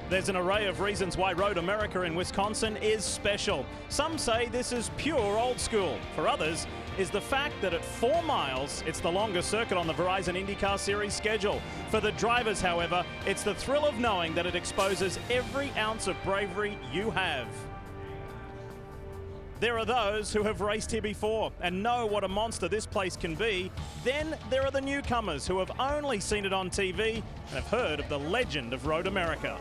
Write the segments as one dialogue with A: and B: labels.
A: There's an array of reasons why Road America in Wisconsin is special. Some say this is pure old school. For others, is the fact that at 4 miles, it's the longest circuit on the Verizon IndyCar Series schedule. For the drivers, however, it's the thrill of knowing that it exposes every ounce of bravery you have. There are those who have raced here before and know what a monster this place can be. Then there are the newcomers who have only seen it on TV and have heard of the legend of Road America.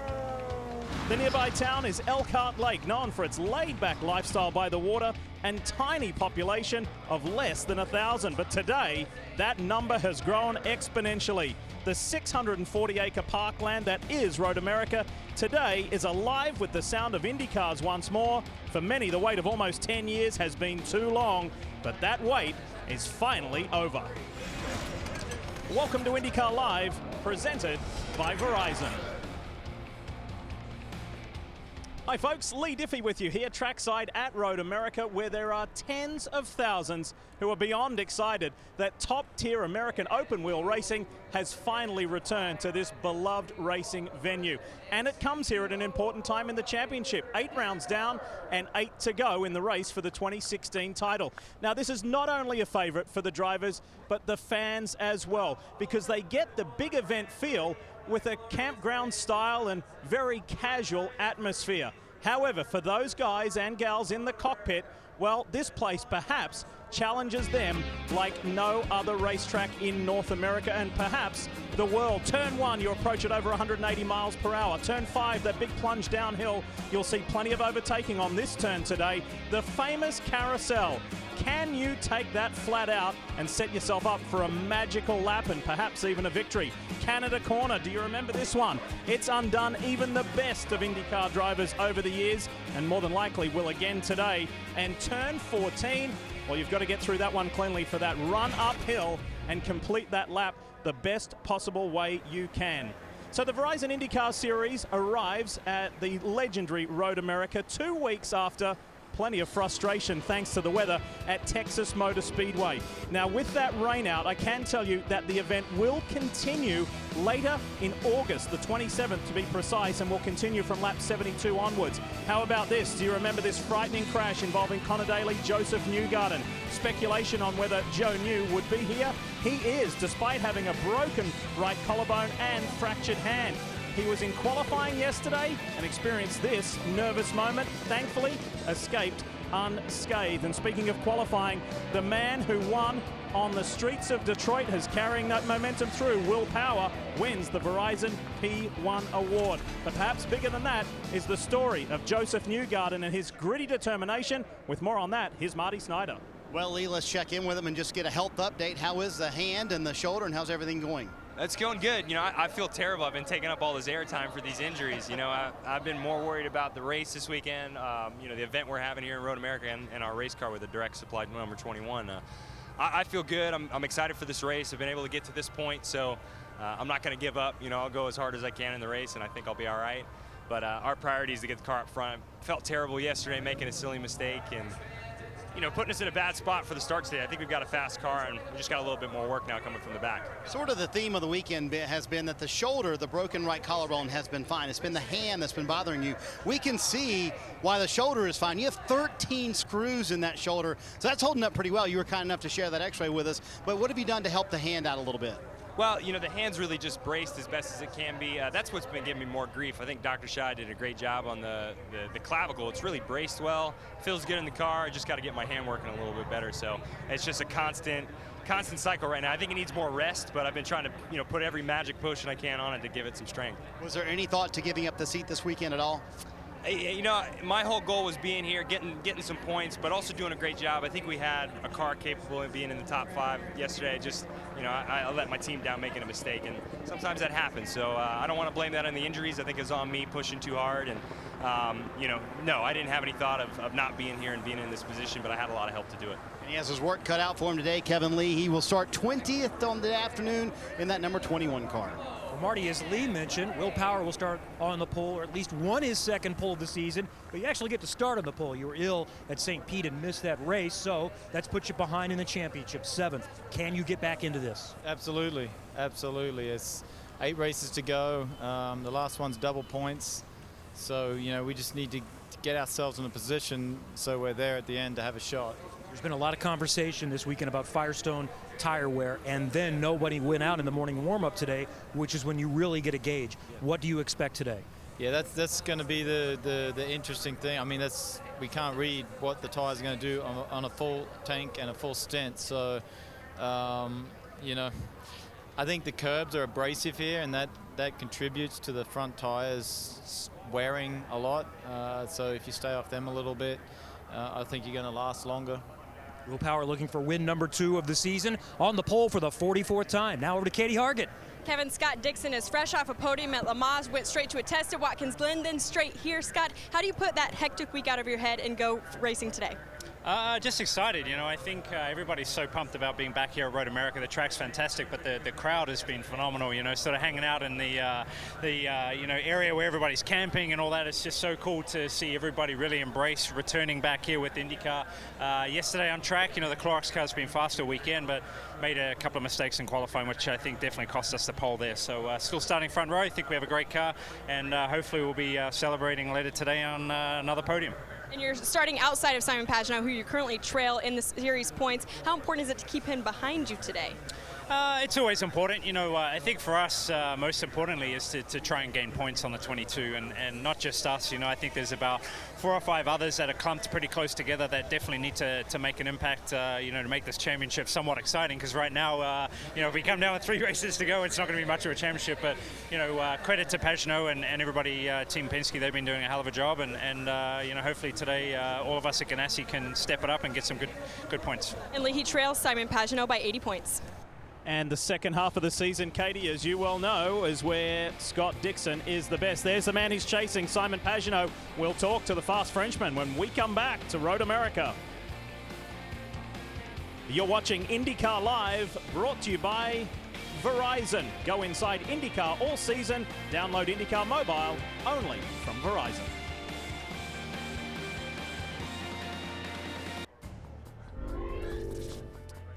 A: The nearby town is Elkhart Lake, known for its laid-back lifestyle by the water and tiny population of less than 1,000. But today, that number has grown exponentially. The 640-acre parkland that is Road America today is alive with the sound of IndyCars once more. For many, the wait of almost 10 years has been too long, but that wait is finally over. Welcome to IndyCar Live, presented by Verizon. Hi folks, Lee Diffie with you here trackside at Road America, where there are tens of thousands who are beyond excited that top-tier American open-wheel racing has finally returned to this beloved racing venue. And it comes here at an important time in the championship. 8 rounds down and 8 to go in the race for the 2016 title. Now this is not only a favorite for the drivers, but the fans as well, because they get the big event feel with a campground style and very casual atmosphere. However, for those guys and gals in the cockpit, well, this place perhaps challenges them like no other racetrack in North America and perhaps the world. Turn 1, you approach at over 180 miles per hour. Turn 5, that big plunge downhill, you'll see plenty of overtaking on this turn today. The famous carousel. Can you take that flat out and set yourself up for a magical lap and perhaps even a victory? Canada Corner, do you remember this one? It's undone even the best of IndyCar drivers over the years and more than likely will again today. And turn 14, well, you've got to get through that one cleanly for that run uphill and complete that lap the best possible way you can. So the Verizon IndyCar Series arrives at the legendary Road America 2 weeks after plenty of frustration thanks to the weather at Texas Motor Speedway. Now with that rain out, I can tell you that the event will continue later in August, the 27th to be precise, and will continue from lap 72 onwards. How about this? Do you remember this frightening crash involving Connor Daly, Josef Newgarden? Speculation on whether Joe New would be here. He is, despite having a broken right collarbone and fractured hand. He was in qualifying yesterday and experienced this nervous moment, thankfully escaped unscathed. And speaking of qualifying, the man who won on the streets of Detroit is carrying that momentum through. Will Power wins the Verizon P1 award. But perhaps bigger than that is the story of Josef Newgarden and his gritty determination. With more on that, here's Marty Snyder.
B: Well, Lee, let's check in with him and just get a health update. How is the hand and the shoulder, and how's everything going?
C: It's going good. You know, I feel terrible. I've been taking up all this airtime for these injuries. You know, I've been more worried about the race this weekend, you know, the event we're having here in Road America and our race car with the direct supply number 21. I feel good. I'm excited for this race. I've been able to get to this point, so I'm not going to give up. You know, I'll go as hard as I can in the race, and I think I'll be all right. But our priority is to get the car up front. I felt terrible yesterday making a silly mistake and, you know, putting us in a bad spot for the start today. I think we've got a fast car, and we just got a little bit more work now coming from the back.
B: Sort of the theme of the weekend has been that the shoulder, the broken right collarbone, has been fine. It's been the hand that's been bothering you. We can see why the shoulder is fine. You have 13 screws in that shoulder, so that's holding up pretty well. You were kind enough to share that x-ray with us, but what have you done to help the hand out a little bit?
C: Well, you know, the hand's really just braced as best as it can be. That's what's been giving me more grief. I think Dr. Shai did a great job on the clavicle. It's really braced well, feels good in the car. I just got to get my hand working a little bit better. So it's just a constant cycle right now. I think it needs more rest, but I've been trying to, you know, put every magic potion I can on it to give it some strength.
B: Was there any thought to giving up the seat this weekend at all?
C: You know, my whole goal was being here, getting some points, but also doing a great job. I think we had a car capable of being in the top 5 yesterday. Just, you know, I let my team down making a mistake, and sometimes that happens. So I don't want to blame that on the injuries. I think it's on me pushing too hard. And, you know, no, I didn't have any thought of not being here and being in this position, but I had a lot of help to do it.
B: And he has his work cut out for him today, Kevin Lee. He will start 20th on the afternoon in that number 21 car.
D: Well, Marty, as Lee mentioned, Will Power will start on the pole, or at least won his second pole of the season, but you actually get to start on the pole. You were ill at St. Pete and missed that race, so that's put you behind in the championship, 7th. Can you get back into this?
E: Absolutely, absolutely. It's 8 races to go. The last one's double points. So, you know, we just need to get ourselves in a position so we're there at the end to have a shot.
D: There's been a lot of conversation this weekend about Firestone tire wear, and then nobody went out in the morning warm-up today, which is when you really get a gauge. What do you expect today?
E: Yeah, that's going to be the interesting thing. I mean, we can't read what the tire's going to do on a full tank and a full stint. So, you know, I think the curbs are abrasive here, and that contributes to the front tires wearing a lot. So if you stay off them a little bit, I think you're going to last longer.
D: Will Power looking for win number 2 of the season, on the pole for the 44th time. Now over to Katie Hargett.
F: Kevin, Scott Dixon is fresh off a podium at Le Mans, went straight to a test at Watkins Glen, then straight here. Scott, how do you put that hectic week out of your head and go racing today?
G: Just excited, you know. I think everybody's so pumped about being back here at Road America. The track's fantastic, but the crowd has been phenomenal, you know, sort of hanging out in the you know, area where everybody's camping and all that. It's just so cool to see everybody really embrace returning back here with IndyCar. Yesterday on track, you know, the Clorox car's been faster weekend, but made a couple of mistakes in qualifying, which I think definitely cost us the pole there. So still starting front row. I think we have a great car, and hopefully we'll be celebrating later today on another podium.
F: And you're starting outside of Simon Pagenaud, who you currently trail in the series points. How important is it to keep him behind you today?
G: It's always important. You know, I think for us, most importantly, is to try and gain points on the 22, and not just us. You know, I think there's about 4 or 5 others that are clumped pretty close together that definitely need to make an impact, you know, to make this championship somewhat exciting. Because right now, you know, if we come down with 3 races to go, it's not going to be much of a championship. But, you know, credit to Pagenaud and everybody, Team Penske, they've been doing a hell of a job. And you know, hopefully today, all of us at Ganassi can step it up and get some good points.
F: And he trails Simon Pagenaud by 80 points.
A: And the second half of the season, Katie, as you well know, is where Scott Dixon is the best. There's the man he's chasing, Simon Pagenaud. We'll talk to the fast Frenchman when we come back to Road America. You're watching IndyCar Live, brought to you by Verizon. Go inside IndyCar all season. Download IndyCar Mobile only from Verizon.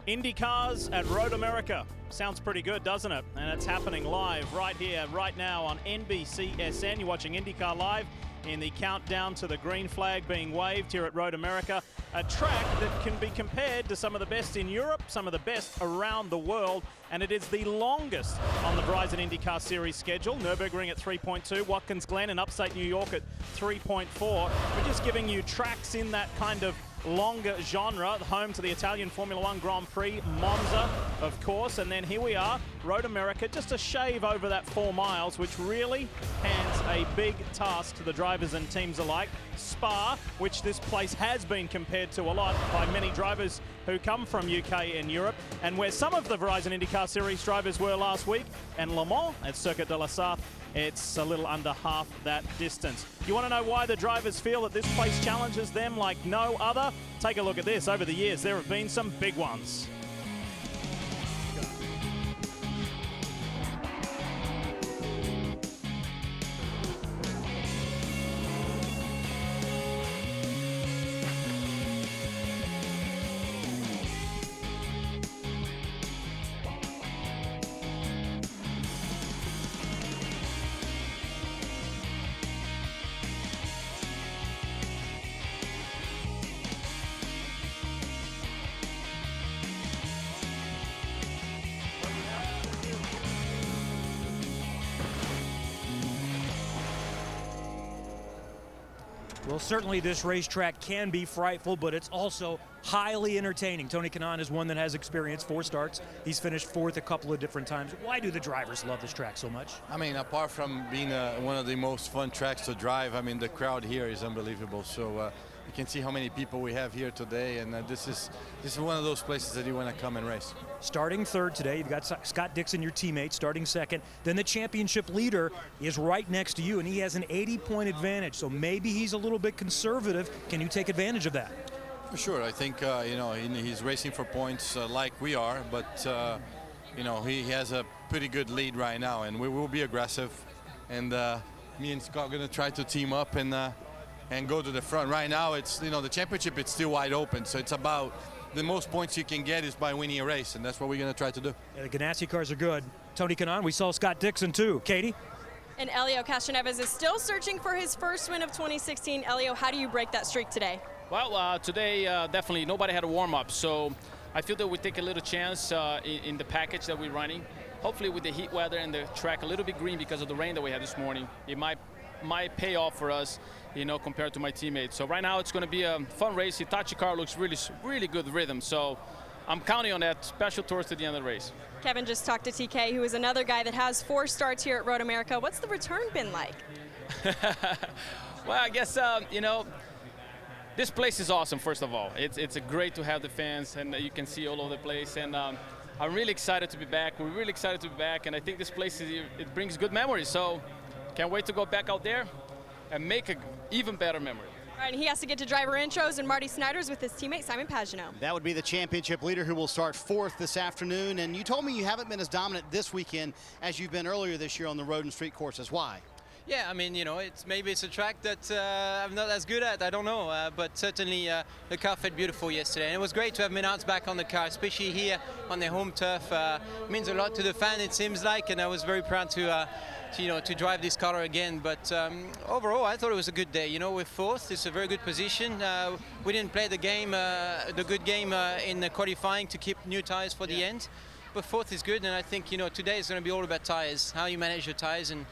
A: IndyCars at Road America. Sounds pretty good, doesn't it? And it's happening live right here, right now on NBCSN. You're watching IndyCar Live in the countdown to the green flag being waved here at Road America. A track that can be compared to some of the best in Europe, some of the best around the world, and it is the longest on the Verizon IndyCar Series schedule. Nürburgring at 3.2, Watkins Glen in upstate New York at 3.4. We're just giving you tracks in that kind of longer genre, home to the Italian Formula One Grand Prix, Monza, of course, and then here we are, Road America, just a shave over that 4 miles, which really hands a big task to the drivers and teams alike. Spa, which this place has been compared to a lot by many drivers who come from UK and Europe, and where some of the Verizon IndyCar Series drivers were last week, and Le Mans at Circuit de la Sarthe, it's a little under half that distance. You want to know why the drivers feel that this place challenges them like no other? Take a look at this. Over the years, there have been some big ones.
D: Well, certainly this racetrack can be frightful, but it's also highly entertaining. Tony Kanaan is one that has experience, 4 starts. He's finished 4th a couple of different times. Why do the drivers love this track so much?
H: I mean, apart from being one of the most fun tracks to drive, I mean, the crowd here is unbelievable. So you can see how many people we have here today, and this is one of those places that you want to come and race.
D: Starting 3rd today, you've got Scott Dixon, your teammate, starting 2nd. Then the championship leader is right next to you, and he has an 80-point advantage. So maybe he's a little bit conservative. Can you take advantage of that?
H: For sure. I think, you know, he's racing for points like we are, but, you know, he has a pretty good lead right now, and we will be aggressive. And me and Scott are going to try to team up and go to the front. Right now, it's, you know, the championship, it's still wide open, so it's about the most points you can get is by winning a race, and that's what we're going to try to do.
D: Yeah, the Ganassi cars are good. Tony Kanaan, we saw Scott Dixon too. Katie?
F: And Elio Castroneves is still searching for his first win of 2016. Elio, how do you break that streak today?
I: Well, today definitely nobody had a warm-up, so I feel that we take a little chance in the package that we're running. Hopefully with the heat weather and the track a little bit green because of the rain that we had this morning, it might pay off for us, you know, compared to my teammates. So right now it's going to be a fun race. Hitachi car looks really good rhythm, so I'm counting on that special towards to the end of the race.
F: Kevin just talked to TK, who is another guy that has 4 starts here at Road America. What's the return been like?
I: Well, I guess, you know, this place is awesome, first of all. It's great to have the fans, and you can see all over the place. And I'm really excited to be back. We're really excited to be back, and I think this place, it brings good memories. So can't wait to go back out there and make an even better memory.
F: All right, and he has to get to driver intros and Marty Snider's with his teammate Simon Pagenaud.
B: That would be the championship leader who will start 4th this afternoon. And you told me you haven't been as dominant this weekend as you've been earlier this year on the road and street courses. Why?
J: Yeah, I mean, you know, maybe it's a track that I'm not as good at, I don't know, but certainly the car felt beautiful yesterday, and it was great to have Menards back on the car, especially here on their home turf. Means a lot to the fan, it seems like, and I was very proud to drive this car again. But overall, I thought it was a good day. You know, we're 4th, it's a very good position. We didn't play the game, the good game in the qualifying to keep new tires for the end, but 4th is good, and I think, you know, today is going to be all about tires, how you manage your tires and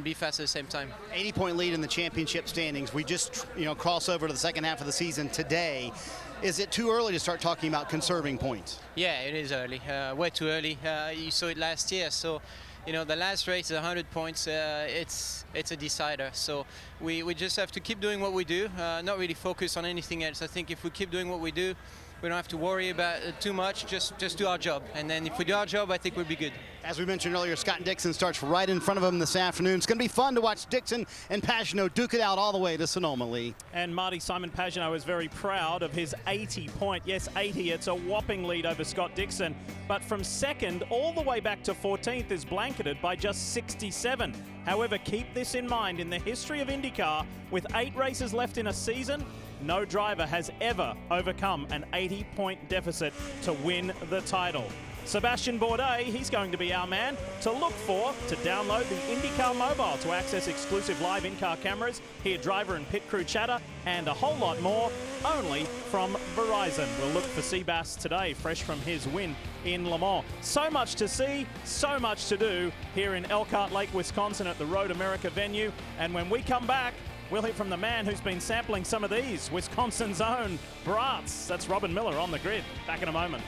J: be fast at the same time.
B: 80-point lead in the championship standings. We just, you know, cross over to the second half of the season today. Is it too early to start talking about conserving points?
J: Yeah, it is early, way too early. You saw it last year, so, you know, the last race is 100 points. It's a decider. So we just have to keep doing what we do, not really focus on anything else. I think if we keep doing what we do, we don't have to worry about it too much, just do our job. And then if we do our job, I think we'll be good.
B: As we mentioned earlier, Scott Dixon starts right in front of him this afternoon. It's going to be fun to watch Dixon and Pagenaud duke it out all the way to Sonoma, Lee.
A: And Marty Simon Pagenaud is very proud of his 80-point, yes, 80, it's a whopping lead over Scott Dixon. But from 2nd all the way back to 14th is blanketed by just 67. However, keep this in mind, in the history of IndyCar, with 8 races left in a season, no driver has ever overcome an 80-point deficit to win the title. Sebastian Bourdais, he's going to be our man to look for, to download the IndyCar mobile to access exclusive live in-car cameras, hear driver and pit crew chatter, and a whole lot more, only from Verizon. We'll look for Seabass today, fresh from his win in Le Mans. So much to see, so much to do here in Elkhart Lake, Wisconsin at the Road America venue. And when we come back, we'll hear from the man who's been sampling some of these, Wisconsin's own brats. That's Robin Miller on the grid. Back in a moment.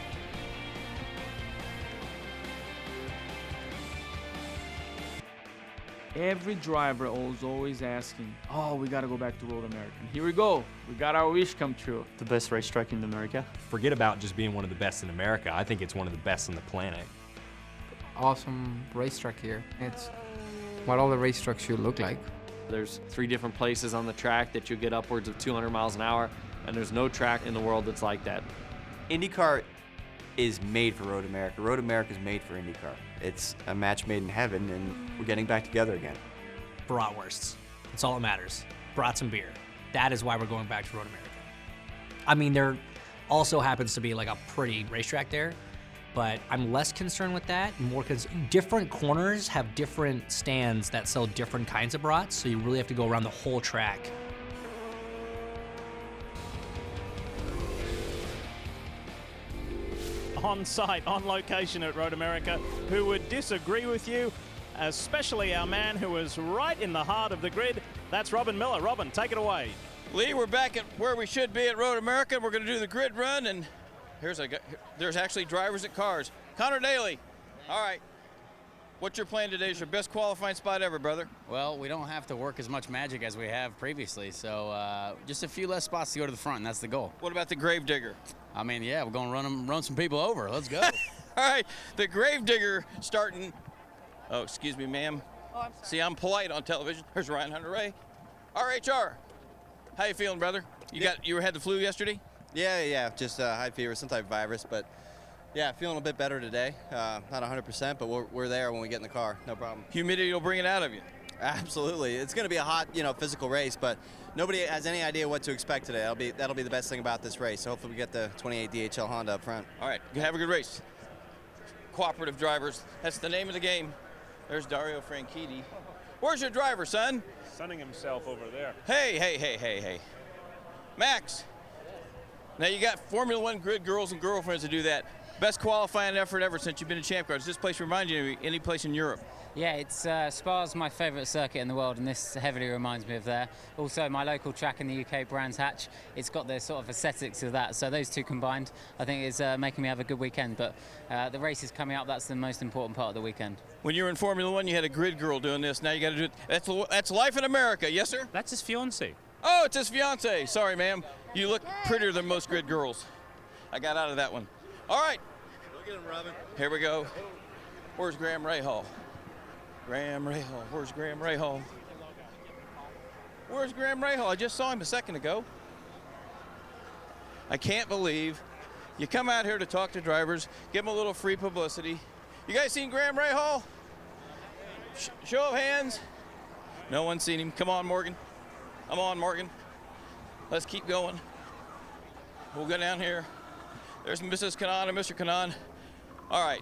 K: Every driver is always asking, oh, we got to go back to Road America. And here we go. We got our wish come true.
L: The best racetrack in America. Forget about just being one of the best in America. I think it's one of the best on the planet.
M: Awesome racetrack here. It's what all the racetracks should look like.
L: There's 3 different places on the track that you get upwards of 200 miles an hour, and there's no track in the world that's like that.
N: IndyCar is made for Road America. Road America is made for IndyCar. It's a match made in heaven, and we're getting back together again.
O: Bratwursts. That's all that matters. Brats and beer. That is why we're going back to Road America. I mean, there also happens to be like a pretty racetrack there, but I'm less concerned with that. More because different corners have different stands that sell different kinds of brats, so you really have to go around the whole track.
A: On site, on location at Road America, who would disagree with you, especially our man who was right in the heart of the grid. That's Robin Miller. Robin, take it away.
P: Lee, we're back at where we should be at Road America. We're going to do the grid run, and there's actually drivers at cars. Connor Daly, all right. What's your plan today? Is your best qualifying spot ever, brother?
Q: Well, we don't have to work as much magic as we have previously, so just a few less spots to go to the front, and that's the goal.
P: What about the Gravedigger?
Q: I mean, yeah, we're going to run some people over. Let's go.
P: All right, the Gravedigger starting. Oh, excuse me, ma'am.
Q: Oh,
P: See, I'm polite on television. There's Ryan Hunter-Ray. RHR, how you feeling, brother? You had the flu yesterday?
R: Yeah, just high fever, some type of virus, but yeah, feeling a bit better today. Not 100%, but we're there when we get in the car, no problem.
P: Humidity will bring it out of you.
R: Absolutely. It's going to be a hot, physical race, but nobody has any idea what to expect today. That'll be the best thing about this race. So hopefully we get the 28 DHL Honda up front.
P: All right, have a good race. Cooperative drivers, that's the name of the game. There's Dario Franchitti. Where's your driver, son?
S: Sunning himself over there.
P: Hey. Max, now you got Formula One grid girls and girlfriends to do that. Best qualifying effort ever since you've been in Champ Car. Does this place remind you of any place in Europe?
T: Yeah, it's Spa's my favourite circuit in the world, and this heavily reminds me of there. Also, my local track in the UK, Brands Hatch, it's got the sort of aesthetics of that. So those two combined, I think, is making me have a good weekend. But the race is coming up. That's the most important part of the weekend.
P: When you were in Formula One, you had a grid girl doing this. Now you got to do it. That's life in America, yes, sir?
S: That's his fiance.
P: Oh, it's his fiance. Sorry, ma'am. You look prettier than most grid girls. I got out of that one. All right.
B: Look at him, Robin.
P: Here we go. Where's Graham Rahal? Graham Rahal. Where's Graham Rahal? Where's Graham Rahal? I just saw him a second ago. I can't believe you come out here to talk to drivers, give them a little free publicity. You guys seen Graham Rahal? Show of hands. No one's seen him. Come on, Morgan. Come on, Morgan. Let's keep going. We'll go down here. There's Mrs. Kanan and Mr. Kanan. All right.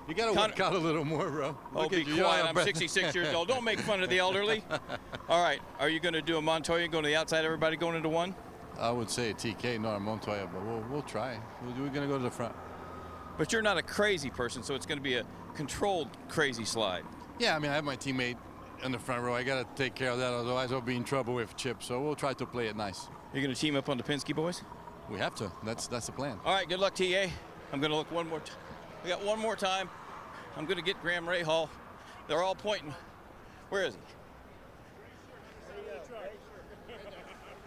H: You got to work out a little more, bro.
P: Oh, be quiet. I'm 66 years old. Don't make fun of the elderly. All right. Are you going to do a Montoya and go to the outside, everybody going into one?
H: I would say a TK, not a Montoya, but we'll try. We're going to go to the front.
P: But you're not a crazy person, so it's going to be a controlled crazy slide.
H: Yeah, I mean, I have my teammate in the front row. I got to take care of that, otherwise I'll be in trouble with Chip. So we'll try to play it nice.
P: You're going to team up on the Penske boys?
H: We have to. That's the plan.
P: All right, good luck, TA. I'm going to look one more time. We got one more time. I'm going to get Graham Rahal. They're all pointing. Where is he?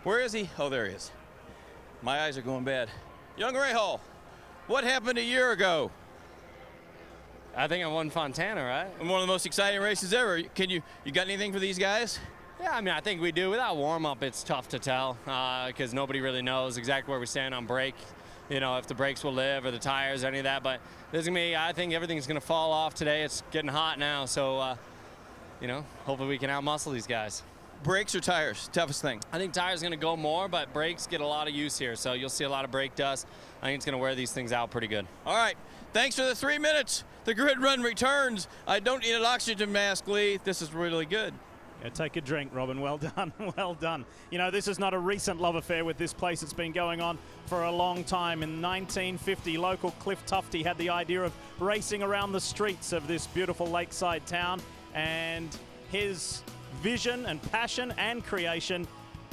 P: Where is he? Oh, there he is. My eyes are going bad. Young Rahal, what happened a year ago?
L: I think I won Fontana, right?
P: And one of the most exciting races ever. You got anything for these guys?
L: Yeah, I mean, I think we do. Without warm-up, it's tough to tell because nobody really knows exactly where we stand on brake. You know, if the brakes will live or the tires or any of that. But this is going to be, I think everything's going to fall off today. It's getting hot now, so, you know, hopefully we can out-muscle these guys.
P: Brakes or tires? Toughest thing?
L: I think tires going to go more, but brakes get a lot of use here. So you'll see a lot of brake dust. I think it's going to wear these things out pretty good.
P: All right. Thanks for the 3 minutes. The grid run returns. I don't need an oxygen mask, Lee. This is really good.
A: Yeah, take a drink, Robin. Well done. Well done. You know, this is not a recent love affair with this place. It's been going on for a long time. In 1950, local Cliff Tufty had the idea of racing around the streets of this beautiful lakeside town, and his vision and passion and creation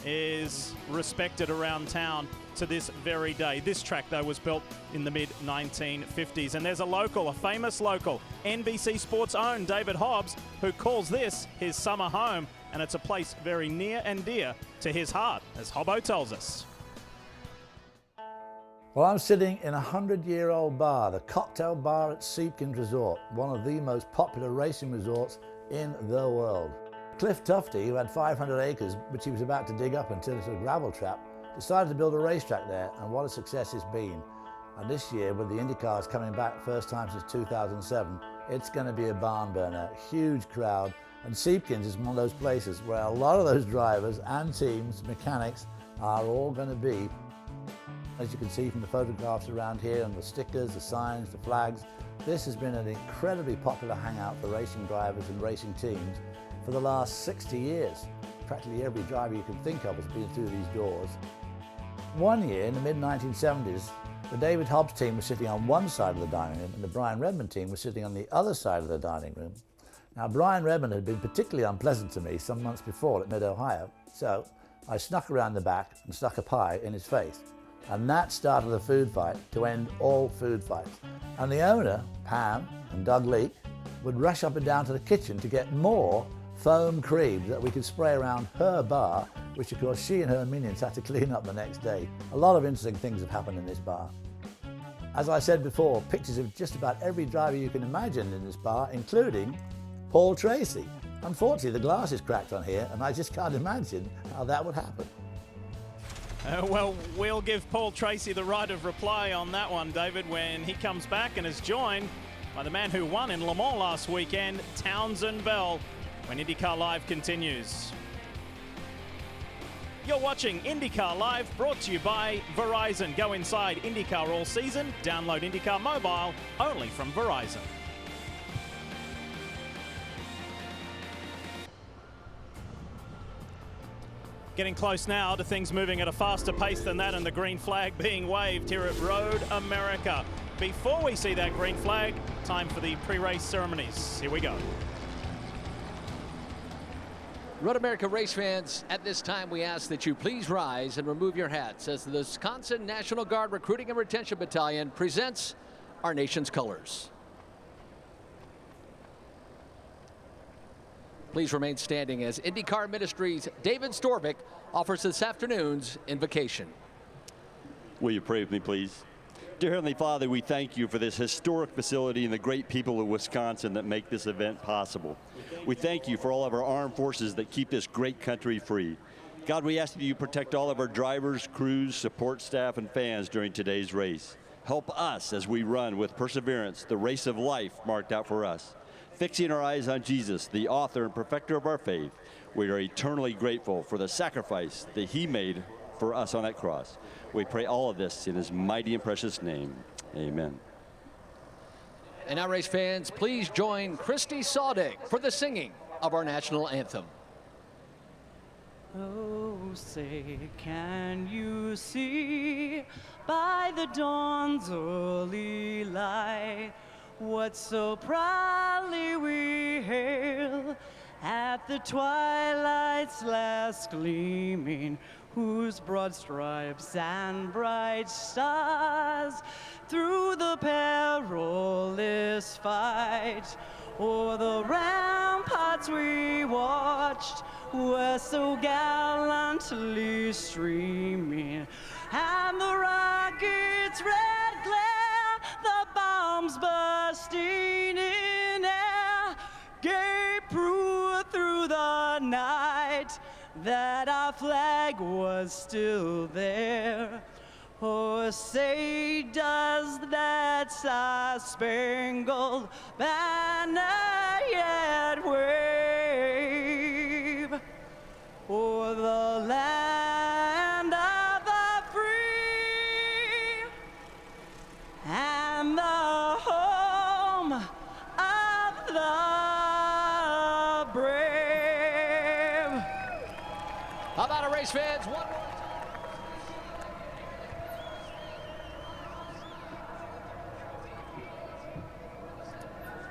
A: is respected around town to this very day. This track, though, was built in the mid-1950s, and there's a famous local, NBC Sports own David Hobbs, who calls this his summer home, and it's a place very near and dear to his heart, as Hobbo tells us.
U: Well, I'm sitting in a 100-year-old bar, the Cocktail Bar at Seepkins Resort, one of the most popular racing resorts in the world. Cliff Tufty, who had 500 acres, which he was about to dig up until it's a gravel trap, decided to build a racetrack there, and what a success it's been. And this year, with the IndyCars coming back first time since 2007, it's going to be a barn burner, huge crowd, and Seepkins is one of those places where a lot of those drivers and teams, mechanics, are all going to be. As you can see from the photographs around here and the stickers, the signs, the flags, this has been an incredibly popular hangout for racing drivers and racing teams for the last 60 years. Practically every driver you can think of has been through these doors. One year in the mid-1970s, the David Hobbs team was sitting on one side of the dining room and the Brian Redmond team was sitting on the other side of the dining room. Now, Brian Redmond had been particularly unpleasant to me some months before at Mid-Ohio, so I snuck around the back and stuck a pie in his face. And that started a food fight to end all food fights. And the owner, Pam and Doug Leake, would rush up and down to the kitchen to get more foam cream that we could spray around her bar, which of course she and her minions had to clean up the next day. A lot of interesting things have happened in this bar. As I said before, pictures of just about every driver you can imagine in this bar, including Paul Tracy. Unfortunately, the glass is cracked on here, and I just can't imagine how that would happen.
A: Well, we'll give Paul Tracy the right of reply on that one, David, when he comes back and is joined by the man who won in Le Mans last weekend, Townsend Bell, when IndyCar Live continues. You're watching IndyCar Live, brought to you by Verizon. Go inside IndyCar all season. Download IndyCar Mobile, only from Verizon. Getting close now to things moving at a faster pace than that, and the green flag being waved here at Road America. Before we see that green flag, time for the pre-race ceremonies. Here we go.
C: Road America race fans, at this time we ask that you please rise and remove your hats as the Wisconsin National Guard Recruiting and Retention Battalion presents our nation's colors. Please remain standing as IndyCar Ministries' David Storvik offers this afternoon's invocation.
V: Will you pray with me, please? Dear Heavenly Father, we thank you for this historic facility and the great people of Wisconsin that make this event possible. We thank you for all of our armed forces that keep this great country free. God, we ask that you protect all of our drivers, crews, support staff, and fans during today's race. Help us as we run with perseverance the race of life marked out for us. Fixing our eyes on Jesus, the author and perfecter of our faith, we are eternally grateful for the sacrifice that he made for us on that cross. We pray all of this in his mighty and precious name. Amen.
C: And now, race fans, please join Christy Saudig for the singing of our national anthem.
W: Oh, say, can you see by the dawn's early light what so proudly we hail at the twilight's last gleaming, whose broad stripes and bright stars through the perilous fight o'er the ramparts we watched were so gallantly streaming, and the rocket's red glare, the bombs bursting in air, gave proof through the night that our flag was still there. Oh, say does that star-spangled banner yet wave o'er the land of the free and the home of the brave?
C: How about it, race fans? One more.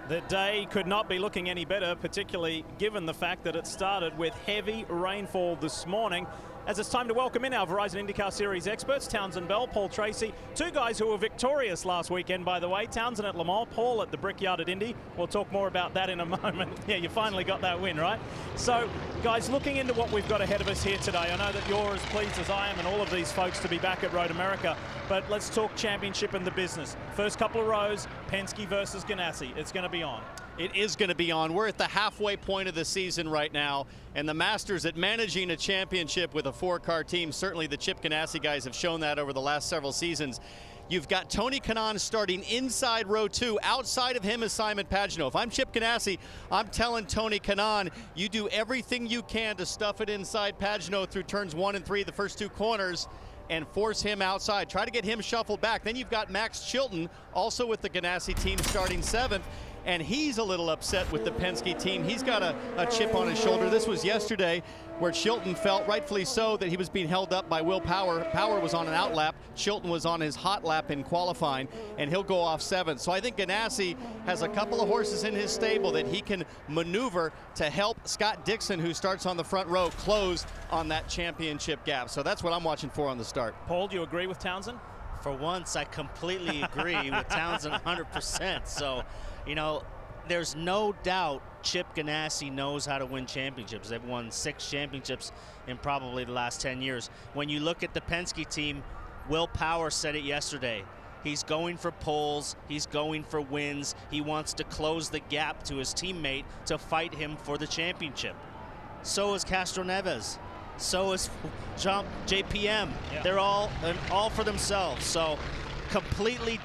A: The day could not be looking any better, particularly given the fact that it started with heavy rainfall this morning. As it's time to welcome in our Verizon IndyCar Series experts, Townsend Bell, Paul Tracy, two guys who were victorious last weekend, by the way. Townsend at Le Mans, Paul at the Brickyard at Indy. We'll talk more about that in a moment. Yeah, you finally got that win, right? So, guys, looking into what we've got ahead of us here today, I know that you're as pleased as I am and all of these folks to be back at Road America, but let's talk championship and the business. First couple of rows, Penske versus Ganassi. It's going to be on.
B: It is going to be on. We're at the halfway point of the season right now, and the Masters at managing a championship with a four-car team, certainly the Chip Ganassi guys have shown that over the last several seasons. You've got Tony Kanaan starting inside row 2. Outside of him is Simon Pagenaud. If I'm Chip Ganassi, I'm telling Tony Kanaan, you do everything you can to stuff it inside Pagenaud through turns 1 and 3, the first 2 corners, and force him outside. Try to get him shuffled back. Then you've got Max Chilton, also with the Ganassi team, starting 7th. And he's a little upset with the Penske team. He's got a chip on his shoulder. This was yesterday where Chilton felt, rightfully so, that he was being held up by Will Power. Power was on an out lap. Chilton was on his hot lap in qualifying, and he'll go off 7th. So I think Ganassi has a couple of horses in his stable that he can maneuver to help Scott Dixon, who starts on the front row, close on that championship gap. So that's what I'm watching for on the start.
A: Paul, do you agree with Townsend?
X: For once, I completely agree with Townsend 100%. So, you know, there's no doubt Chip Ganassi knows how to win championships. They've won 6 championships in probably the last 10 years. When you look at the Penske team, Will Power said it yesterday. He's going for poles. He's going for wins. He wants to close the gap to his teammate to fight him for the championship. So is Castro Neves. So is JPM.
A: Yeah.
X: They're all for themselves. So completely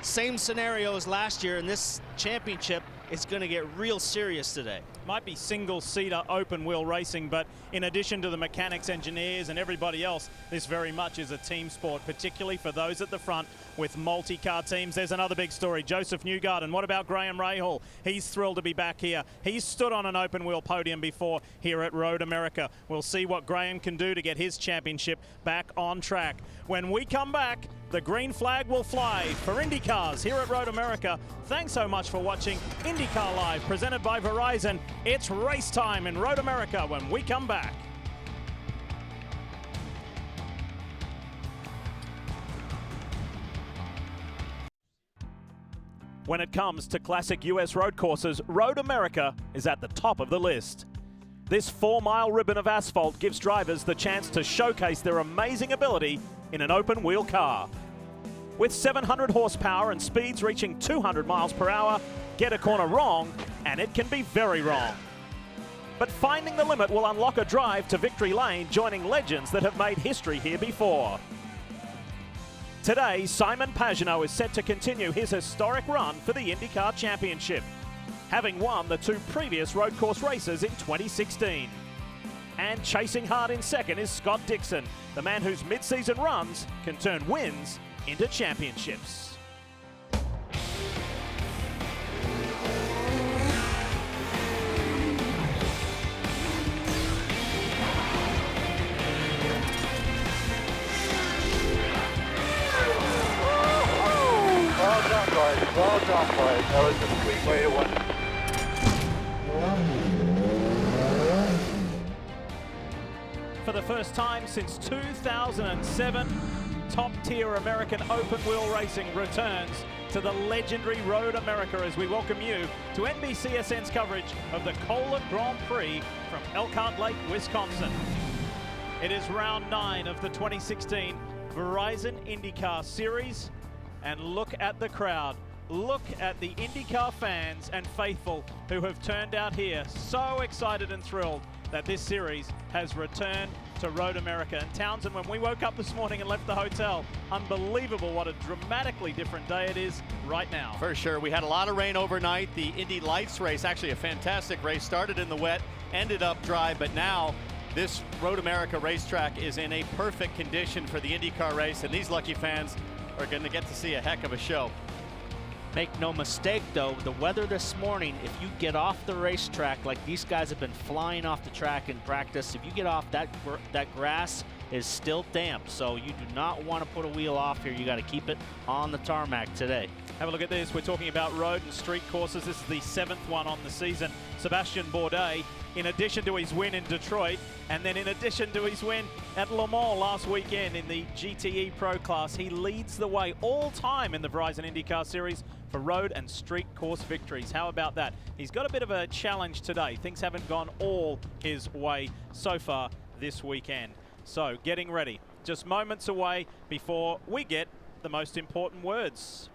X: same scenario as last year, and this championship is going to get real serious today.
A: might be single-seater open wheel racing, but in addition to the mechanics, engineers, and everybody else, this very much is a team sport, particularly for those at the front with multi-car teams. There's another big story, Josef Newgarden. What about Graham Rahal? He's thrilled to be back here. He's stood on an open wheel podium before here at Road America. We'll see what Graham can do to get his championship back on track. When we come back, the green flag will fly for IndyCars here at Road America. Thanks so much for watching IndyCar Live, presented by Verizon. It's race time in Road America when we come back. When it comes to classic US road courses, Road America is at the top of the list. This 4-mile ribbon of asphalt gives drivers the chance to showcase their amazing ability in an open wheel car. With 700 horsepower and speeds reaching 200 miles per hour, get a corner wrong and it can be very wrong. But finding the limit will unlock a drive to victory lane, joining legends that have made history here before. Today, Simon Pagenaud is set to continue his historic run for the IndyCar Championship, having won the 2 previous road course races in 2016. And chasing hard in second is Scott Dixon, the man whose mid-season runs can turn wins into championships.
D: Well done, boys. That was a sweet way to win.
A: For the first time since 2007, top-tier American open wheel racing returns to the legendary Road America as we welcome you to NBCSN's coverage of the Kohler Grand Prix from Elkhart Lake, Wisconsin. It is round 9 of the 2016 Verizon IndyCar Series, and look at the crowd. Look at the IndyCar fans and faithful who have turned out here, so excited and thrilled that this series has returned to Road America. And Townsend, when we woke up this morning and left the hotel, unbelievable what a dramatically different day it is right now.
E: For sure. We had a lot of rain overnight. The Indy Lights race, actually a fantastic race, started in the wet, ended up dry, but now this Road America racetrack is in a perfect condition for the IndyCar race, and these lucky fans are going to get to see a heck of a show.
X: Make no mistake, though, the weather this morning, if you get off the racetrack, like these guys have been flying off the track in practice, if you get off, that grass is still damp, so you do not want to put a wheel off here. You got to keep it on the tarmac today.
A: Have a look at this. We're talking about road and street courses. This is the 7th one on the season. Sebastian Bourdais, in addition to his win in Detroit, and then in addition to his win at Le Mans last weekend in the GTE Pro class, he leads the way all time in the Verizon IndyCar Series for road and street course victories. How about that? He's got a bit of a challenge today. Things haven't gone all his way so far this weekend. So getting ready, just moments away before we get the most important words,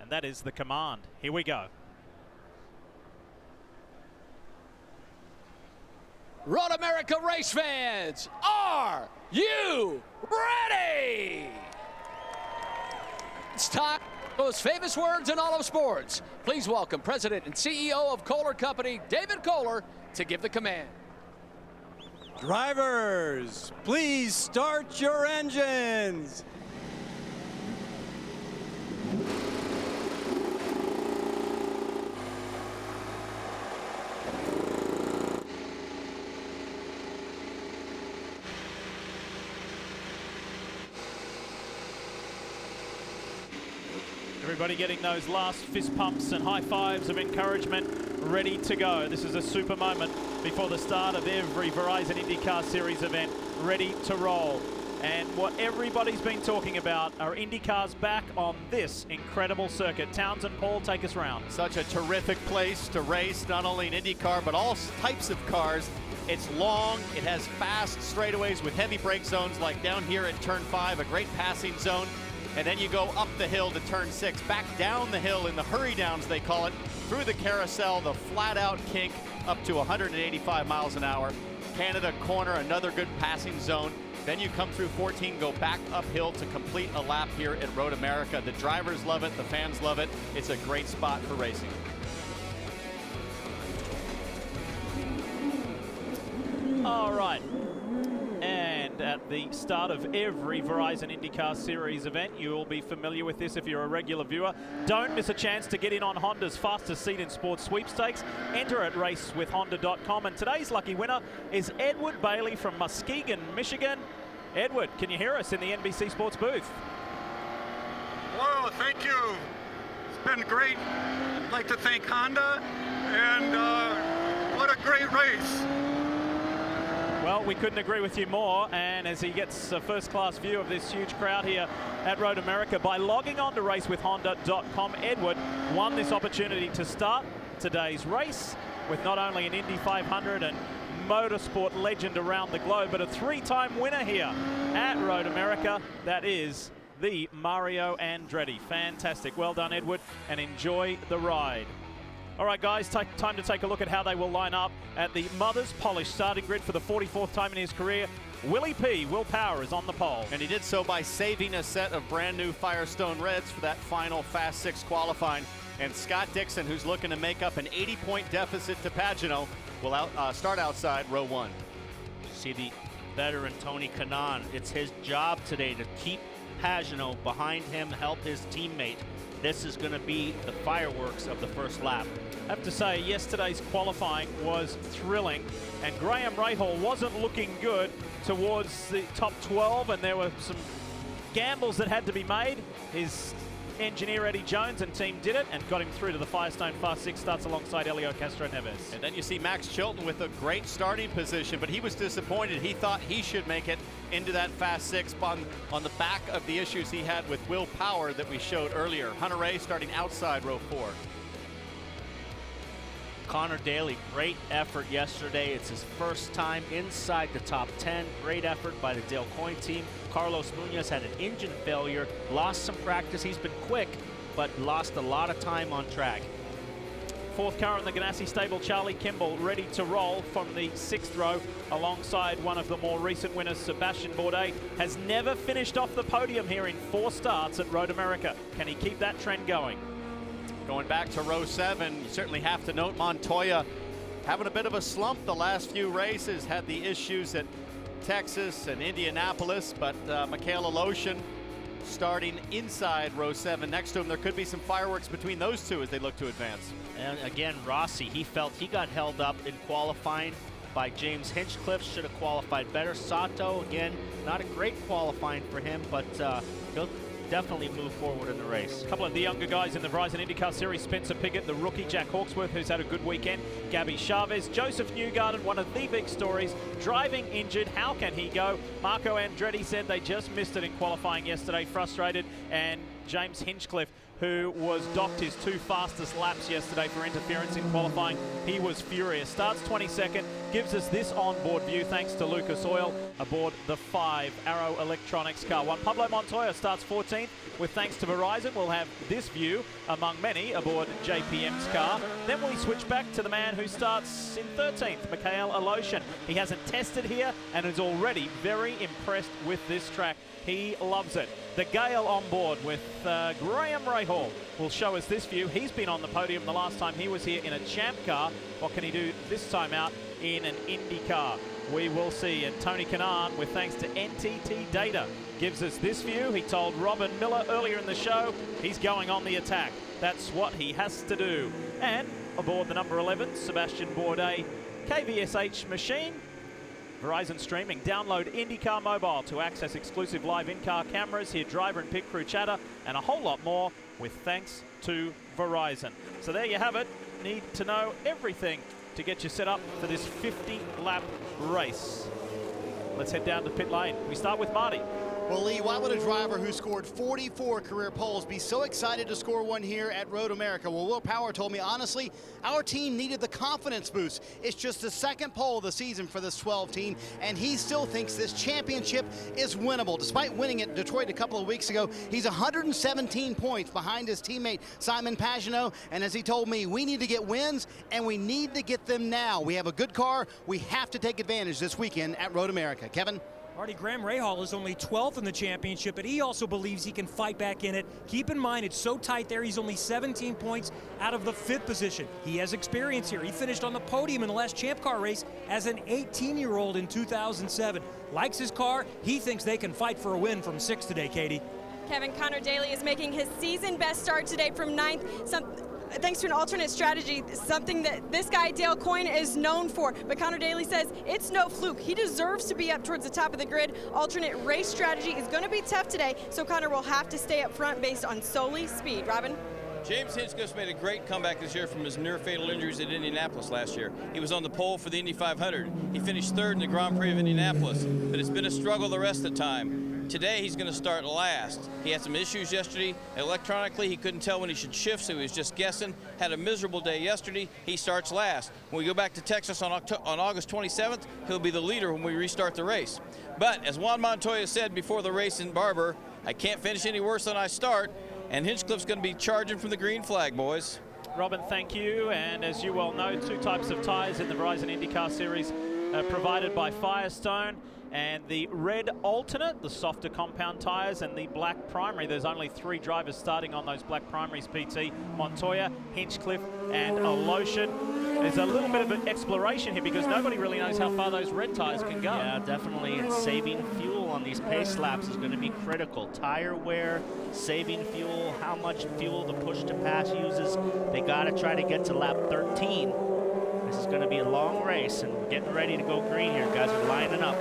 A: and that is the command. Here we go.
C: Road America race fans, are you ready? It's time for those famous words in all of sports. Please welcome President and CEO of Kohler Company, David Kohler, to give the command.
G: Drivers, please start your engines.
A: Everybody getting those last fist pumps and high fives of encouragement ready to go. This is a super moment before the start of every Verizon IndyCar Series event, ready to roll. And what everybody's been talking about are IndyCars back on this incredible circuit. Townsend, Paul, take us round.
E: Such a terrific place to race, not only in IndyCar, but all types of cars. It's long, it has fast straightaways with heavy brake zones, like down here at turn 5, a great passing zone. And then you go up the hill to turn 6, back down the hill in the hurry downs, they call it, through the carousel, the flat out kink up to 185 miles an hour. Canada corner, another good passing zone. Then you come through 14, go back uphill to complete a lap here at Road America. The drivers love it, the fans love it. It's a great spot for racing.
A: at the start of every Verizon IndyCar Series event. You'll be familiar with this if you're a regular viewer. Don't miss a chance to get in on Honda's fastest seat in sports sweepstakes. Enter at racewithhonda.com. And today's lucky winner is Edward Bailey from Muskegon, Michigan. Edward, can you hear us in the NBC Sports booth?
F: Hello, thank you. It's been great. I'd like to thank Honda, and what a great race.
A: Well, we couldn't agree with you more, and as he gets a first-class view of this huge crowd here at Road America, by logging on to racewithhonda.com, Edward won this opportunity to start today's race with not only an Indy 500 and motorsport legend around the globe, but a three-time winner here at Road America. That is the Mario Andretti. Fantastic. Well done, Edward, and enjoy the ride. All right, guys, time to take a look at how they will line up at the Mother's Polish starting grid for the 44th time in his career. Willie P, Will Power, is on the pole.
E: And he did so by saving a set of brand new Firestone Reds for that final Fast 6 qualifying. And Scott Dixon, who's looking to make up an 80-point deficit to Pagano, will start outside row 1.
X: See the veteran Tony Kanaan. It's his job today to keep Pagano behind him, help his teammate. This is going to be the fireworks of the first lap.
A: I have to say, yesterday's qualifying was thrilling, and Graham Rahal wasn't looking good towards the top 12, and there were some gambles that had to be made. His engineer Eddie Jones and team did it and got him through to the Firestone Fast 6 starts alongside Helio Castro-Neves.
E: And then you see Max Chilton with a great starting position, but he was disappointed. He thought he should make it into that Fast 6 on the back of the issues he had with Will Power that we showed earlier. Hunter Ray starting outside row 4.
X: Connor Daly, great effort yesterday. It's his first time inside the top 10. Great effort by the Dale Coyne team. Carlos Munoz had an engine failure, lost some practice. He's been quick, but lost a lot of time on track.
A: Fourth car in the Ganassi stable, Charlie Kimball, ready to roll from the 6th row alongside one of the more recent winners, Sebastian Bourdais. Has never finished off the podium here in 4 starts at Road America. Can he keep that trend going?
E: Going back to row 7, you certainly have to note Montoya having a bit of a slump the last few races, had the issues at Texas and Indianapolis, but Mikhail Aloshin starting inside row 7 next to him. There could be some fireworks between those two as they look to advance.
X: And again, Rossi, he felt he got held up in qualifying by James Hinchcliffe, should have qualified better. Sato, again, not a great qualifying for him, but he'll definitely move forward in the race.
A: A couple of the younger guys in the Verizon IndyCar Series, Spencer Pigot, the rookie, Jack Hawksworth, who's had a good weekend, Gabby Chavez, Josef Newgarden, one of the big stories, driving injured. How can he go? Marco Andretti said they just missed it in qualifying yesterday, frustrated, and James Hinchcliffe, who was docked his 2 fastest laps yesterday for interference in qualifying. He was furious. Starts 22nd, gives us this onboard view thanks to Lucas Oil aboard the 5 Arrow Electronics car 1. Pablo Montoya starts 14th with thanks to Verizon. We'll have this view among many aboard JPM's car. Then we switch back to the man who starts in 13th, Mikhail Aloshin. He hasn't tested here and is already very impressed with this track. He loves it. The Gale on board with Graham Rahal will show us this view. He's been on the podium the last time he was here in a champ car. What can he do this time out in an Indy car? We will see. And Tony Kanaan, with thanks to NTT Data, gives us this view. He told Robin Miller earlier in the show he's going on the attack. That's what he has to do. And aboard the number 11, Sebastian Bourdais, KVSH machine. Verizon streaming. Download IndyCar Mobile to access exclusive live in-car cameras, hear driver and pit crew chatter, and a whole lot more with thanks to Verizon. So there you have it. Need to know everything to get you set up for this 50-lap race. Let's head down to pit lane. We start with Marty.
B: Well, Lee, why would a driver who scored 44 career poles be so excited to score one here at Road America? Well, Will Power told me, honestly, our team needed the confidence boost. It's just the 2nd pole of the season for this 12 team, and he still thinks this championship is winnable. Despite winning at Detroit a couple of weeks ago, he's 117 points behind his teammate Simon Pagano, and as he told me, we need to get wins, and we need to get them now. We have a good car. We have to take advantage this weekend at Road America. Kevin?
I: Marty, Graham Rahal is only 12th in the championship, but he also believes he can fight back in it. Keep in mind, it's so tight there, he's only 17 points out of the 5th position. He has experience here. He finished on the podium in the last Champ Car race as an 18-year-old in 2007. Likes his car. He thinks they can fight for a win from 6th today, Katie.
J: Kevin, Connor Daly is making his season best start today from 9th. Thanks to an alternate strategy, something that this guy, Dale Coyne, is known for. But Connor Daly says it's no fluke. He deserves to be up towards the top of the grid. Alternate race strategy is going to be tough today, so Connor will have to stay up front based on solely speed. Robin?
P: James Hinchcliffe's made a great comeback this year from his near-fatal injuries at Indianapolis last year. He was on the pole for the Indy 500. He finished 3rd in the Grand Prix of Indianapolis, but it's been a struggle the rest of the time. Today, he's going to start last. He had some issues yesterday. Electronically, he couldn't tell when he should shift, so he was just guessing. Had a miserable day yesterday. He starts last. When we go back to Texas on August 27th, he'll be the leader when we restart the race. But as Juan Montoya said before the race in Barber, I can't finish any worse than I start, and Hinchcliffe's going to be charging from the green flag, boys.
A: Robin, thank you. And as you well know, 2 types of tyres in the Verizon IndyCar Series provided by Firestone. And the red alternate, the softer compound tyres, and the black primary. There's only 3 drivers starting on those black primaries, PT. Montoya, Hinchcliffe, and Oloshin. There's a little bit of an exploration here because nobody really knows how far those red tyres can go.
X: Yeah, definitely. And saving fuel on these pace laps is going to be critical. Tire wear, saving fuel, how much fuel the push to pass uses. They got to try to get to lap 13. This is going to be a long race, and we're getting ready to go green here. Guys are lining up.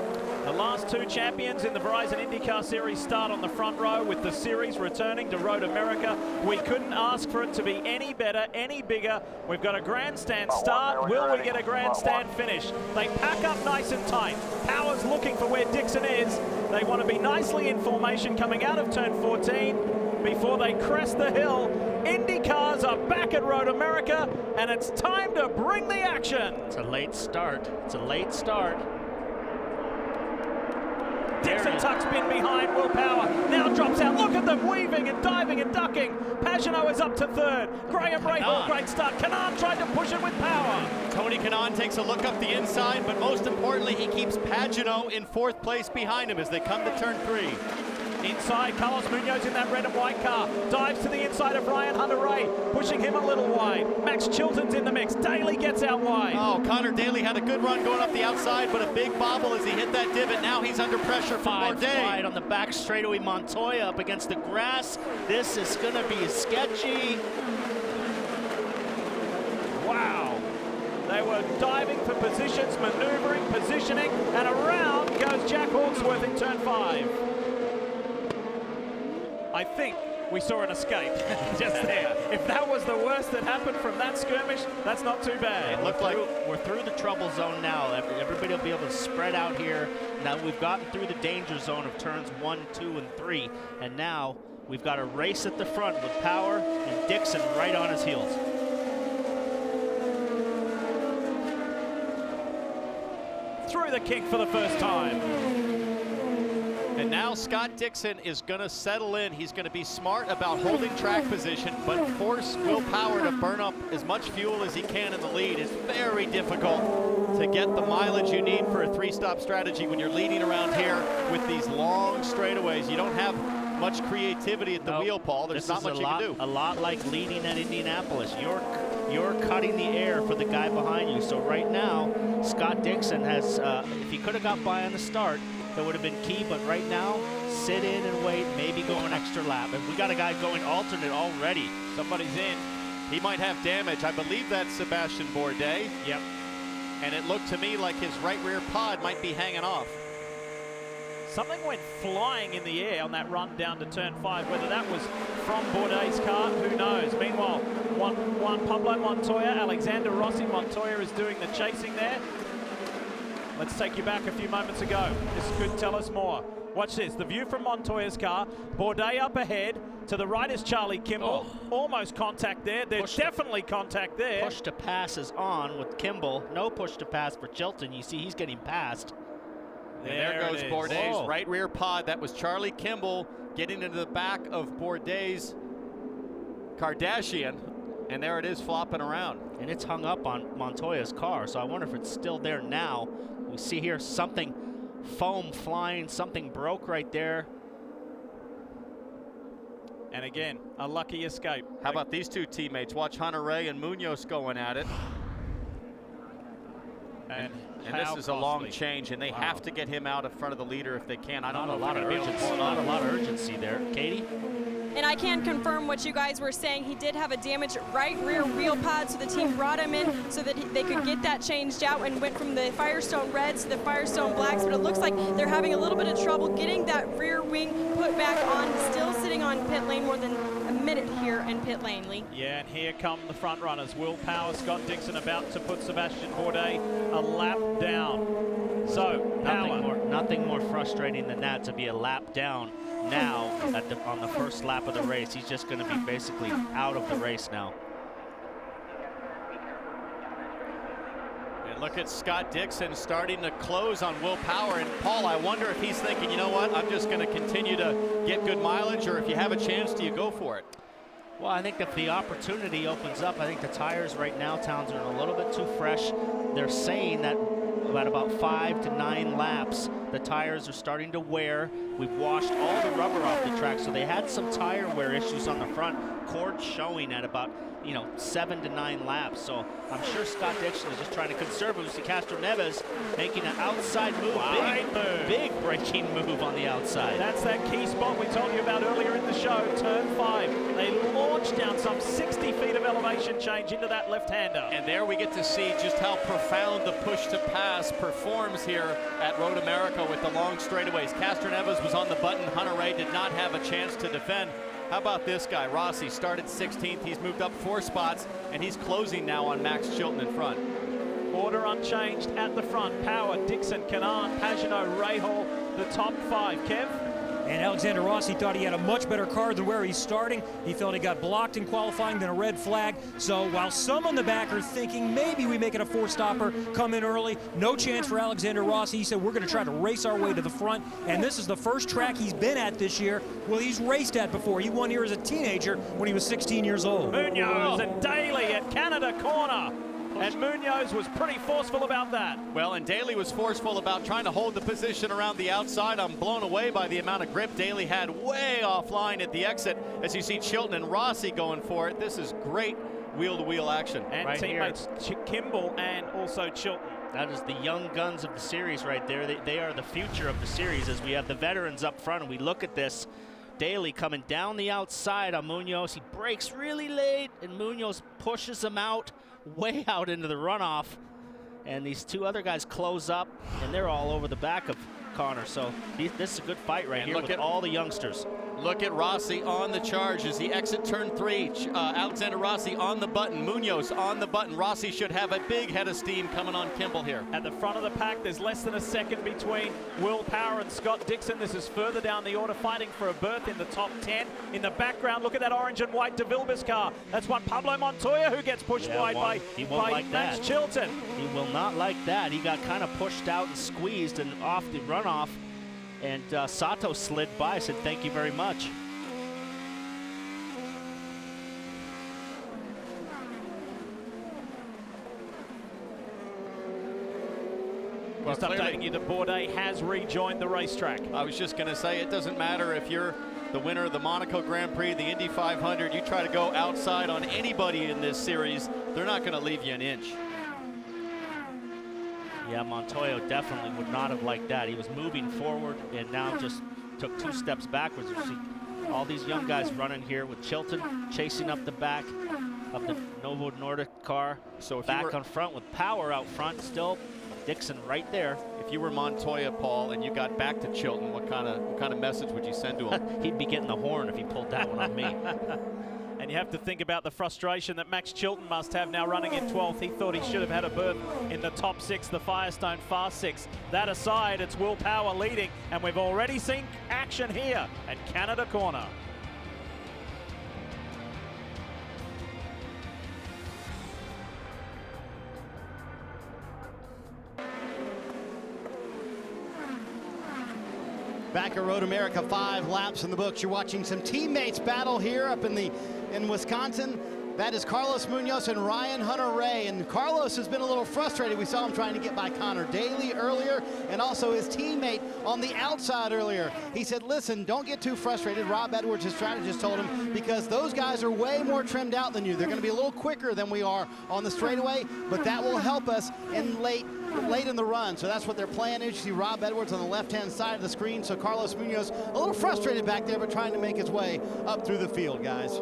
A: The last 2 champions in the Verizon IndyCar Series start on the front row with the series returning to Road America. We couldn't ask for it to be any better, any bigger. We've got a grandstand start. Will we get a grandstand finish? They pack up nice and tight. Power's looking for where Dixon is. They want to be nicely in formation coming out of turn 14 before they crest the hill. Indy cars are back at Road America, and it's time to bring the action.
X: It's a late start. It's a late start.
A: Dixon tucks in behind. Will Power now drops out. Look at them weaving and diving and ducking. Pagenaud is up to 3rd. Graham Rahal, great start. Kanaan tried to push it with power.
E: Tony Kanaan takes a look up the inside, but most importantly, he keeps Pagenaud in 4th place behind him as they come to turn 3.
A: Inside, Carlos Munoz in that red and white car. Dives to the inside of Ryan Hunter-Ray, pushing him a little wide. Max Chilton's in the mix. Daly gets out wide.
E: Oh, Connor Daly had a good run going up the outside, but a big bobble as he hit that divot. Now he's under pressure from Bourdais.
X: Wide on the back straightaway. Montoya up against the grass. This is going to be sketchy.
A: Wow. They were diving for positions, maneuvering, positioning, and around goes Jack Hawksworth in turn 5. I think we saw an escape just there. If that was the worst that happened from that skirmish, that's not too bad.
X: It looked like we're through the trouble zone now. Everybody will be able to spread out here. Now we've gotten through the danger zone of turns 1, 2, and 3. And now we've got a race at the front with Power and Dixon right on his heels.
A: Through the kick for the first time.
E: And now Scott Dixon is going to settle in. He's going to be smart about holding track position, but force Will Power to burn up as much fuel as he can in the lead. It's very difficult to get the mileage you need for a 3-stop strategy when you're leading around here with these long straightaways. You don't have much creativity at the wheel, Paul. There's not much you can do.
X: A lot like leading at Indianapolis. You're cutting the air for the guy behind you. So right now, Scott Dixon has, if he could have got by on the start, that would have been key, but right now, sit in and wait, maybe go an extra lap. And we got a guy going alternate already.
E: Somebody's in. He might have damage. I believe that's Sebastian Bourdais.
X: Yep.
E: And it looked to me like his right rear pod might be hanging off.
A: Something went flying in the air on that run down to turn 5. Whether that was from Bourdais' car, who knows? Meanwhile, Juan Pablo Montoya, Alexander Rossi. Montoya is doing the chasing there. Let's take you back a few moments ago. This could tell us more. Watch this, the view from Montoya's car. Bourdais up ahead. To the right is Charlie Kimball. Almost contact there. There's definitely contact there.
X: Push to pass is on with Kimball. No push to pass for Chilton. You see he's getting passed.
E: And there goes Bourdais' right rear pod. That was Charlie Kimball getting into the back of Bourdais' Kardashian. And there it is flopping around.
X: And it's hung up on Montoya's car, so I wonder if it's still there now. We see here something
E: foam flying. Something broke right there.
A: And again, a lucky escape.
E: How about these two teammates? Watch Hunter Ray and Munoz going at it. And this is a long change, and they have to get him out in front of the leader if they can. I don't know if they're going to be able to pull it off.
X: Not a lot of urgency there. Katie?
J: And I can confirm what you guys were saying. He did have a damaged right rear wheel pod, so the team brought him in so that they could get that changed out and went from the Firestone Reds to the Firestone Blacks. But it looks like they're having a little bit of trouble getting that rear wing put back on. Still sitting on pit lane, more than a minute here in pit lane, Lee.
A: Yeah, and here come the front runners. Will Power, Scott Dixon about to put Sebastian Bourdais a lap down. So,
X: nothing more frustrating than that, to be a lap down now on the first lap of the race. He's just going to be basically out of the race now.
E: And look at Scott Dixon starting to close on Will Power. And Paul, I wonder if he's thinking, you know what, I'm just going to continue to get good mileage, or if you have a chance, do you go for it?
X: Well, I think if the opportunity opens up, I think the tires right now, Townsend, are a little bit too fresh. They're saying that about 5 to 9 laps, the tires are starting to wear. We've washed all the rubber off the track, so they had some tire wear issues on the front. Cords showing at about 7 to 9 laps. So I'm sure Scott Dixon is just trying to conserve it. We see Castro Neves making an outside move, big braking move on the outside.
A: That's that key spot we told you about earlier in the show, turn 5. They launched down some 60 feet of elevation change into that left-hander.
E: And there we get to see just how profound the push to pass performs here at Road America with the long straightaways. Castro Neves was on the button. Hunter Ray did not have a chance to defend. How about this guy? Rossi started 16th. He's moved up 4 spots, and he's closing now on Max Chilton in front.
A: Order unchanged at the front. Power, Dixon, Canaan, Pagenaud, Rahal, the top 5. Kev?
I: And Alexander Rossi thought he had a much better car than where he's starting. He felt he got blocked in qualifying, then a red flag. So while some on the back are thinking maybe we make it a 4-stopper, come in early, no chance for Alexander Rossi. He said we're going to try to race our way to the front. And this is the first track he's been at this year. Well, he's raced at before. He won here as a teenager when he was 16 years old.
A: Munoz and Daly at Canada corner. And Munoz was pretty forceful about that.
E: Well, and Daly was forceful about trying to hold the position around the outside. I'm blown away by the amount of grip Daly had way offline at the exit. As you see Chilton and Rossi going for it, this is great wheel-to-wheel action.
A: And right teammates Kimball and also Chilton.
X: That is the young guns of the series right there. They are the future of the series as we have the veterans up front. And we look at this. Daly coming down the outside on Munoz. He brakes really late, and Munoz pushes him out, way out into the runoff. And these two other guys close up, and they're all over the back of Connor. So this is a good fight right here with all the youngsters.
E: Look at Rossi on the charge as he exit turn 3. Alexander Rossi on the button. Munoz on the button. Rossi should have a big head of steam coming on Kimball here.
A: At the front of the pack, there's less than a second between Will Power and Scott Dixon. This is further down the order, fighting for a berth in the top 10. In the background, look at that orange and white de Vilbius car. That's one Pablo Montoya who gets pushed wide by Max Chilton.
X: He will not like that. He got kind of pushed out and squeezed and off the runoff. And Sato slid by, said thank you very much.
A: Well, just updating you that Bourdais has rejoined the racetrack.
E: I was just going to say, it doesn't matter if you're the winner of the Monaco Grand Prix, the Indy 500, you try to go outside on anybody in this series, they're not going to leave you an inch.
X: Yeah, Montoya definitely would not have liked that. He was moving forward and now just took 2 steps backwards. You see all these young guys running here with Chilton chasing up the back of the Novo Nordisk car. So if back on front with Power out front, still Dixon right there.
E: If you were Montoya, Paul, and you got back to Chilton, what kind of message would you send to him?
X: He'd be getting the horn if he pulled that one on me.
A: And you have to think about the frustration that Max Chilton must have now running in 12th. He thought he should have had a berth in the top 6, the Firestone Fast 6. That aside, it's Will Power leading, and we've already seen action here at Canada Corner.
B: Back at Road America, 5 laps in the books. You're watching some teammates battle here up in Wisconsin. That is Carlos Munoz and Ryan Hunter-Reay. And Carlos has been a little frustrated. We saw him trying to get by Connor Daly earlier, and also his teammate on the outside earlier. He said, listen, don't get too frustrated. Rob Edwards, his strategist, told him, because those guys are way more trimmed out than you. They're going to be a little quicker than we are on the straightaway, but that will help us in late in the run. So that's what their plan is. You see Rob Edwards on the left-hand side of the screen. So Carlos Munoz a little frustrated back there, but trying to make his way up through the field, guys.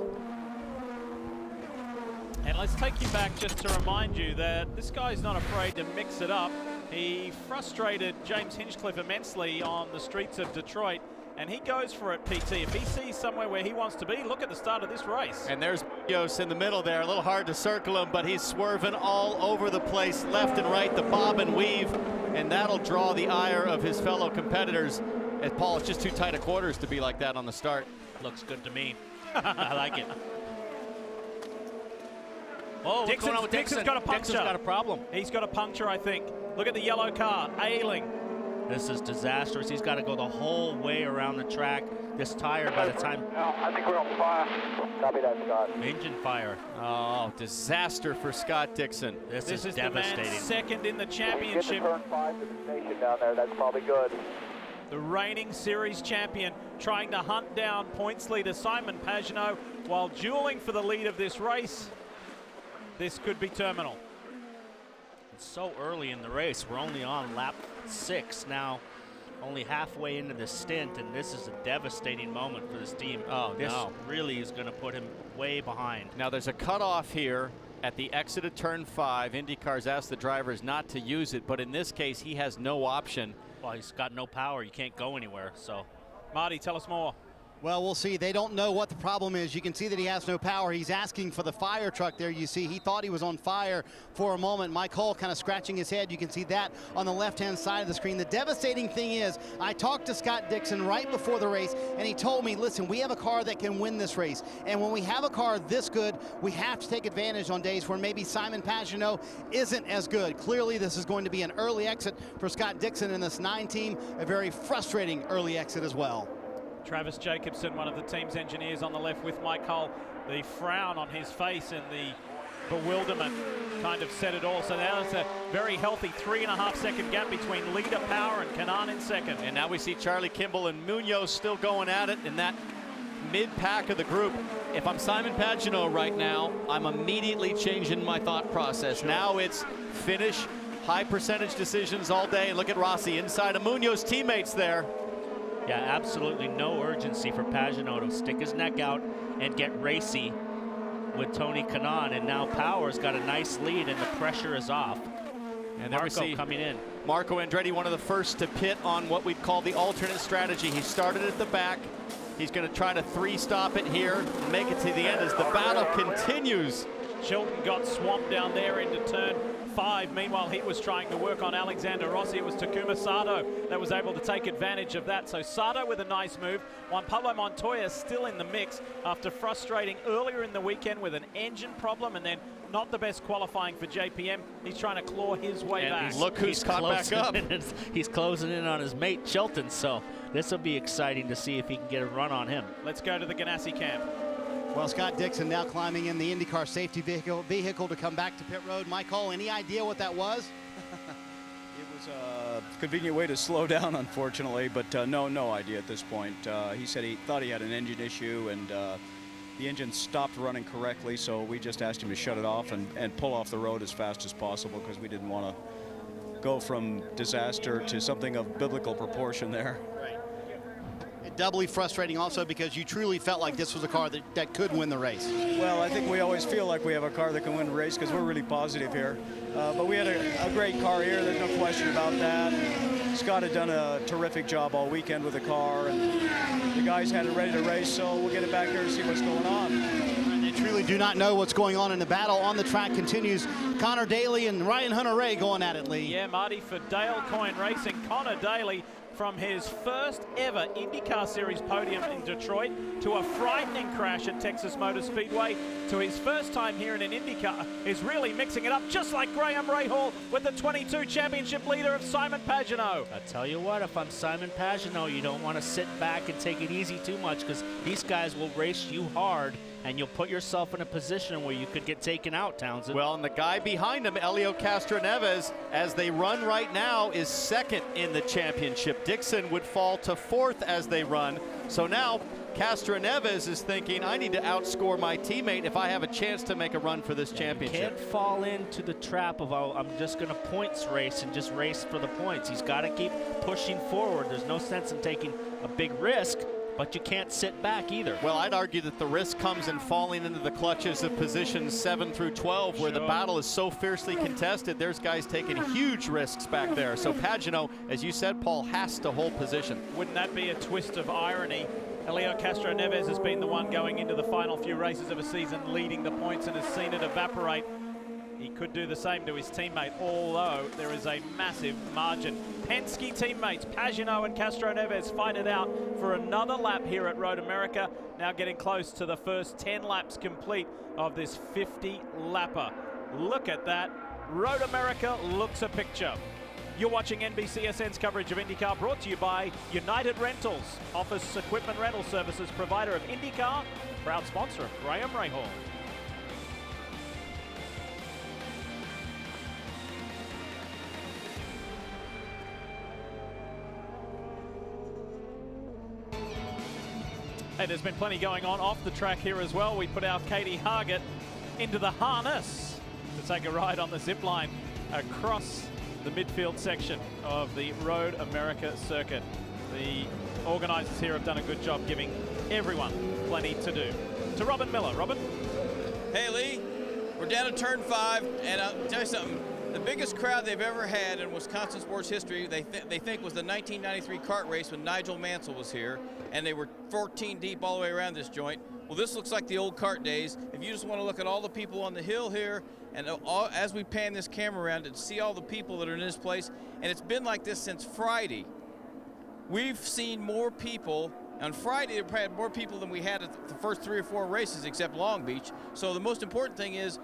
A: And let's take you back just to remind you that this guy's not afraid to mix it up. He frustrated James Hinchcliffe immensely on the streets of Detroit, and he goes for it, PT. If he sees somewhere where he wants to be, look at the start of this race.
E: And there's Munoz in the middle there. A little hard to circle him, but he's swerving all over the place, left and right, the bob and weave, and that'll draw the ire of his fellow competitors. And Paul, it's just too tight a quarters to be like that on the start.
X: Looks good to me. I like it. Oh, what's
A: Dixon's,
X: going on with Dixon?
A: Dixon's got a puncture.
X: Dixon's got a problem.
A: He's got a puncture, I think. Look at the yellow car, ailing.
X: This is disastrous. He's got to go the whole way around the track. This tire, by the time...
D: I think we're on fire. Copy that, Scott.
X: Engine fire.
E: Oh, disaster for Scott Dixon.
X: This is
A: devastating. The man second in the championship.
D: Get to turn 5 to the station down there. That's probably good.
A: The reigning series champion trying to hunt down points leader Simon Pagenaud while dueling for the lead of this race. This could be terminal.
X: It's so early in the race. We're only on lap 6 now, only halfway into the stint, and this is a devastating moment for this team.
E: Oh,
X: this
E: no.
X: really is going to put him way behind.
E: Now there's a cutoff here at the exit of turn 5. IndyCar's asked the drivers not to use it, but in this case, he has no option.
X: Well, he's got no power. You can't go anywhere, so.
A: Marty, tell us more.
B: Well, we'll see. They don't know what the problem is. You can see that he has no power. He's asking for the fire truck there. You see, he thought he was on fire for a moment. Mike Hull kind of scratching his head. You can see that on the left-hand side of the screen. The devastating thing is, I talked to Scott Dixon right before the race, and he told me, listen, we have a car that can win this race. And when we have a car this good, we have to take advantage on days where maybe Simon Pagenaud isn't as good. Clearly, this is going to be an early exit for Scott Dixon in this 9 team, a very frustrating early exit as well.
A: Travis Jacobson, one of the team's engineers on the left with Mike Hull. The frown on his face and the bewilderment kind of said it all. So now it's a very healthy 3.5 second gap between leader Power and Kanaan in second.
E: And now we see Charlie Kimball and Munoz still going at it in that mid-pack of the group. If I'm Simon Pagenaud right now, I'm immediately changing my thought process. Now it's finish, high percentage decisions all day. And look at Rossi inside of Munoz teammates there.
X: Yeah, absolutely no urgency for Pagenaud to stick his neck out and get racy with Tony Kanaan. And now Power's got a nice lead and the pressure is off.
E: And there we see
X: coming in.
E: Marco Andretti, one of the first to pit on what we'd call the alternate strategy. He started at the back. He's going to try to 3-stop it here and make it to the end as the battle continues.
A: Chilton got swamped down there into turn 5. Meanwhile, he was trying to work on Alexander Rossi. It was Takuma Sato that was able to take advantage of that. So Sato with a nice move. Juan Pablo Montoya still in the mix after frustrating earlier in the weekend with an engine problem and then not the best qualifying for JPM. He's trying to claw his way back.
E: Look who's caught back up.
X: He's closing in on his mate Chilton, so this will be exciting to see if he can get a run on him.
A: Let's go to the Ganassi camp.
B: Well, Scott Dixon now climbing in the IndyCar safety vehicle to come back to pit road. Mike Hull, any idea what that was?
K: It was a convenient way to slow down, unfortunately, but no idea at this point. He said he thought he had an engine issue, and the engine stopped running correctly, so we just asked him to shut it off and pull off the road as fast as possible because we didn't want to go from disaster to something of biblical proportion there.
B: Doubly frustrating also because you truly felt like this was a car that could win the race.
K: Well, I think we always feel like we have a car that can win the race because we're really positive here. But we had a great car here, there's no question about that. Scott had done a terrific job all weekend with the car, and the guys had it ready to race, so we'll get it back here and see what's going on.
B: And they truly do not know what's going on, and the battle on the track continues Connor Daly and Ryan Hunter-Reay going at it, Lee.
A: Yeah, Marty, for Dale Coyne Racing, Connor Daly, from his first ever IndyCar Series podium in Detroit to a frightening crash at Texas Motor Speedway to his first time here in an IndyCar, is really mixing it up, just like Graham Rahal with the 22 championship leader of Simon Pagenaud.
X: I tell you what, if I'm Simon Pagenaud, you don't want to sit back and take it easy too much, because these guys will race you hard, and you'll put yourself in a position where you could get taken out, Townsend.
E: Well, and the guy behind him, Helio Castroneves, as they run right now, is second in the championship. Dixon would fall to fourth as they run. So now Castroneves is thinking, I need to outscore my teammate if I have a chance to make a run for this championship.
X: You can't fall into the trap of, oh, I'm just going to points race and just race for the points. He's got to keep pushing forward. There's no sense in taking a big risk, but you can't sit back either.
E: Well, I'd argue that the risk comes in falling into the clutches of positions 7 through 12, where the battle is so fiercely contested. There's guys taking huge risks back there. So Pagenaud, as you said, Paul, has to hold position.
A: Wouldn't that be a twist of irony? Helio Castroneves has been the one going into the final few races of a season leading the points and has seen it evaporate. He could do the same to his teammate, although there is a massive margin. Penske teammates Pagenaud and Castroneves fight it out for another lap here at Road America, now getting close to the first 10 laps complete of this 50-lapper. Look at that. Road America looks a picture. You're watching NBCSN's coverage of IndyCar, brought to you by United Rentals, office equipment rental services provider of IndyCar, proud sponsor of Graham Rahal. Hey, there's been plenty going on off the track here as well. We put our Katie Hargett into the harness to take a ride on the zip line across the midfield section of the Road America circuit. The organizers here have done a good job giving everyone plenty to do. To Robin Miller. Robin?
P: Hey, Lee, we're down to turn 5, and I'll tell you something. The biggest crowd they've ever had in Wisconsin sports history, they think was the 1993 kart race when Nigel Mansell was here, and they were 14 deep all the way around this joint. Well, this looks like the old kart days. If you just want to look at all the people on the hill here, and as we pan this camera around and see all the people that are in this place, and it's been like this since Friday. We've seen more people. On Friday, we had more people than we had at the first 3 or 4 races, except Long Beach. So the most important thing is,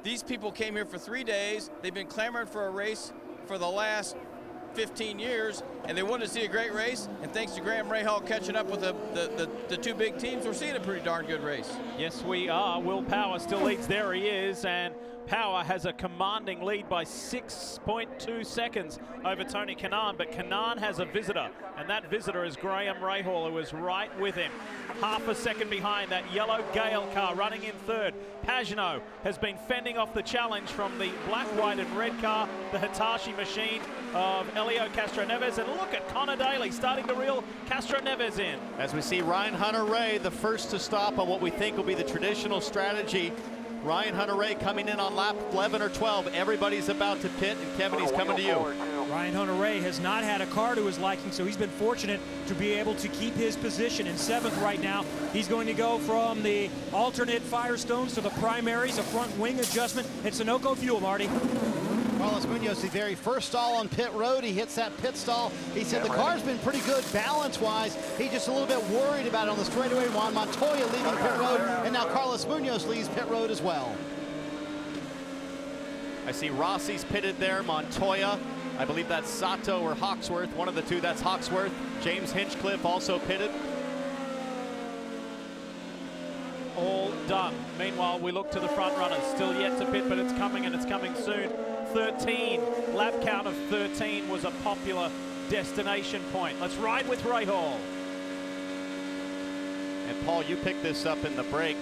P: these people came here for 3 days. They've been clamoring for a race for the last 15 years, and they wanted to see a great race. And thanks to Graham Rahal catching up with the 2 big teams, we're seeing a pretty darn good race.
A: Yes, we are. Will Power still leads. There he is, and Power has a commanding lead by 6.2 seconds over Tony Kanaan, but Kanaan has a visitor, and that visitor is Graham Rahal, who is right with him. Half a second behind that yellow Gale car running in third. Pagenaud has been fending off the challenge from the black, white, and red car, the Hitachi machine of Helio Castroneves. And look at Connor Daly starting to reel Castroneves in.
E: As we see Ryan Hunter-Reay, the first to stop on what we think will be the traditional strategy. Ryan Hunter-Reay coming in on lap 11 or 12. Everybody's about to pit, and Kevin, he's coming to you.
I: Ryan Hunter-Reay has not had a car to his liking, so he's been fortunate to be able to keep his position in 7th right now. He's going to go from the alternate Firestones to the primaries, a front wing adjustment. It's Sunoco fuel, Marty.
B: Carlos Munoz, the very first stall on pit road. He hits that pit stall. He said the car's been pretty good balance-wise. He's just a little bit worried about it on the straightaway. Juan Montoya leaving pit road, and now Carlos Munoz leaves pit road as well.
E: I see Rossi's pitted there, Montoya. I believe that's Sato or Hawksworth. One of the two, that's Hawksworth. James Hinchcliffe also pitted.
A: All done. Meanwhile, we look to the front runners. Still yet to pit, but it's coming, and it's coming soon. 13, lap count of 13 was a popular destination point. Let's ride with Rahal.
E: And Paul, you picked this up in the break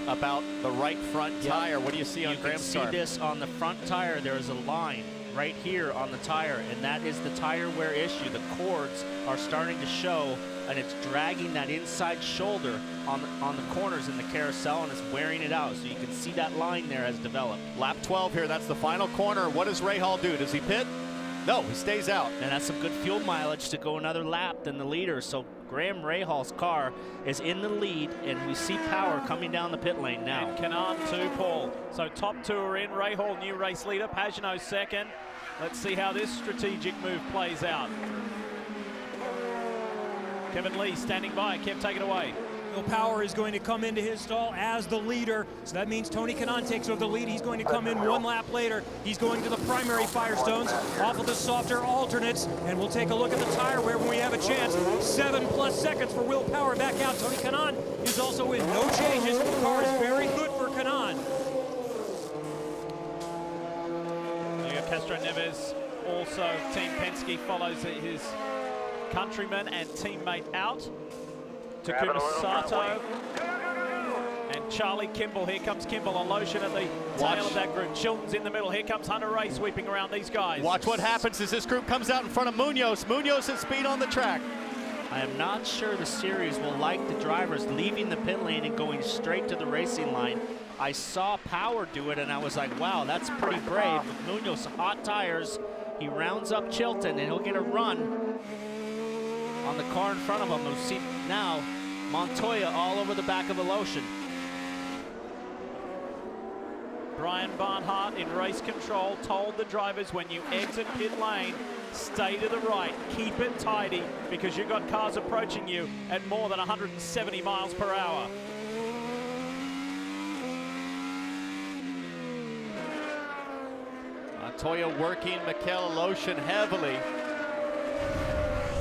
E: about the right front tire. What do you see on Graham's car?
X: You can see this on the front tire. There is a line right here on the tire, and that is the tire wear issue. The cords are starting to show, and it's dragging that inside shoulder on the corners in the carousel, and it's wearing it out. So you can see that line there has developed.
E: Lap 12 here, that's the final corner. What does Rahal do? Does he pit? No, he stays out.
X: And that's some good fuel mileage to go another lap than the leader. So Graham Rahal's car is in the lead, and we see Power coming down the pit lane now.
A: And Kanaan too, Paul. So top two are in. Rahal, new race leader. Pagenaud second. Let's see how this strategic move plays out. Kevin Lee standing by. Kev, take it away.
I: Will Power is going to come into his stall as the leader. So that means Tony Kanaan takes over the lead. He's going to come in one lap later. He's going to the primary Firestones off of the softer alternates. And we'll take a look at the tire wear when we have a chance. 7+ seconds for Will Power back out. Tony Kanaan is also in. No changes. The car is very good for Kanaan.
A: You got Castro Neves, also Team Penske, follows his countryman and teammate out. Takuma Sato and Charlie Kimball. Here comes Kimball on Lotion at the tail of that group. Chilton's in the middle. Here comes Hunter Ray sweeping around these guys.
E: Watch what happens as this group comes out in front of Munoz. Munoz at speed on the track.
X: I am not sure the series will like the drivers leaving the pit lane and going straight to the racing line. I saw Power do it, and I was like, wow, that's pretty brave. With Munoz, hot tires, he rounds up Chilton, and he'll get a run on the car in front of him. We'll see now Montoya all over the back of the Lotion.
A: Brian Barnhart in race control told the drivers, when you exit pit lane, stay to the right, keep it tidy, because you've got cars approaching you at more than 170 miles per hour.
E: Montoya working Michaela Lotion heavily.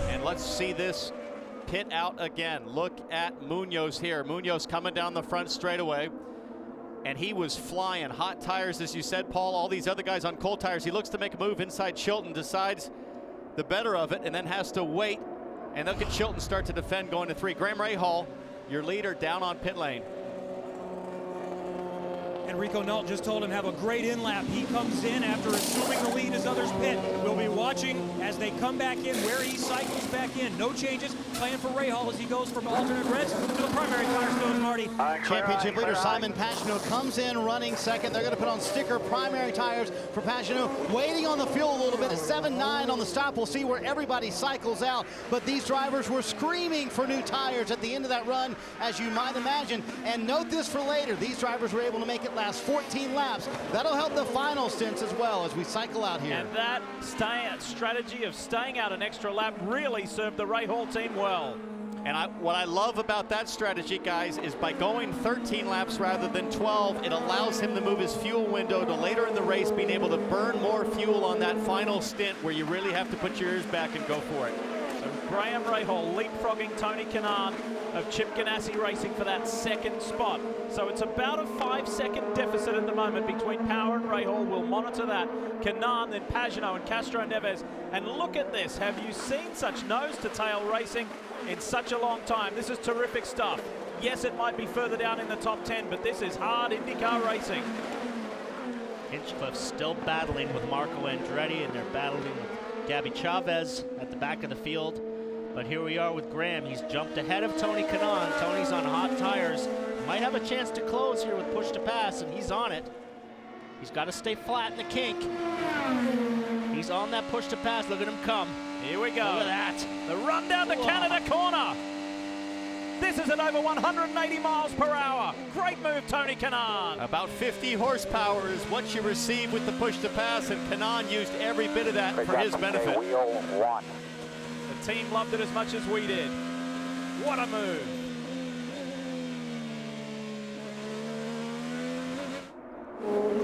E: And let's see this pit out again. Look at Munoz here. Munoz coming down the front straightaway. And he was flying. Hot tires, as you said, Paul. All these other guys on cold tires. He looks to make a move inside Chilton, decides the better of it, and then has to wait. And look at Chilton start to defend going to 3. Graham Rahal, your leader, down on pit lane.
I: Enrico Nault just told him have a great in-lap. He comes in after assuming the lead as others pit. We'll be watching as they come back in, where he cycles back in. No changes. Playing for Rahal as he goes from alternate reds to the primary Firestone, Marty.
B: Championship leader Simon Pagenaud comes in running second. They're going to put on sticker primary tires for Pagenaud. Waiting on the fuel a little bit. At 7.9 on the stop. We'll see where everybody cycles out. But these drivers were screaming for new tires at the end of that run, as you might imagine. And note this for later. These drivers were able to make it last 14 laps. That'll help the final stints as well as we cycle out here.
A: And that strategy of staying out an extra lap really served the Rahal team well.
E: And what I love about that strategy, guys, is by going 13 laps rather than 12, it allows him to move his fuel window to later in the race, being able to burn more fuel on that final stint where you really have to put your ears back and go for it.
A: So Graham Rahal leapfrogging Tony Kanaan of Chip Ganassi Racing for that second spot. So it's about a 5-second deficit at the moment between Power and Rahal. We'll monitor that. Kanaan, then Pagenaud and Castro Neves. And look at this. Have you seen such nose-to-tail racing in such a long time? This is terrific stuff. Yes, it might be further down in the top 10, but this is hard IndyCar racing.
X: Hinchcliffe still battling with Marco Andretti, and they're battling with Gabby Chavez at the back of the field. But here we are with Graham. He's jumped ahead of Tony Kanaan. Tony's on hot tires. Might have a chance to close here with push to pass, and he's on it. He's got to stay flat in the kink. He's on that push to pass. Look at him come.
A: Here we go.
X: Look at that.
A: The run down the Canada corner. This is at over 180 miles per hour. Great move, Tony Kanaan.
E: About 50 horsepower is what you receive with the push to pass, and Kanaan used every bit of that for his benefit.
A: The team loved it as much as we did. What a move.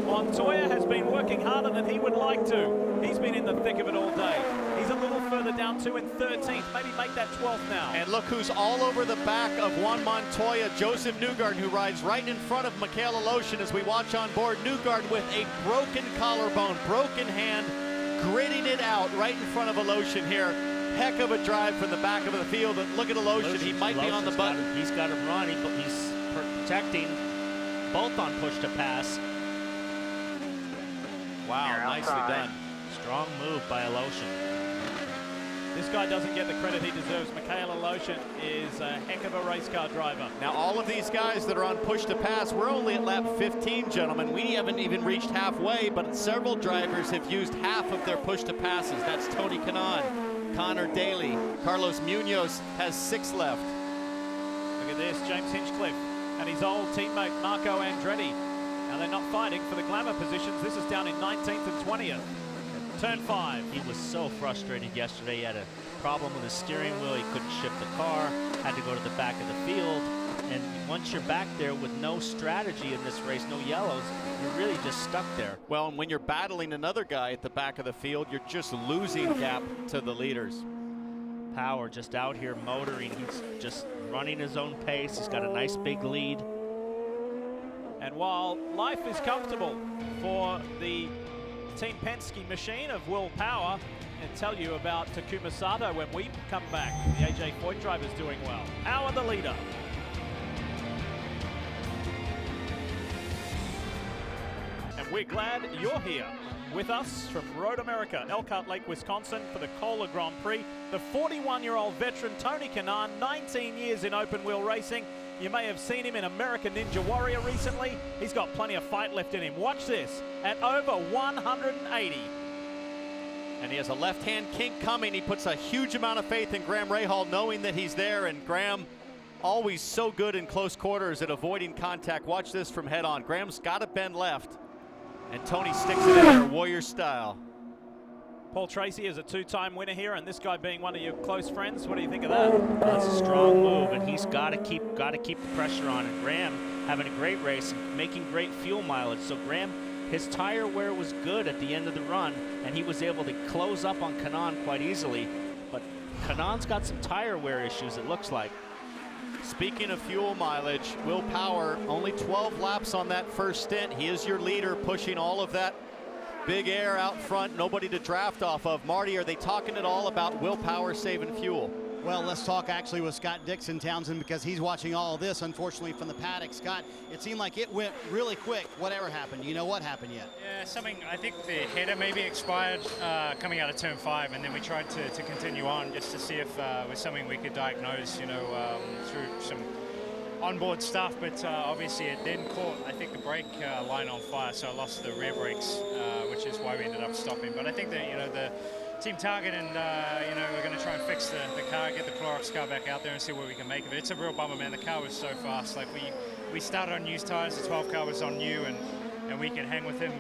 A: Montoya has been working harder than he would like to. He's been in the thick of it all day. He's a little further down too in 13th. Maybe make that 12th now.
E: And look who's all over the back of Juan Montoya, Josef Newgarden, who rides right in front of Michaela Lotion as we watch on board. Newgarden with a broken collarbone, broken hand, gritting it out right in front of a Lotion here. Heck of a drive from the back of the field. And look at a Lotion. He might be on the button.
X: He's got him run. He's protecting both on push to pass.
E: Wow, nicely done.
X: Strong move by Lotion.
A: This guy doesn't get the credit he deserves. Michaela Lotion is a heck of a race car driver.
E: Now, all of these guys that are on push to pass, we're only at lap 15, gentlemen. We haven't even reached halfway, but several drivers have used half of their push to passes. That's Tony Kanaan, Connor Daly, Carlos Munoz has 6 left.
A: Look at this, James Hinchcliffe and his old teammate Marco Andretti. Now they're not fighting for the glamour positions. This is down in 19th and 20th. Turn 5.
X: He was so frustrated yesterday. He had a problem with his steering wheel. He couldn't shift the car, had to go to the back of the field. And once you're back there with no strategy in this race, no yellows, you're really just stuck there.
E: Well, and when you're battling another guy at the back of the field, you're just losing gap to the leaders.
X: Power just out here motoring. He's just running his own pace. He's got a nice big lead.
A: And while life is comfortable for the Team Penske machine of Will Power, and tell you about Takuma Sato when we come back. The AJ Foyt driver's doing well. Power the leader. And we're glad you're here with us from Road America, Elkhart Lake, Wisconsin, for the Kohler Grand Prix. The 41-year-old veteran Tony Kanaan, 19 years in open wheel racing. You may have seen him in American Ninja Warrior recently. He's got plenty of fight left in him. Watch this, at over 180.
E: And he has a left-hand kink coming. He puts a huge amount of faith in Graham Rahal, knowing that he's there, and Graham always so good in close quarters at avoiding contact. Watch this from head on. Graham's got to bend left, and Tony sticks it in there, Warrior style.
A: Paul Tracy is a 2-time winner here, and this guy being one of your close friends, what do you think of that?
X: That's a strong move, and he's got to keep the pressure on. And Graham having a great race, making great fuel mileage. So Graham, his tire wear was good at the end of the run, and he was able to close up on Kanaan quite easily. But Kanaan's got some tire wear issues, it looks like.
E: Speaking of fuel mileage, Will Power, only 12 laps on that first stint. He is your leader, pushing all of that big air out front, nobody to draft off of. Marty, are they talking at all about Will Power saving fuel?
B: Well, let's talk actually with Scott Dixon, Townsend, because he's watching all of this, unfortunately, from the paddock. Scott, it seemed like it went really quick. Whatever happened? Do you know what happened yet?
M: Yeah, something, I think the header maybe expired coming out of turn 5, and then we tried to continue on just to see if it was something we could diagnose, you know, through some onboard stuff, but obviously it then caught, I think, the brake line on fire, so I lost the rear brakes, which is why we ended up stopping. But I think that, you know, the Team Target and, you know, we're going to try and fix the car, get the Clorox car back out there and see what we can make of it. It's a real bummer, man. The car was so fast. Like, we started on used tires, the 12 car was on new, and we can hang with him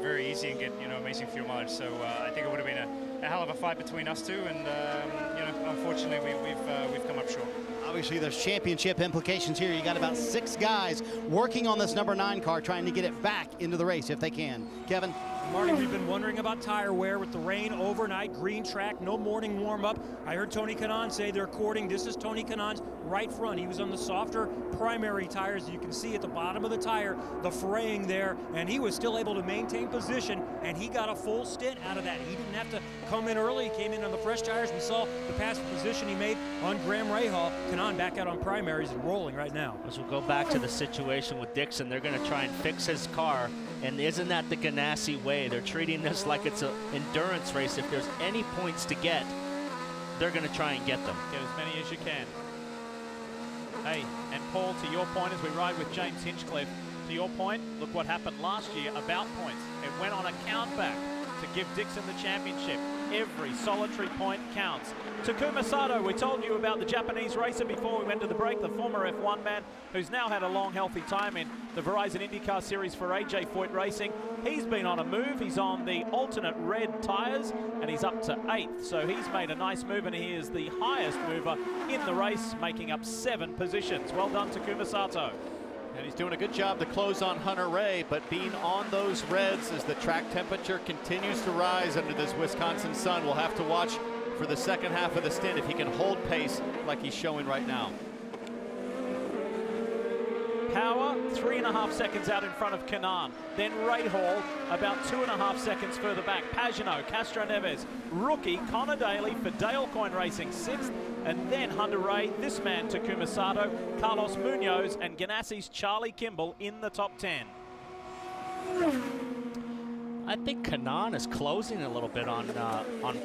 M: very easy and get, you know, amazing fuel mileage. So I think it would have been a hell of a fight between us two, and, you know, unfortunately, we've come up short.
B: Obviously, there's championship implications here. You got about 6 guys working on this number 9 car, trying to get it back into the race if they can. Kevin?
I: Marty, we've been wondering about tire wear with the rain overnight, green track, no morning warm-up. I heard Tony Kanaan say they're courting. This is Tony Kanaan's right front. He was on the softer primary tires. You can see at the bottom of the tire, the fraying there, and he was still able to maintain position, and he got a full stint out of that. He didn't have to come in early. He came in on the fresh tires. We saw the pass position he made on Graham Rahal. Kanaan back out on primaries and rolling right now.
X: As we'll go back to the situation with Dixon, they're going to try and fix his car, and isn't that the Ganassi way? They're treating this like it's an endurance race. If there's any points to get, they're going to try and get them.
A: Get as many as you can. Hey, and Paul, to your point, as we ride with James Hinchcliffe, to your point, look what happened last year about points. It went on a count back to give Dixon the championship. Every solitary point counts. Takuma Sato, we told you about the Japanese racer before we went to the break, the former F1 man, who's now had a long, healthy time in the Verizon IndyCar Series for AJ Foyt Racing. He's been on a move. He's on the alternate red tires, and he's up to 8th. So he's made a nice move, and he is the highest mover in the race, making up 7 positions. Well done, Takuma Sato.
E: And he's doing a good job to close on Hunter Ray, but being on those reds as the track temperature continues to rise under this Wisconsin sun. We'll have to watch for the second half of the stint if he can hold pace like he's showing right now.
A: Power, 3.5 seconds out in front of Kanaan. Then Rahal, about 2.5 seconds further back. Pagano, Castro Neves, rookie Connor Daly for Dale Coyne Racing 6th. And then Hunter Ray, this man Takuma Sato, Carlos Munoz, and Ganassi's Charlie Kimball in the top 10.
X: I think Kanaan is closing a little bit on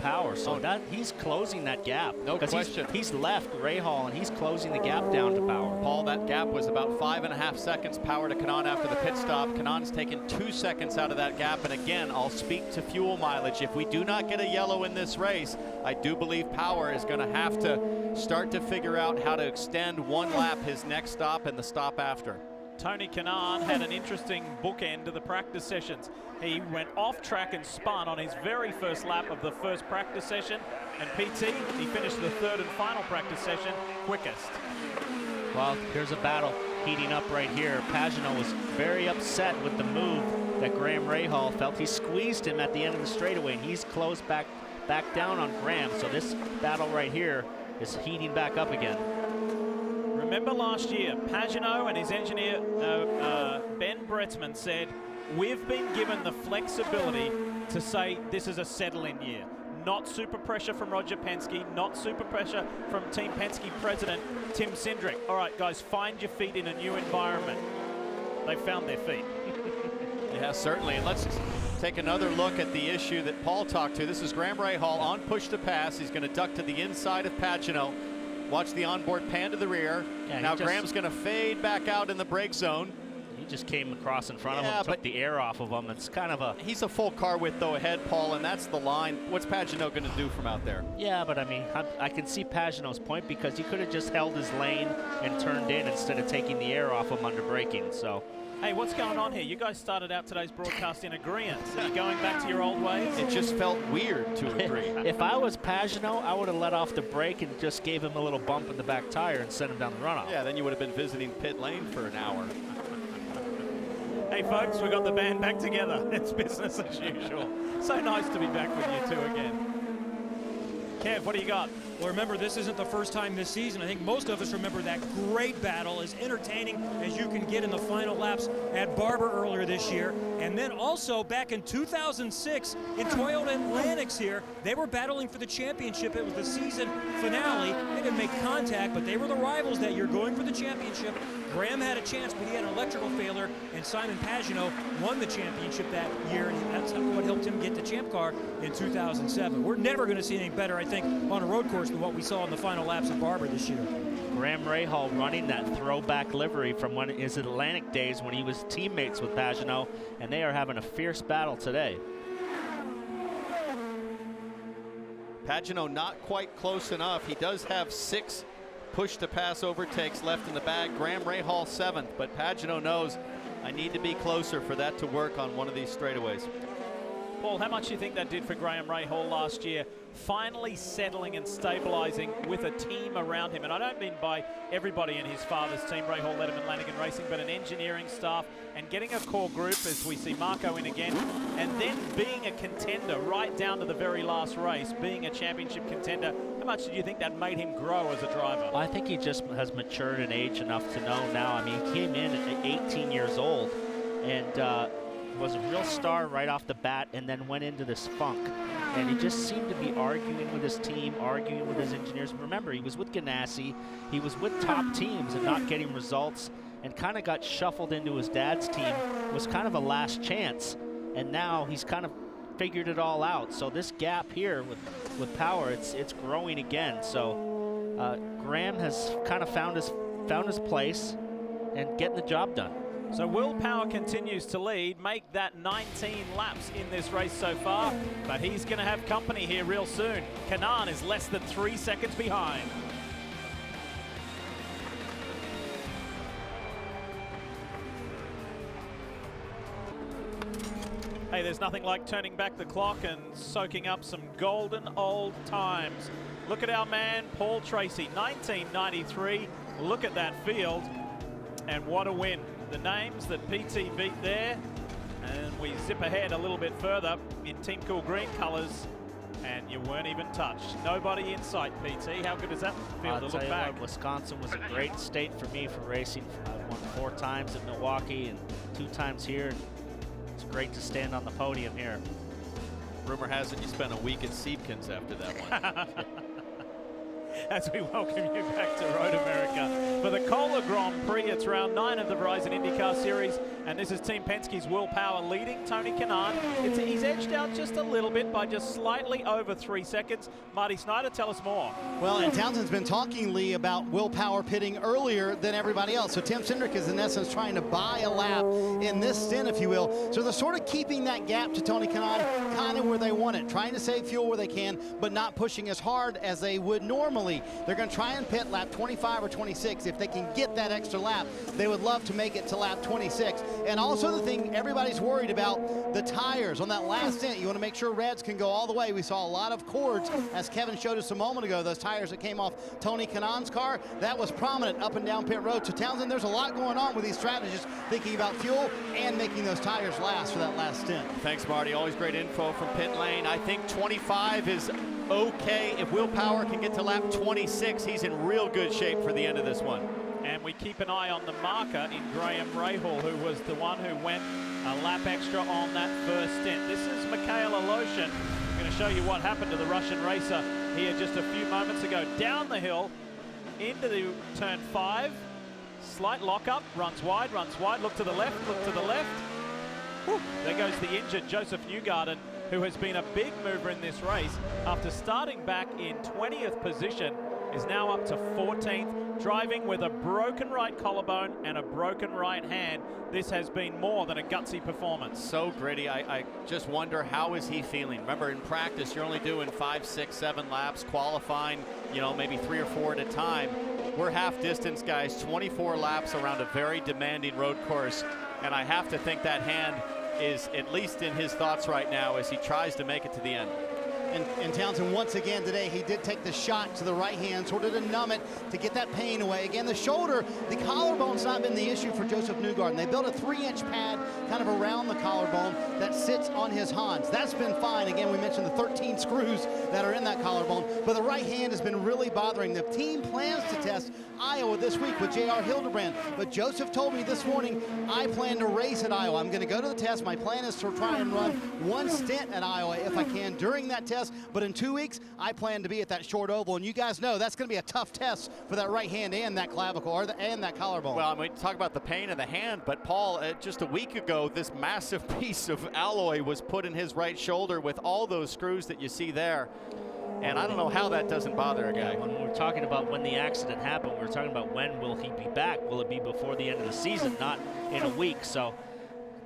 X: Power, so that he's closing that gap.
E: No question.
X: He's left Rahal, and he's closing the gap down to Power.
E: Paul, that gap was about 5.5 seconds. Power to Kanaan after the pit stop. Kanaan's taken 2 seconds out of that gap, and again, I'll speak to fuel mileage. If we do not get a yellow in this race, I do believe Power is going to have to start to figure out how to extend 1 lap his next stop and the stop after.
A: Tony Kanaan had an interesting bookend to the practice sessions. He went off track and spun on his very first lap of the first practice session, and PT, he finished the 3rd and final practice session quickest.
X: Well, here's a battle heating up right here. Pagenaud was very upset with the move that Graham Rahal felt. He squeezed him at the end of the straightaway, and he's closed back down on Graham. So this battle right here is heating back up again.
A: Remember last year, Pagenaud and his engineer, Ben Bretzman, said, we've been given the flexibility to say this is a settle-in year. Not super pressure from Roger Penske, not super pressure from Team Penske president Tim Cindric. All right, guys, find your feet in a new environment. They found their feet.
E: Yeah, certainly. And let's take another look at the issue that Paul talked to. This is Graham Rahal on push to pass. He's going to duck to the inside of Pagenaud. Watch the onboard pan to the rear.
X: Yeah,
E: now Graham's going to fade back out in the brake zone.
X: He just came across in front of him, took the air off of him. It's kind of a...
E: He's a full car width, though, ahead, Paul, and that's the line. What's Pagenaud going to do from out there?
X: Yeah, but I mean, I can see Pagenaud's point, because he could have just held his lane and turned in instead of taking the air off him under braking, so...
A: Hey, what's going on here? You guys started out today's broadcast in agreement. Are you going back to your old ways?
E: It just felt weird to agree.
X: If I was Pagenaud, I would have let off the brake and just gave him a little bump in the back tire and sent him down the runoff.
E: Yeah, then you would have been visiting pit lane for an hour.
A: Hey, folks, we got the band back together. It's business as usual. So nice to be back with you two again. Kev, what do you got?
I: Well, remember, this isn't the first time this season. I think most of us remember that great battle, as entertaining as you can get in the final laps at Barber earlier this year. And then also back in 2006 in Toyota Atlantics here, they were battling for the championship. It was the season finale. They didn't make contact, but they were the rivals that year going for the championship. Graham had a chance, but he had an electrical failure, and Simon Pagenaud won the championship that year, and that's what helped him get the champ car in 2007. We're never going to see anything better, I think, on a road course than what we saw in the final laps at Barber this year.
X: Graham Rahal running that throwback livery from his Atlantic days when he was teammates with Pagenaud, and they are having a fierce battle today.
E: Pagenaud not quite close enough. He does have 6 push-to-pass overtakes left in the bag. Graham Rahal 7th, but Pagenaud knows I need to be closer for that to work on one of these straightaways.
A: Paul, how much do you think that did for Graham Rahal last year, finally settling and stabilizing with a team around him? And I don't mean by everybody in his father's team, Rahal, Letterman, Lanigan Racing, but an engineering staff and getting a core group, as we see Marco in again, and then being a contender right down to the very last race, being a championship contender. How much do you think that made him grow as a driver?
X: I think he just has matured in age enough to know now. I mean, he came in at 18 years old and was a real star right off the bat, and then went into this funk. And he just seemed to be arguing with his team, arguing with his engineers. Remember, he was with Ganassi, he was with top teams and not getting results, and kind of got shuffled into his dad's team. It was kind of a last chance, and now he's kind of figured it all out. So this gap here with Power, it's growing again. So Graham has kind of found his place and getting the job done.
A: So Will Power continues to lead, make that 19 laps in this race so far, but he's going to have company here real soon. Kanaan is less than 3 seconds behind. Hey, there's nothing like turning back the clock and soaking up some golden old times. Look at our man, Paul Tracy, 1993. Look at that field, and what a win. The names that PT beat there, and we zip ahead a little bit further in Team Cool Green colors, and you weren't even touched. Nobody in sight, PT. How good does that feel to look back?
X: Wisconsin was a great state for me for racing. I won 4 times at Milwaukee and 2 times here. It's great to stand on the podium here.
E: Rumor has it you spent a week at Siebkens after that one.
A: As we welcome you back to Road America for the Kohler Grand Prix. It's round 9 of the Verizon IndyCar Series. And this is Team Penske's Will Power leading Tony Kanaan. He's edged out just a little bit by just slightly over 3 seconds. Marty Snyder, tell us more.
B: Well, and Townsend's been talking, Lee, about Will Power pitting earlier than everybody else. So Tim Cindric is in essence trying to buy a lap in this stint, if you will. So they're sort of keeping that gap to Tony Kanaan kind of where they want it, trying to save fuel where they can, but not pushing as hard as they would normally. They're going to try and pit lap 25 or 26. If they can get that extra lap, they would love to make it to lap 26. And also the thing everybody's worried about, the tires on that last stint. You want to make sure Reds can go all the way. We saw a lot of cords, as Kevin showed us a moment ago, those tires that came off Tony Kanaan's car. That was prominent up and down pit road. So Townsend, there's a lot going on with these strategists, thinking about fuel and making those tires last for that last stint.
E: Thanks, Marty. Always great info from pit lane. I think 25 is okay. If Will Power can get to lap 26, he's in real good shape for the end of this one.
A: And we keep an eye on the marker in Graham Rahal, who was the one who went a lap extra on that first stint. This is Mikhail Aloshin. I'm going to show you what happened to the Russian racer here just a few moments ago. Down the hill, into the turn 5, slight lockup, runs wide, look to the left, look to the left. Whew, there goes the injured Josef Newgarden, who has been a big mover in this race. After starting back in 20th position, is now up to 14th, driving with a broken right collarbone and a broken right hand. This has been more than a gutsy performance.
E: So gritty. I just wonder, how is he feeling? Remember, in practice, you're only doing 5, 6, 7 laps, qualifying, you know, maybe 3 or 4 at a time. We're half distance guys, 24 laps around a very demanding road course. And I have to think that hand is at least in his thoughts right now as he tries to make it to the end.
B: And Townsend, once again today, he did take the shot to the right hand, sort of to numb it, to get that pain away. Again, the shoulder, the collarbone's not been the issue for Josef Newgarden. They built a 3-inch pad kind of around the collarbone that sits on his Hans. That's been fine. Again, we mentioned the 13 screws that are in that collarbone, but the right hand has been really bothering. The team plans to test Iowa this week with J.R. Hildebrand, but Josef told me this morning, I plan to race at Iowa. I'm going to go to the test. My plan is to try and run one stint at Iowa if I can during that test. But in 2 weeks, I plan to be at that short oval. And you guys know that's going to be a tough test for that right hand and that clavicle, and that collarbone.
E: Well, I mean, talk about the pain of the hand, but Paul, just a week ago, this massive piece of alloy was put in his right shoulder with all those screws that you see there. And I don't know how that doesn't bother a guy.
X: When we're talking about when the accident happened, we're talking about when will he be back? Will it be before the end of the season, not in a week? So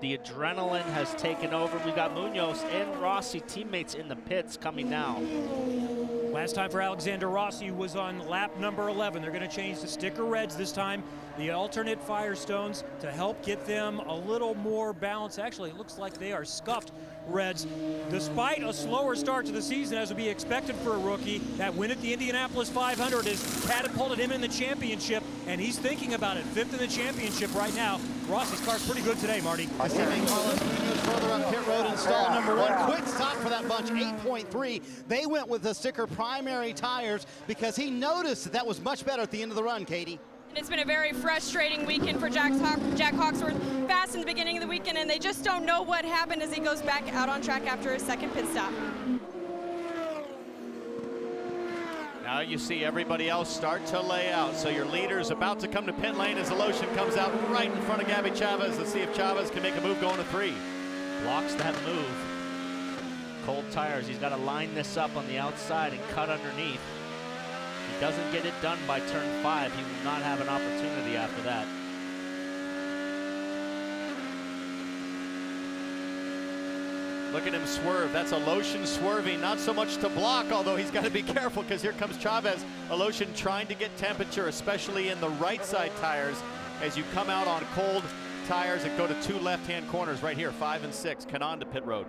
X: the adrenaline has taken over. We got Munoz and Rossi, teammates in the pits, coming down.
I: Last time for Alexander Rossi was on lap number 11. They're going to change the sticker reds this time, the alternate Firestones, to help get them a little more balance. Actually, it looks like they are scuffed reds. Despite a slower start to the season, as would be expected for a rookie, that win at the Indianapolis 500 has catapulted him in the championship, and he's thinking about it. 5th in the championship right now. Rossi's car's pretty good today, Marty.
B: I see Carlos Munoz further up pit road and stall number 1. Quick stop for that bunch, 8.3. They went with the sticker primary tires because he noticed that was much better at the end of the run, Katie.
J: It's been a very frustrating weekend for Jack Hawksworth. Fast in the beginning of the weekend, and they just don't know what happened as he goes back out on track after his second pit stop.
E: Now you see everybody else start to lay out. So your leader's about to come to pit lane as Aloshin comes out right in front of Gabby Chavez. Let's see if Chavez can make a move going to 3.
X: Blocks that move. Cold tires. He's got to line this up on the outside and cut underneath. If he doesn't get it done by turn 5, he will not have an opportunity after that.
E: Look at him swerve. That's Aloshin swerving, not so much to block, although he's got to be careful because here comes Chavez. Aloshin trying to get temperature, especially in the right side tires, as you come out on cold tires and go to 2 left-hand corners right here, 5 and 6. Kanaan to pit road.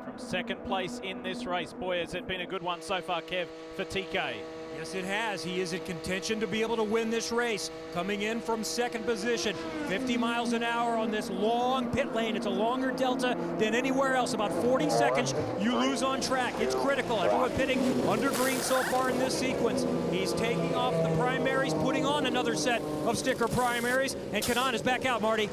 A: From second place in this race, boy, has it been a good one so far, Kev, for TK.
I: Yes, it has. He is in contention to be able to win this race. Coming in from second position, 50 miles an hour on this long pit lane. It's a longer delta than anywhere else. About 40 seconds you lose on track. It's critical. Everyone pitting under green so far in this sequence. He's taking off the primaries, putting on another set of sticker primaries, and Kanaan is back out, Marty.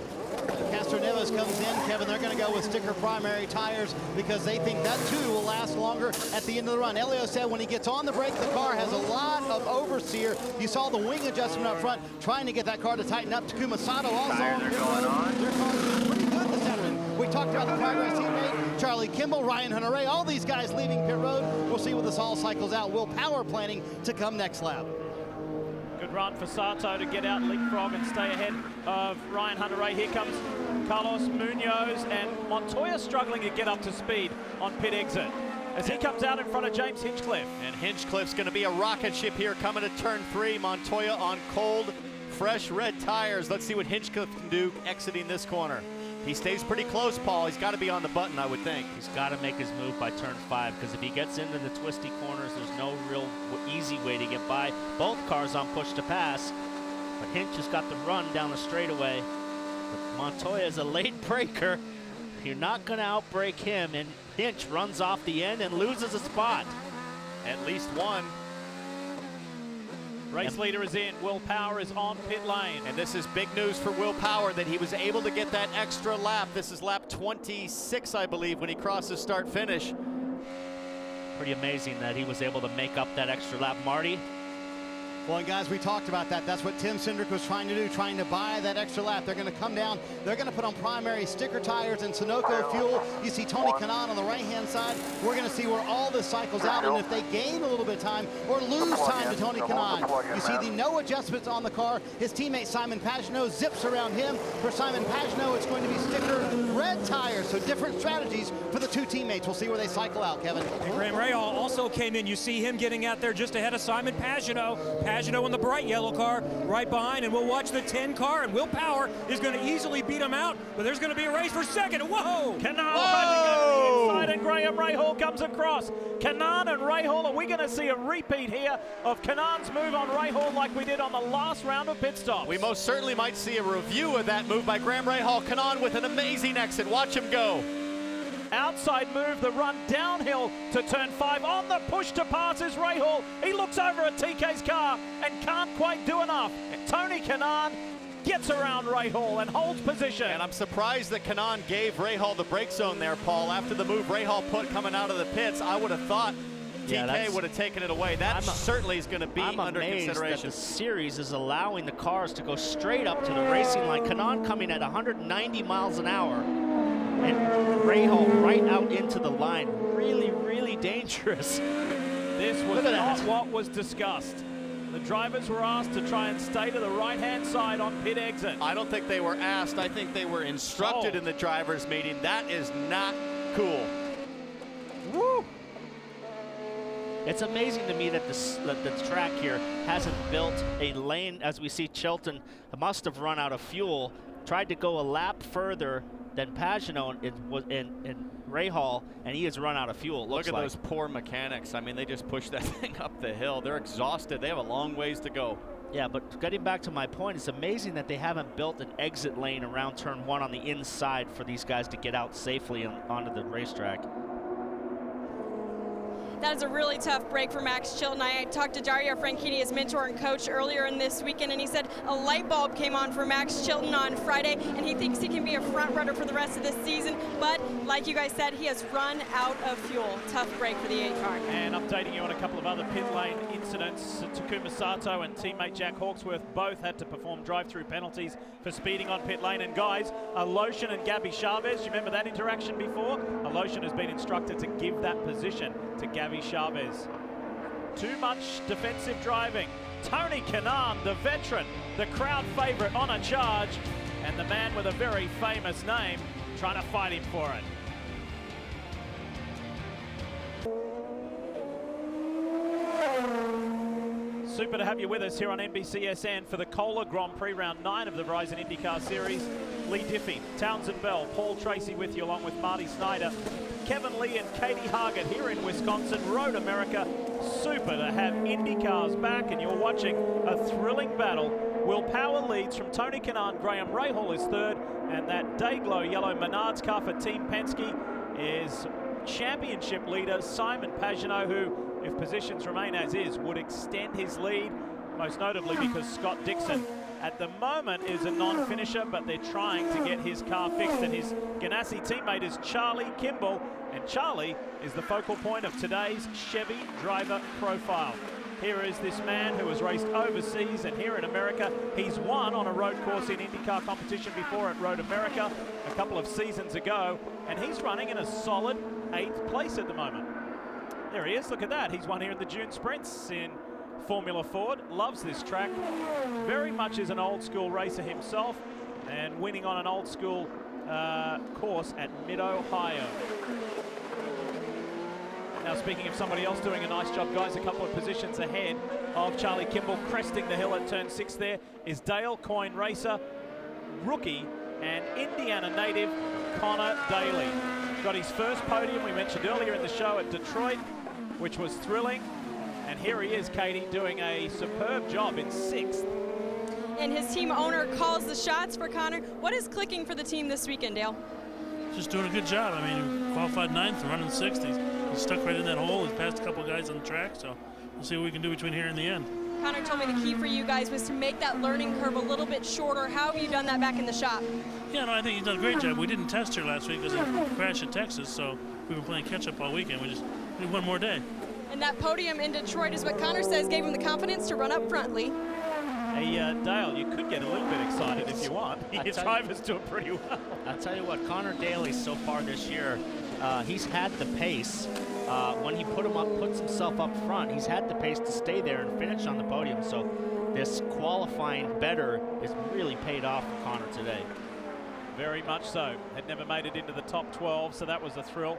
B: Castro Neves comes in, Kevin. They're going to go with sticker primary tires because they think that too will last longer at the end of the run. Elio said when he gets on the brake, the car has a lot of oversteer. You saw the wing adjustment up front, trying to get that car to tighten up. Takuma Sato also on pit road. Their car is doing pretty We talked about the progress he made. Charlie Kimball, Ryan Hunter-Reay, all these guys leaving pit road. We'll see where this all cycles out. Will Power planning to come next lap.
A: Good run for Sato to get out, leapfrog, and stay ahead of Ryan Hunter-Reay. Here comes Carlos Munoz, and Montoya struggling to get up to speed on pit exit as he comes out in front of James Hinchcliffe.
E: And Hinchcliffe's going to be a rocket ship here coming to turn 3. Montoya on cold, fresh red tires. Let's see what Hinchcliffe can do exiting this corner. He stays pretty close, Paul. He's got to be on the button, I would think.
X: He's got to make his move by turn 5, because if he gets into the twisty corners, there's no real easy way to get by. Both cars on push to pass, but Hinch has got the run down the straightaway. But Montoya is a late breaker. You're not going to outbrake him, and Hinch runs off the end and loses a spot.
E: At least one.
A: Race leader is in. Will Power is on pit lane.
E: And this is big news for Will Power that he was able to get that extra lap. This is lap 26, I believe, when he crosses start-finish.
X: Pretty amazing that he was able to make up that extra lap. Marty?
B: Well, and guys, we talked about that. That's what Tim Cindric was trying to do, trying to buy that extra lap. They're going to come down. They're going to put on primary sticker tires and Sunoco fuel. You see Tony Kanaan on the right-hand side. We're going to see where all this cycles out, and if they gain a little bit of time or lose time to Tony Kanaan. You see the no adjustments on the car. His teammate Simon Pagenaud zips around him. For Simon Pagenaud, it's going to be sticker red tires, so different strategies for the two teammates. We'll see where they cycle out, Kevin.
I: And Graham Rahal also came in. You see him getting out there just ahead of Simon Pagenaud. Pagenaud in the bright yellow car right behind, and we'll watch the 10 car, and Will Power is going to easily beat him out, but there's going to be a race for second. Whoa!
A: Kanaan tries to go to the inside, and Graham Rahal comes across. Kanaan and Rahal, are we going to see a repeat here of Kanaan's move on Rahal like we did on the last round of pit stops?
E: We most certainly might see a review of that move by Graham Rahal. Kanaan with an amazing exit. Watch him go.
A: Outside move, the run downhill to turn 5. On the push to pass is Rahal. He looks over at TK's car and can't quite do enough. Tony Kanaan gets around Rahal and holds position.
E: And I'm surprised that Kanaan gave Rahal the brake zone there, Paul. After the move Rahal put coming out of the pits, I would have thought TK would have taken it away. That certainly is going to be under consideration.
X: That the series is allowing the cars to go straight up to the racing line. Kanaan coming at 190 miles an hour. And Rahal right out into the line. Really, really dangerous.
A: This was not what was discussed. The drivers were asked to try and stay to the right-hand side on pit exit.
E: I don't think they were asked. I think they were instructed in the drivers' meeting. That is not cool.
X: Woo! It's amazing to me that the track here hasn't built a lane. As we see, Chilton must have run out of fuel, tried to go a lap further than Pagenaud and Rahal, and he has run out of fuel.
E: Look at those poor mechanics. I mean, they just pushed that thing up the hill. They're exhausted. They have a long ways to go.
X: Yeah, but getting back to my point, it's amazing that they haven't built an exit lane around turn 1 on the inside for these guys to get out safely onto the racetrack.
J: That is a really tough break for Max Chilton. I talked to Dario Franchitti, his mentor and coach, earlier in this weekend, and he said a light bulb came on for Max Chilton on Friday, and he thinks he can be a front runner for the rest of this season. But like you guys said, he has run out of fuel. Tough break for the 8 car.
A: And updating you on a couple of other pit lane incidents. Takuma Sato and teammate Jack Hawksworth both had to perform drive-through penalties for speeding on pit lane. And guys, Aloshin and Gabby Chavez, you remember that interaction before? Aloshin has been instructed to give that position to Gabby Chavez. Too much defensive driving. Tony Kanaan, the veteran, the crowd favorite on a charge, and the man with a very famous name trying to fight him for it. Super to have you with us here on NBCSN for the Kohler Grand Prix Round 9 of the Verizon IndyCar Series. Lee Diffie, Townsend Bell, Paul Tracy with you along with Marty Snyder, Kevin Lee and Katie Hargett here in Wisconsin, Road America. Super to have IndyCars back, and you're watching a thrilling battle. Will Power leads from Tony Kanaan. Graham Rahal is third, and that Dayglow yellow Menards car for Team Penske is championship leader Simon Pagenaud, who, if positions remain as is, would extend his lead, most notably because Scott Dixon at the moment is a non-finisher, but they're trying to get his car fixed, and his Ganassi teammate is Charlie Kimball, and Charlie is the focal point of today's Chevy driver profile. Here is this man who has raced overseas and here in America. He's won on a road course in IndyCar competition before at Road America a couple of seasons ago, and he's running in a solid 8th place at the moment. There he is, look at that. He's won here in the June Sprints in Formula Ford. Loves this track. Very much is an old school racer himself, and winning on an old school course at Mid-Ohio. Now, speaking of somebody else doing a nice job, guys, a couple of positions ahead of Charlie Kimball, cresting the hill at turn 6 there, is Dale Coyne racer, rookie, and Indiana native Connor Daly. Got his first podium, we mentioned earlier in the show, at Detroit, which was thrilling. And here he is, Katie, doing a superb job in 6th.
J: And his team owner calls the shots for Connor. What is clicking for the team this weekend, Dale?
N: Just doing a good job. I mean, he qualified 9th, running 6th. He's stuck right in that hole. He's passed a couple guys on the track, so we'll see what we can do between here and the end.
J: Connor told me the key for you guys was to make that learning curve a little bit shorter. How have you done that back in the shop?
N: Yeah, no, I think he's done a great job. We didn't test here last week because of the crash at Texas, so we've been playing catch-up all weekend. We need one more day.
J: And that podium in Detroit is what Connor says gave him the confidence to run up front, Lee.
A: Hey, Dale, you could get a little bit excited if you want. Your driver's doing pretty well.
X: I'll tell you what, Connor Daly so far this year, he's had the pace. When he puts himself up front, he's had the pace to stay there and finish on the podium. So this qualifying better is really paid off for Connor today.
A: Very much so. Had never made it into the top 12, so that was a thrill.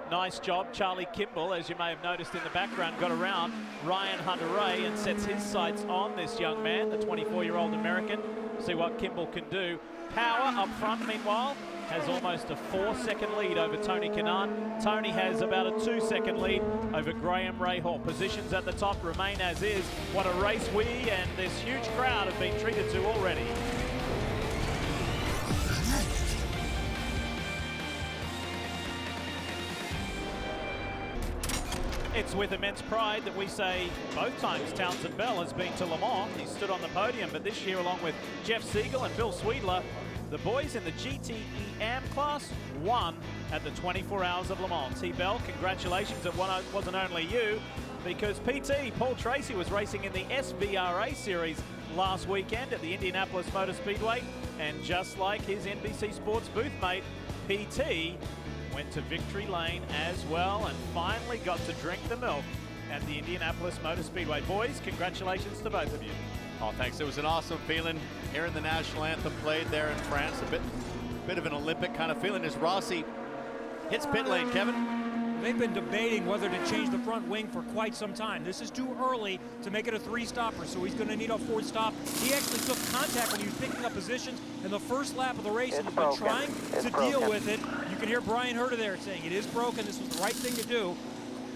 A: Nice job. Charlie Kimball, as you may have noticed in the background, got around Ryan Hunter-Reay and sets his sights on this young man, the 24-year-old American. See what Kimball can do. Power up front, meanwhile, has almost a 4-second lead over Tony Kanaan. Tony has about a 2-second lead over Graham Rahal. Positions at the top remain as is. What a race we and this huge crowd have been treated to already. It's with immense pride that we say both times Townsend Bell has been to Le Mans. He stood on the podium, but this year, along with Jeff Siegel and Bill Sweedler, the boys in the GTE AM class won at the 24 Hours of Le Mans. T. Bell, congratulations. It wasn't only you, because PT Paul Tracy was racing in the SVRA series last weekend at the Indianapolis Motor Speedway, and just like his NBC Sports booth mate, PT went to victory lane as well and finally got to drink the milk at the Indianapolis Motor Speedway. Boys, congratulations to both of you.
E: Oh, thanks. It was an awesome feeling hearing the national anthem played there in France. A bit of an Olympic kind of feeling as Rossi hits pit lane. Kevin?
I: They've been debating whether to change the front wing for quite some time. This is too early to make it a 3-stopper, so he's going to need a 4th stop. He actually took contact when he was picking up positions in the first lap of the race, and he's been trying to deal with it. You can hear Brian Herta there saying it is broken. This was the right thing to do.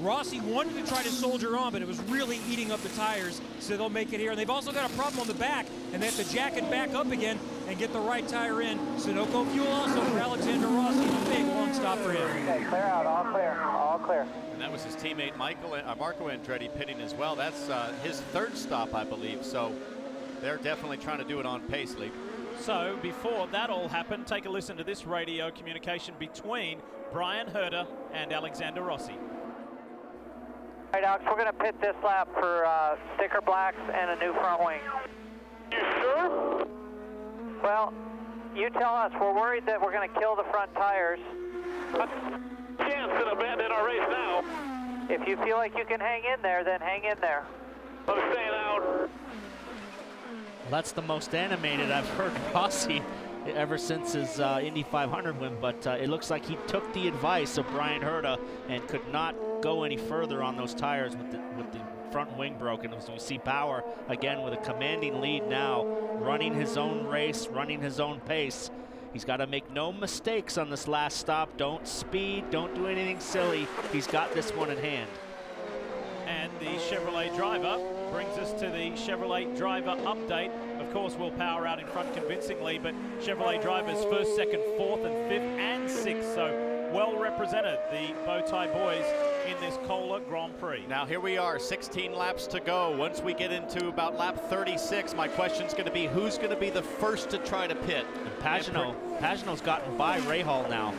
I: Rossi wanted to try to soldier on, but it was really eating up the tires, so they'll make it here. And they've also got a problem on the back, and they have to jack it back up again and get the right tire in. Sunoco fuel also for Alexander Rossi. A big long stop for him.
D: Okay, clear out, all clear, all clear.
E: And that was his teammate Marco Andretti pitting as well. That's his 3rd stop, I believe. So they're definitely trying to do it on pace, Lee.
A: So before that all happened, take a listen to this radio communication between Brian Herta and Alexander Rossi.
D: All right, Alex, we're going to pit this lap for sticker blacks and a new front wing. You sure? Well, you tell us. We're worried that we're going to kill the front tires.
O: Chance to abandon our race now.
D: If you feel like you can hang in there, then hang in there.
O: I'm staying out.
X: Well, that's the most animated I've heard Rossi ever since his Indy 500 win, but it looks like he took the advice of Brian Herta and could not go any further on those tires with the front wing broken. As we see Power again with a commanding lead now, running his own race, running his own pace. He's got to make no mistakes on this last stop. Don't speed, don't do anything silly. He's got this one in hand.
A: And the Chevrolet driver brings us to the Chevrolet driver update. Of course, Will Power out in front convincingly, but Chevrolet drivers 1st, 2nd, 4th, and 5th, and 6th. So well represented, the Bowtie boys in this Kohler Grand Prix.
E: Now here we are, 16 laps to go. Once we get into about lap 36, my question's going to be who's going to be the first to try to pit?
X: And Pagenaud's gotten by Rahal now.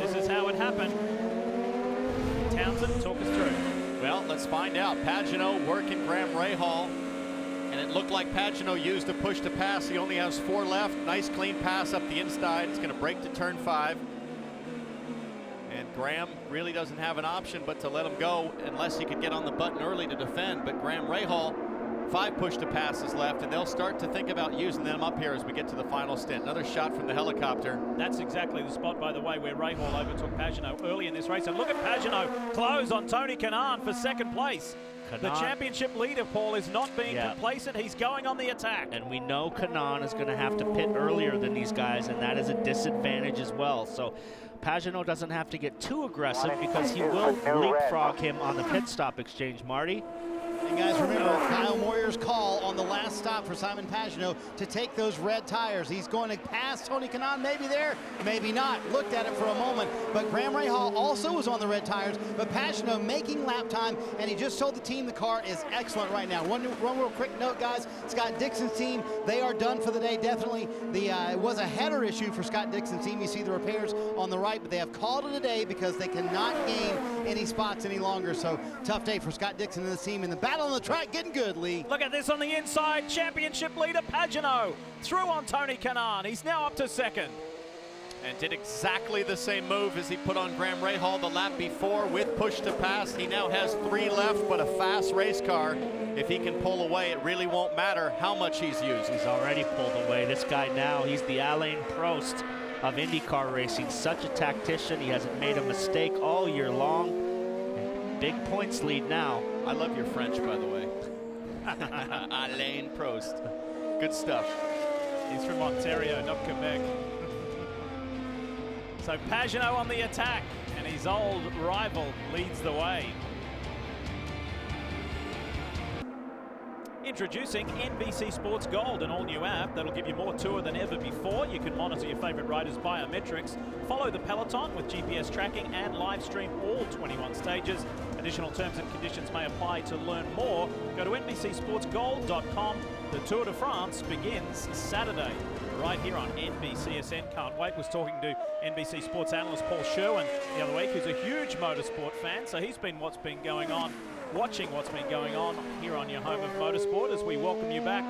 A: This is how it happened. Townsend, talk us through.
E: Well, let's find out. Pagenaud working Graham Rahal, and it looked like Pagenaud used a push to pass. He only has 4 left. Nice clean pass up the inside. It's going to break to turn 5. And Graham really doesn't have an option but to let him go unless he could get on the button early to defend. But Graham Rahal, 5 push to passes left, and they'll start to think about using them up here as we get to the final stint. Another shot from the helicopter.
A: That's exactly the spot, by the way, where Rahal overtook Pagenaud early in this race. And look at Pagenaud close on Tony Kanaan for second place. The championship leader, Paul, is not being complacent. He's going on the attack.
X: And we know Kanaan is going to have to pit earlier than these guys, and that is a disadvantage as well. So Pagenaud doesn't have to get too aggressive because he will leapfrog him on the pit stop exchange, Marty.
B: And guys, remember Kyle Moyer's call on the last stop for Simon Pagenaud to take those red tires. He's going to pass Tony Kanaan, maybe there, maybe not. Looked at it for a moment, but Graham Rahal also was on the red tires, but Pagenaud making lap time, and he just told the team the car is excellent right now. One real quick note, guys, Scott Dixon's team, they are done for the day, definitely. It was a header issue for Scott Dixon's team. You see the repairs on the right, but they have called it a day because they cannot gain any spots any longer. So tough day for Scott Dixon and the team in the battle on the track, getting good, Lee.
A: Look at this on the inside. Championship leader Pagenaud through on Tony Kanaan. He's now up to second.
E: And did exactly the same move as he put on Graham Rahal the lap before with push to pass. He now has 3 left, but a fast race car. If he can pull away, it really won't matter how much he's used.
X: He's already pulled away. This guy now, he's the Alain Prost of IndyCar racing. Such a tactician. He hasn't made a mistake all year long. Big points lead now.
E: I love your French, by the way. Alain Prost. Good stuff.
A: He's from Ontario, not Quebec. So Pagenaud on the attack, and his old rival leads the way. Introducing NBC Sports Gold, an all-new app that'll give you more tour than ever before. You can monitor your favorite riders' biometrics, follow the peloton with GPS tracking, and live stream all 21 stages. Additional terms and conditions may apply. To learn more, go to NBCSportsGold.com. The Tour de France begins Saturday, right here on NBCSN. Can't wait. Was talking to NBC Sports analyst Paul Sherwin the other week, who's a huge motorsport fan, so he's been watching what's been going on here on your home of motorsport as we welcome you back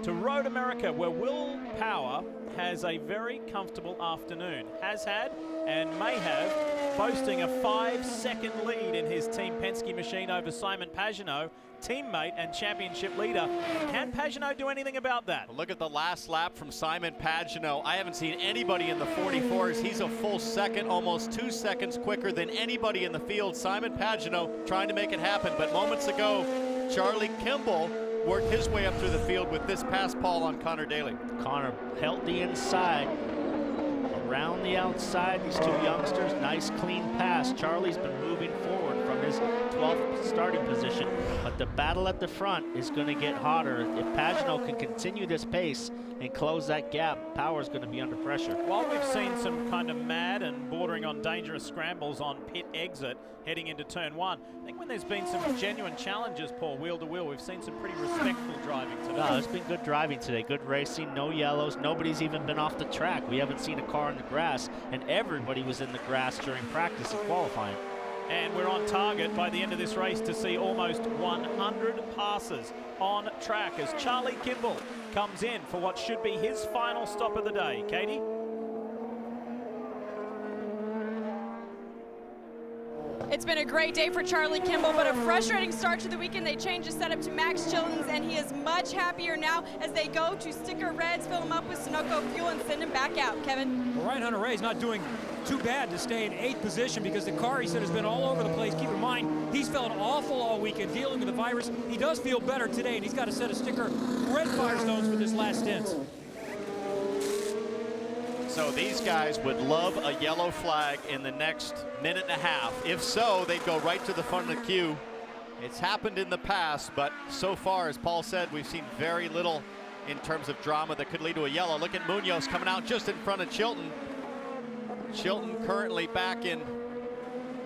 A: to Road America, where Will Power has a very comfortable afternoon. Has had and may have, boasting a 5-second lead in his Team Penske machine over Simon Pagenaud, teammate and championship leader. Can Pagenaud do anything about that?
E: Look at the last lap from Simon Pagenaud. I haven't seen anybody in the 44s. He's a full second, almost 2 seconds quicker than anybody in the field. Simon Pagenaud trying to make it happen, but moments ago, Charlie Kimball worked his way up through the field with this pass, Paul, on Connor Daly.
X: Connor held the inside, around the outside, these two youngsters, nice clean pass. Charlie's been moving forward from his 12th starting position, but the battle at the front is going to get hotter. If Pagenaud can continue this pace and close that gap, Power's going to be under pressure.
A: While we've seen some kind of mad and bordering on dangerous scrambles on pit exit heading into turn 1, I think when there's been some genuine challenges, Paul, wheel to wheel, we've seen some pretty respectful driving today.
X: No, it's been good driving today, good racing, no yellows. Nobody's even been off the track. We haven't seen a car in the grass, and everybody was in the grass during practice and qualifying.
A: And we're on target by the end of this race to see almost 100 passes on track as Charlie Kimball comes in for what should be his final stop of the day. Katie?
J: It's been a great day for Charlie Kimball, but a frustrating start to the weekend. They changed the setup to Max Chilton's, and he is much happier now as they go to sticker reds, fill him up with Sunoco fuel, and send him back out. Kevin?
I: Well, Ryan Hunter-Reay's not doing too bad to stay in 8th position because the car, he said, has been all over the place. Keep in mind, he's felt awful all weekend dealing with the virus. He does feel better today, and he's got a set of sticker red Firestones for this last stint.
E: So these guys would love a yellow flag in the next minute and a half. If so, they'd go right to the front of the queue. It's happened in the past, but so far, as Paul said, we've seen very little in terms of drama that could lead to a yellow. Look at Munoz coming out just in front of Chilton. Chilton currently back in,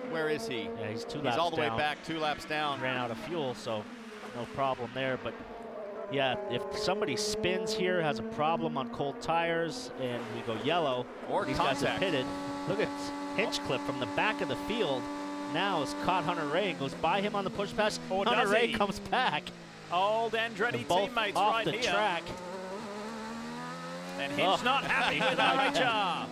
E: where is he?
X: Yeah, he's
E: He's all the way back, 2 laps down.
X: Ran out of fuel, so no problem there. But yeah, if somebody spins here, has a problem on cold tires, and we go yellow,
E: or
X: these
E: contact.
X: guys are pitted. Look at Hinchcliffe from the back of the field now has caught Hunter-Reay and goes by him on the push pass.
A: Or
X: Hunter-Reay comes back.
A: Old Andretti teammates
X: off
A: right
X: the
A: here.
X: track.
A: And Hinch not happy with RHR.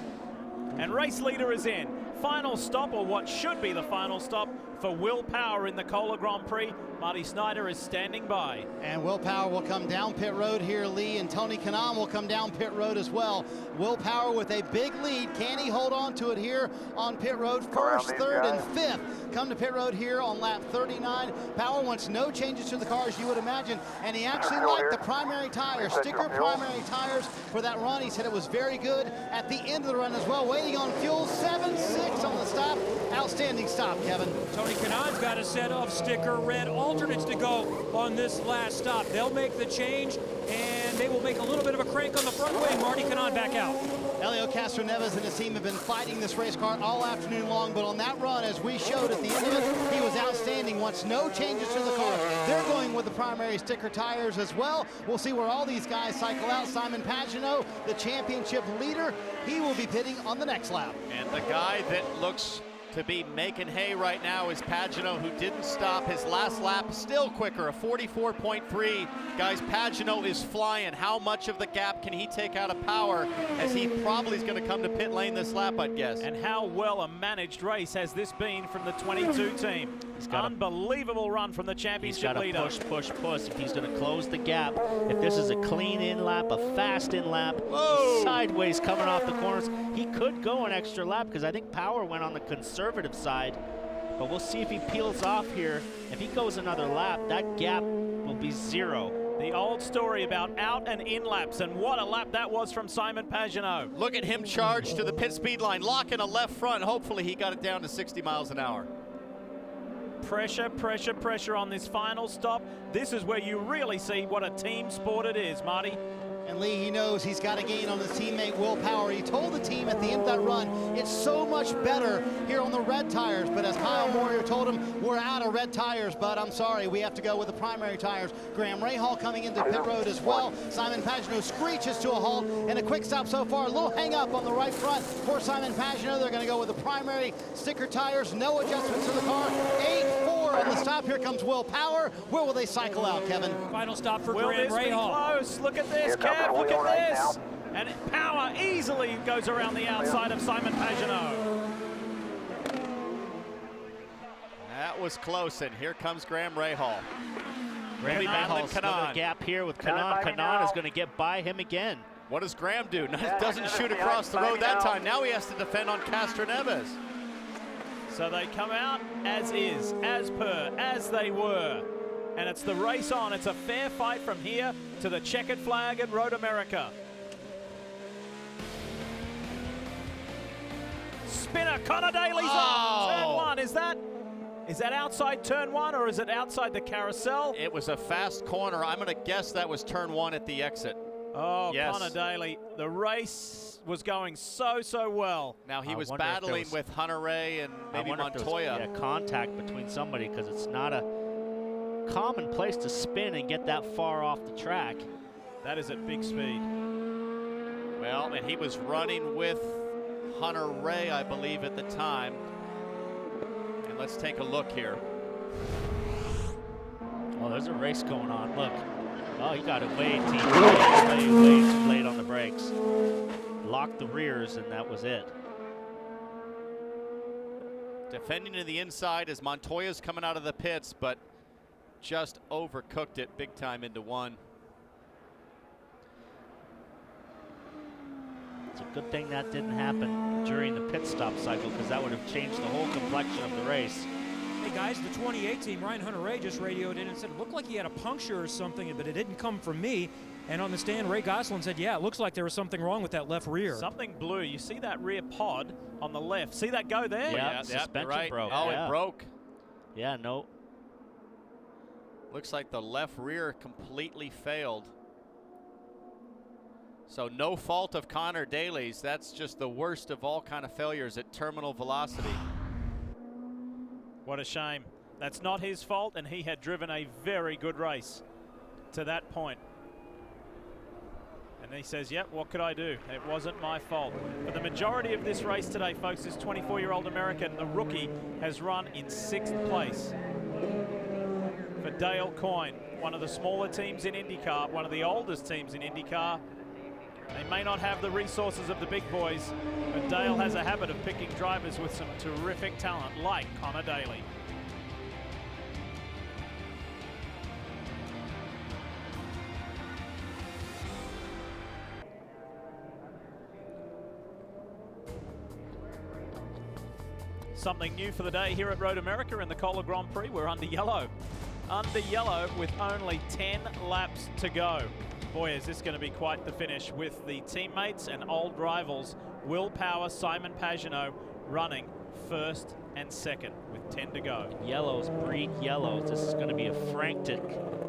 A: And race leader is in. Final stop, or what should be the final stop, for Will Power in the Kohler Grand Prix. Marty Snyder is standing by.
B: And Will Power will come down pit road here, Lee, and Tony Kanaan will come down pit road as well. Will Power with a big lead. Can he hold on to it here on pit road? First, third, and fifth come to pit road here on lap 39. Power wants no changes to the car, as you would imagine, and he actually liked the primary tires, sticker primary tires for that run. He said it was very good at the end of the run as well. Waiting on fuel, 7-6 on the stop. Outstanding stop, Kevin.
I: Tony Kanaan's got a set of sticker red alternates to go on this last stop. They'll make the change, and they will make a little bit of a crank on the front wing. Marty Kanaan back out.
B: Elio Castroneves and his team have been fighting this race car all afternoon long, but on that run, as we showed at the end of it, he was outstanding. Wants no changes to the car. They're going with the primary sticker tires as well. We'll see where all these guys cycle out. Simon Pagenaud, the championship leader, he will be pitting on the next lap.
E: And the guy that looks to be making hay right now is Pagenaud, who didn't stop his last lap, still quicker, a 44.3. Guys, Pagenaud is flying. How much of the gap can he take out of Power, as he probably is going to come to pit lane this lap, I'd guess.
A: And how well a managed race has this been from the 22 team. He's got unbelievable run from the championship leader.
X: He's got to push if he's going to close the gap. If this is a clean in lap, a fast in lap, sideways coming off the corners, he could go an extra lap, because I think Power went on the conservative side. But we'll see if he peels off here. If he goes another lap, that gap will be 0.
A: The old story about out and in laps, and what a lap that was from Simon Pagenaud.
E: Look at him charge to the pit speed line, locking a left front. Hopefully he got it down to 60 miles an hour.
A: Pressure, pressure, pressure on this final stop. This is where you really see what a team sport it is, Marty.
B: And Lee, he knows he's got to gain on his teammate Will Power. He told the team at the end of that run, it's so much better here on the red tires. But as Kyle Moyer told him, we're out of red tires, but I'm sorry, we have to go with the primary tires. Graham Rahal coming into pit road as well. Simon Pagenaud screeches to a halt, and a quick stop so far. A little hang up on the right front for Simon Pagenaud. They're going to go with the primary sticker tires. No adjustments to the car. 8-4 on the stop. Here comes Will Power. Where will they cycle out, Kevin?
I: Final stop for
A: Will
I: Graham
A: this be
I: Rahal.
A: close? Look at this, Kev. Look at this. And Power easily goes around the outside of Simon Pagenaud.
E: That was close, and here comes Graham Rahal.
X: Graham Rahal's another gap here with Kanaan. Kanaan is going to get by him again.
E: What does Graham do? Doesn't shoot across the road that time. Now he has to defend on Castroneves.
A: So they come out as is, as per, as they were. And it's the race on. It's a fair fight from here to the checkered flag at Road America. Spinner, Connor Daly's off. Turn 1, is that outside turn 1, or is it outside the carousel?
E: It was a fast corner. I'm going to guess that was turn 1 at the exit.
A: Oh,
E: yes.
A: Connor Daly. The race was going so well.
E: Now he was battling with Hunter-Reay and maybe Montoya.
X: Contact between somebody, because it's not a common place to spin and get that far off the track.
A: That is at big speed.
E: Well, and he was running with Hunter-Reay, I believe, at the time. And let's take a look here.
X: Oh, there's a race going on. Look. Oh, you got it way too late on the brakes. Locked the rears, and that was it.
E: Defending to the inside as Montoya's coming out of the pits, but just overcooked it big time into 1.
X: It's a good thing that didn't happen during the pit stop cycle, because that would have changed the whole complexion of the race.
I: Hey guys, the 28 team, Ryan Hunter-Reay just radioed in and said it looked like he had a puncture or something, but it didn't come from me. And on the stand, Ray Gosselin said, yeah, it looks like there was something wrong with that left rear.
A: Something blew. You see that rear pod on the left. See that go there?
X: Yeah, suspension
E: right.
X: broke.
E: Oh,
X: yeah.
E: It broke.
X: Yeah, no.
E: Looks like the left rear completely failed. So no fault of Connor Daly's. That's just the worst of all kind of failures at terminal velocity.
A: What a shame. That's not his fault, and he had driven a very good race to that point. And he says, yep, what could I do? It wasn't my fault. But the majority of this race today, folks, this 24-year-old American, the rookie, has run in 6th place. For Dale Coyne, one of the smaller teams in IndyCar, one of the oldest teams in IndyCar. They may not have the resources of the big boys, but Dale has a habit of picking drivers with some terrific talent, like Connor Daly. Something new for the day here at Road America in the Kohler Grand Prix. We're under yellow. Under yellow with only 10 laps to go. Boy, is this going to be quite the finish with the teammates and old rivals Will Power, Simon Pagenaud running 1st and 2nd with 10 to go.
X: Yellows breed yellows. This is going to be a frantic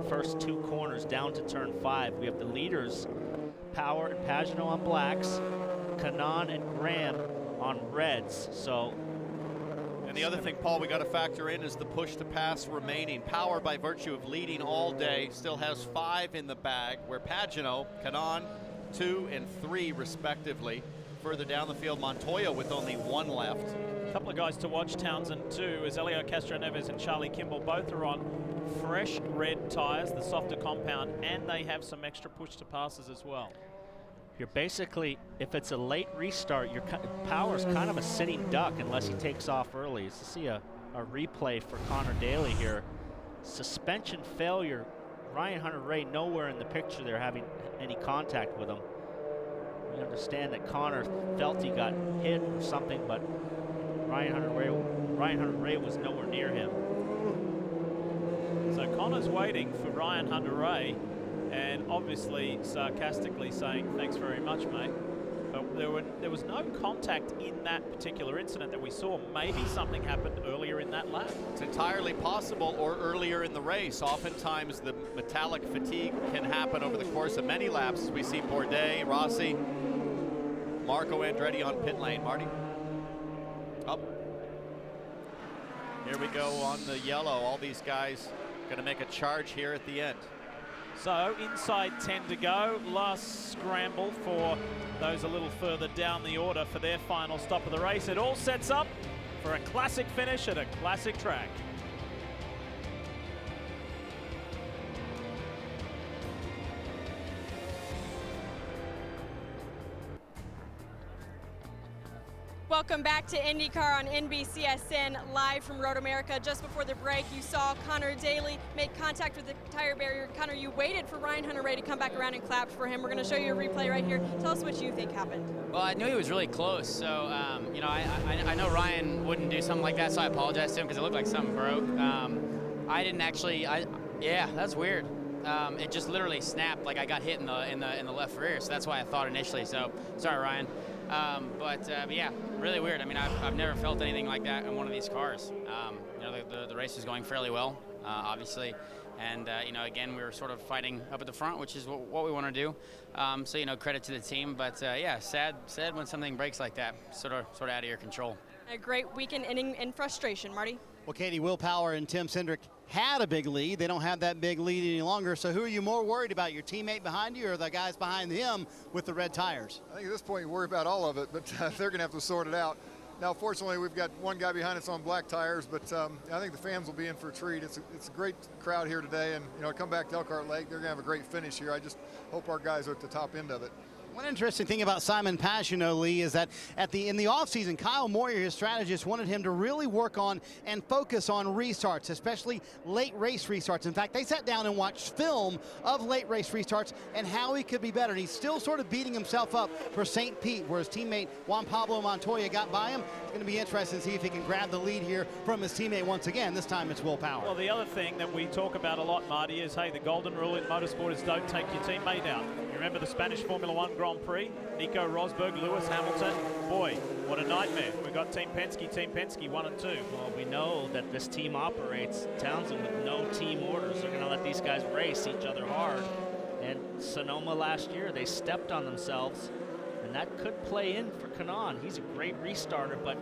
X: first 2 corners down to turn 5. We have the leaders, Power and Pagenaud on blacks, Kanaan and Graham on reds. So.
E: And the other thing, Paul, we got to factor in is the push to pass remaining. Power, by virtue of leading all day, still has 5 in the bag, where Pagenaud, Kanaan, 2 and 3 respectively. Further down the field, Montoya with only 1 left.
A: A couple of guys to watch, Townsend too, as Elio Castro-Neves and Charlie Kimball both are on fresh red tires, the softer compound, and they have some extra push to passes as well.
X: You're basically, if it's a late restart, your Power's kind of a sitting duck unless he takes off early. You see a replay for Connor Daly here. Suspension failure. Ryan Hunter-Reay nowhere in the picture there having any contact with him. We understand that Connor felt he got hit or something, but Ryan Hunter-Reay was nowhere near him.
A: So Connor's waiting for Ryan Hunter-Reay, and obviously sarcastically saying, thanks very much, mate. But there was no contact in that particular incident that we saw. Maybe something happened earlier in that lap.
E: It's entirely possible, or earlier in the race. Oftentimes the metallic fatigue can happen over the course of many laps. We see Bourdais, Rossi, Marco Andretti on pit lane. Marty? Up. Here we go on the yellow. All these guys going to make a charge here at the end.
A: So inside 10 to go, last scramble for those a little further down the order for their final stop of the race. It all sets up for a classic finish at a classic track.
J: Welcome back to IndyCar on NBCSN, live from Road America. Just before the break, you saw Connor Daly make contact with the tire barrier. Connor, you waited for Ryan Hunter-Reay to come back around and clapped for him. We're going to show you a replay right here. Tell us what you think happened.
Q: Well, I knew he was really close, so you know, I know Ryan wouldn't do something like that, so I apologize to him because it looked like something broke. I didn't actually. Yeah, that's weird. It just literally snapped, like I got hit in the left rear, so that's why I thought initially. So sorry, Ryan. But yeah, really weird. I mean, I've never felt anything like that in one of these cars. You know, the race was going fairly well, obviously, and you know, again, we were sort of fighting up at the front, which is what we want to do. So you know, credit to the team, but yeah, sad when something breaks like that, sort of out of your control.
J: A great weekend ending in frustration, Marty.
B: Well, Katie, Will Power and Tim Cindric had a big lead. They don't have that big lead any longer. So who are you more worried about, your teammate behind you or the guys behind him with the red tires?
R: I think at this point you worry about all of it, but they're going to have to sort it out. Now, fortunately, we've got one guy behind us on black tires, but I think the fans will be in for a treat. It's a great crowd here today, and you know, come back to Elkhart Lake, they're going to have a great finish here. I just hope our guys are at the top end of it.
B: One interesting thing about Simon Pagenaud, Lee, is that in the offseason, Kyle Moyer, his strategist, wanted him to really work on and focus on restarts, especially late race restarts. In fact, they sat down and watched film of late race restarts and how he could be better. And he's still sort of beating himself up for St. Pete, where his teammate Juan Pablo Montoya got by him. It's going to be interesting to see if he can grab the lead here from his teammate once again. This time it's Will Power.
A: Well, the other thing that we talk about a lot, Marty, is, hey, the golden rule in motorsport is don't take your teammate out. You remember the Spanish Formula One Grand Prix? Nico Rosberg, Lewis Hamilton. Boy, what a nightmare. We've got Team Penske 1 and 2.
X: Well, we know that this team operates, Townsend, with no team orders. They're going to let these guys race each other hard. And Sonoma last year, they stepped on themselves, and that could play in for Kanaan. He's a great restarter, but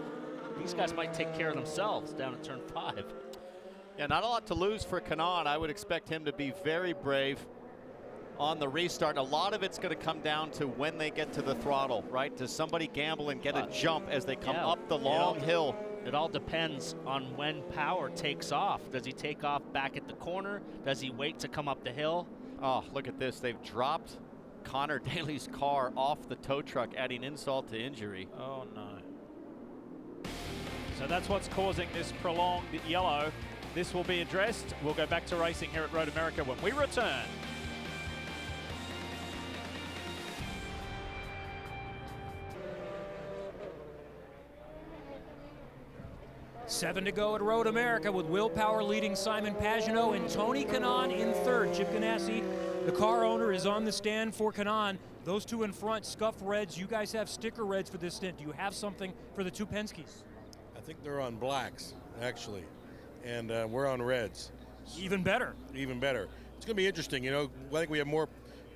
X: these guys might take care of themselves down at turn 5.
E: Yeah, not a lot to lose for Kanaan. I would expect him to be very brave on the restart. A lot of it's going to come down to when they get to the throttle, right? Does somebody gamble and get a jump as they come up the long hill?
X: It all depends on when Power takes off. Does he take off back at the corner? Does he wait to come up the hill?
E: Oh, look at this. They've dropped Connor Daly's car off the tow truck, adding insult to injury.
A: Oh, no. So that's what's causing this prolonged yellow. This will be addressed. We'll go back to racing here at Road America when we return.
I: Seven to go at Road America with Will Power leading Simon Pagenaud and Tony Kanaan in third. Chip Ganassi, the car owner, is on the stand for Kanaan. Those two in front, scuffed reds. You guys have sticker reds for this stint. Do you have something for the two Penske's?
H: I think they're on blacks, actually, and we're on reds.
I: Even better.
H: Even better. It's going to be interesting. You know, I think we have more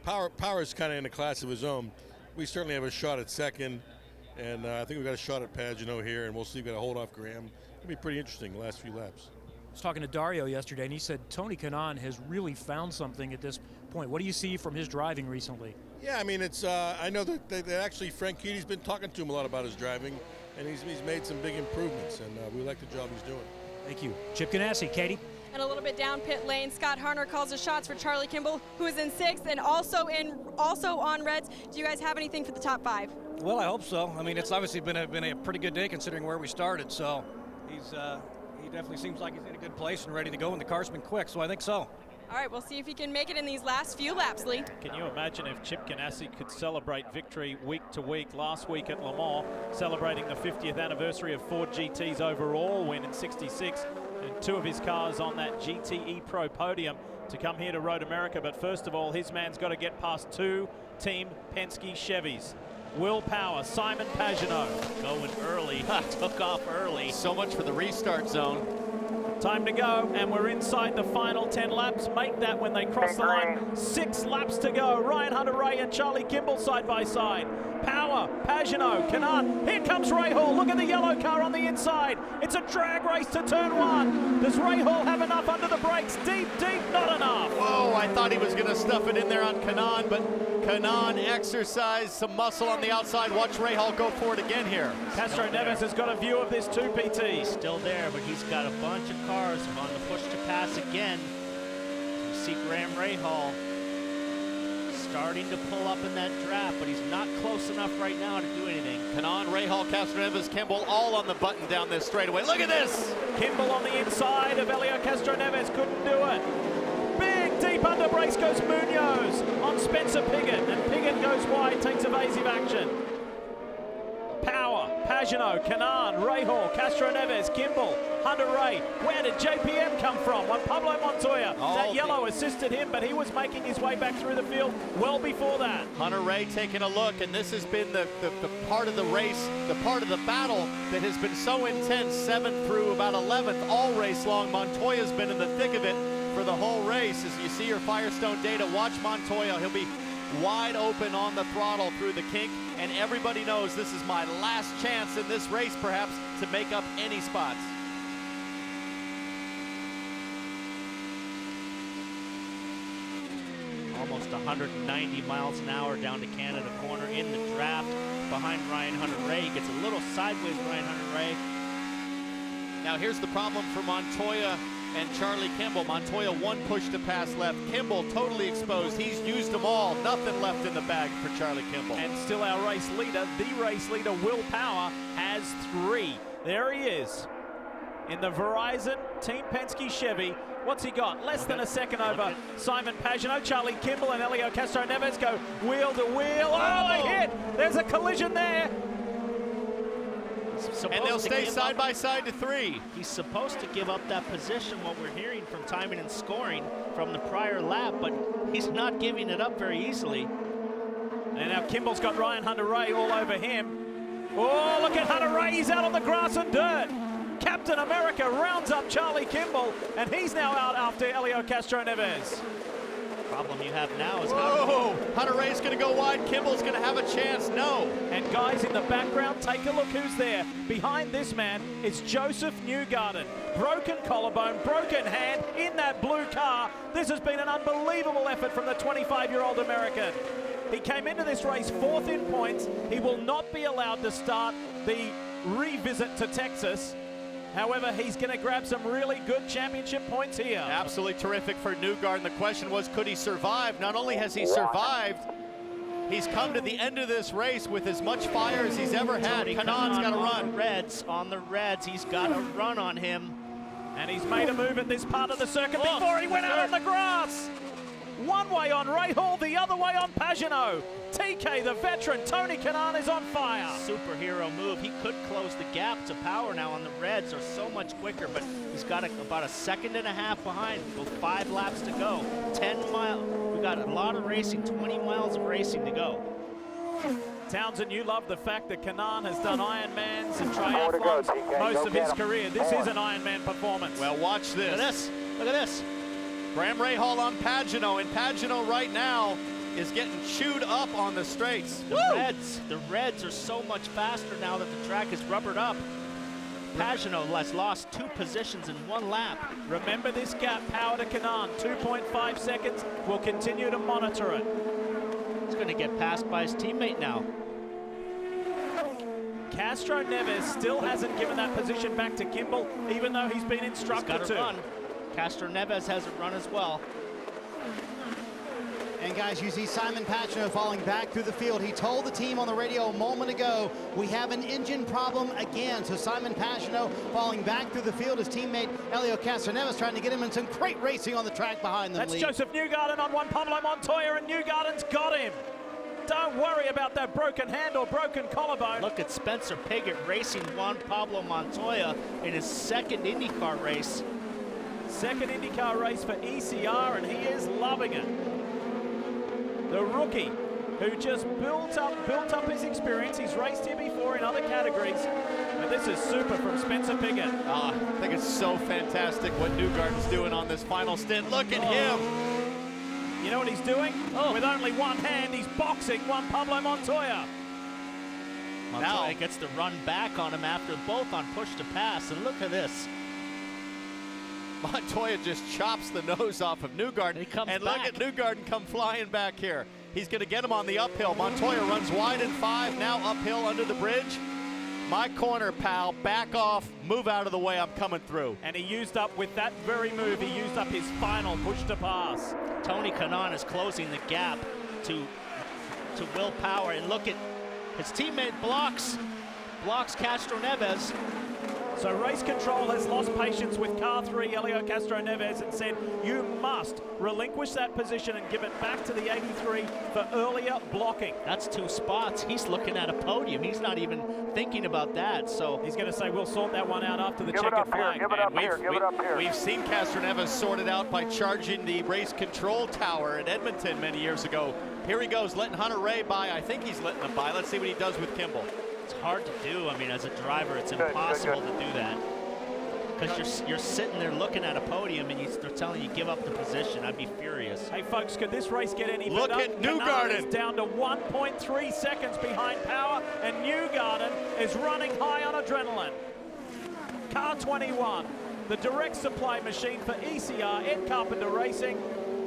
H: power. Power is kind of in a class of his own. We certainly have a shot at second, and I think we've got a shot at Pagenaud here, and we'll see if we've got to hold off Graham. It'll be pretty interesting the last few laps.
I: I was talking to Dario yesterday, and he said Tony Kanaan has really found something at this point. What do you see from his driving recently?
H: Yeah, I mean, it's. I know that actually Frank Keaty's been talking to him a lot about his driving, and he's made some big improvements, and we like the job he's doing.
I: Thank you. Chip Ganassi. Katie?
J: And a little bit down pit lane, Scott Harner calls the shots for Charlie Kimball, who is in sixth and also on reds. Do you guys have anything for the top five?
L: Well, I hope so. I mean, it's obviously been a pretty good day considering where we started. So he definitely seems like he's in a good place and ready to go, and the car's been quick. So I think so.
J: All right, we'll see if he can make it in these last few laps, Lee.
A: Can you imagine if Chip Ganassi could celebrate victory week to week? Last week at Le Mans, celebrating the 50th anniversary of Ford GT's overall win in '66, and two of his cars on that GTE Pro podium to come here to Road America. But first of all, his man's got to get past two Team Penske Chevys. Will Power, Simon Pagenaud.
X: Going early, took off early.
E: So much for the restart zone.
A: Time to go, and we're inside the final 10 laps. Make that when they cross the line. 6 laps to go. Ryan Hunter-Reay and Charlie Kimball side by side. Power, Pagenaud, Kanaan. Here comes Rahal. Look at the yellow car on the inside. It's a drag race to turn one. Does Rahal have enough under the brakes? Deep, not enough.
E: Whoa, I thought he was going to stuff it in there on Kanaan, but Kanaan exercised some muscle on the outside. Watch Rahal go for it again here.
A: Castro Neves has got a view of this too, PT.
X: Still there, but he's got a bunch of cars on the push to pass again. You see Graham Rahal starting to pull up in that draft, but he's not close enough right now to do anything.
E: Kanaan, Rahal, Castro Neves, Kimball all on the button down this straightaway. Look at this!
A: Kimball on the inside of Helio Castro Neves, couldn't do it. Big deep under brace goes Munoz on Spencer Piggott, and Piggott goes wide, takes evasive action. Power, Pagenaud, Kanaan, Rahal, Castro Neves, Kimball, Hunter-Reay. Where did JPM come from? Juan Pablo Montoya. That yellow assisted him, but he was making his way back through the field well before that.
E: Hunter-Reay taking a look, and this has been the part of the race, the part of the battle that has been so intense, 7th through about 11th, all race long. Montoya's been in the thick of it for the whole race. As you see your Firestone data, watch Montoya. He'll be wide open on the throttle through the kink, and everybody knows this is my last chance in this race perhaps to make up any spots.
X: Almost 190 miles an hour down to Canada corner in the draft behind Ryan Hunter-Reay. He gets a little sideways, Ryan Hunter-Reay.
E: Now here's the problem for Montoya and Charlie Kimball. Montoya one push to pass left. Kimball totally exposed. He's used them all. Nothing left in the bag for Charlie Kimball.
A: And still our race leader, the race leader, Will Power, has 3. There he is in the Verizon Team Penske Chevy. What's he got? Less than a second over Simon Pagenaud. Charlie Kimball and Helio Castro Neves go wheel to wheel. Oh, they hit! There's a collision there.
E: And they'll stay side by side to 3.
X: He's supposed to give up that position, what we're hearing from timing and scoring from the prior lap, but he's not giving it up very easily.
A: And now Kimball's got Ryan Hunter-Reay all over him. Oh, look at Hunter-Reay, he's out on the grass and dirt. Captain America rounds up Charlie Kimball, and he's now out after Helio Castro Neves.
E: Problem you have now is Hunter Ray's going to go wide. Kimball's going to have a chance. No.
A: And guys in the background, take a look who's there. Behind this man is Josef Newgarden. Broken collarbone, broken hand in that blue car. This has been an unbelievable effort from the 25-year-old American. He came into this race 4th in points. He will not be allowed to start the revisit to Texas. However, he's going to grab some really good championship points here.
E: Absolutely terrific for Newgarden. The question was, could he survive? Not only has he survived, he's come to the end of this race with as much fire as he's ever had. Kanon's got to run.
X: On the reds, he's got a run on him.
A: And he's made a move at this part of the circuit before he went out on the grass. One way on Rahal, the other way on Pagenaud. TK, the veteran, Tony Kanaan is on fire.
X: Superhero move. He could close the gap to power now on the reds. Are so much quicker, but he's got about a 1.5 seconds behind with 5 laps to go. 10 miles. We've got a lot of racing, 20 miles of racing to go.
A: Townsend, you love the fact that Kanaan has done Ironmans and triathlons most of his career. This is an Ironman performance.
E: Well, watch this.
X: Look at this. Look at this.
E: Graham Rahal on Pagenaud, and Pagenaud right now is getting chewed up on the straights.
X: The reds are so much faster now that the track is rubbered up. Pagenaud has lost 2 positions in 1 lap.
A: Remember this gap, power to Kanaan, 2.5 seconds. We'll continue to monitor it.
X: He's going to get passed by his teammate now.
A: Castro Neves still hasn't given that position back to Kimball, even though he's been instructed
X: to.
A: Run.
X: Castro Neves has a run as well.
B: And guys, you see Simon Pagenaud falling back through the field. He told the team on the radio a moment ago, we have an engine problem again. So Simon Pagenaud falling back through the field. His teammate Helio Castroneves trying to get him in some great racing on the track behind them.
A: That's Josef Newgarden on one, Pablo Montoya, and Newgarden's got him. Don't worry about that broken hand or broken collarbone.
X: Look at Spencer Piggott racing Juan Pablo Montoya in his 2nd IndyCar race.
A: 2nd IndyCar race for ECR, and he is loving it. The rookie who just built up his experience. He's raced here before in other categories. And this is super from Spencer Piggott.
E: I think it's so fantastic what Newgarden's doing on this final stint. Look at him.
A: You know what he's doing? With only one hand, he's boxing Juan Pablo Montoya.
X: Montoya gets the run back on him after both on push to pass. And look at this.
E: Montoya just chops the nose off of Newgarden.
X: He comes
E: and
X: back.
E: Look at Newgarden come flying back here. He's going to get him on the uphill. Montoya runs wide in 5, now uphill under the bridge. My corner, pal, back off, move out of the way, I'm coming through.
A: And he used up, with that very move, he used up his final push to pass.
X: Tony Kanaan is closing the gap to Will Power, and look at his teammate blocks Castro Neves.
A: So race control has lost patience with car 3, Helio Castro Neves, and said, you must relinquish that position and give it back to the 83 for earlier blocking.
X: That's 2 spots. He's looking at a podium. He's not even thinking about that. So
A: he's going to say, we'll sort that one out after the checkered flag.
O: Give it up here.
E: We've seen Castro Neves sort it out by charging the race control tower in Edmonton many years ago. Here he goes, letting Hunter Ray by. I think he's letting him by. Let's see what he does with Kimball.
X: It's hard to do. I mean, as a driver, it's impossible to do that. Because you're sitting there looking at a podium and they're telling you give up the position. I'd be furious.
A: Hey folks, could this race get any better?
E: Look at Newgarden.
A: Is down to 1.3 seconds behind Power, and Newgarden is running high on adrenaline. Car 21, the direct supply machine for ECR, Ed Carpenter Racing.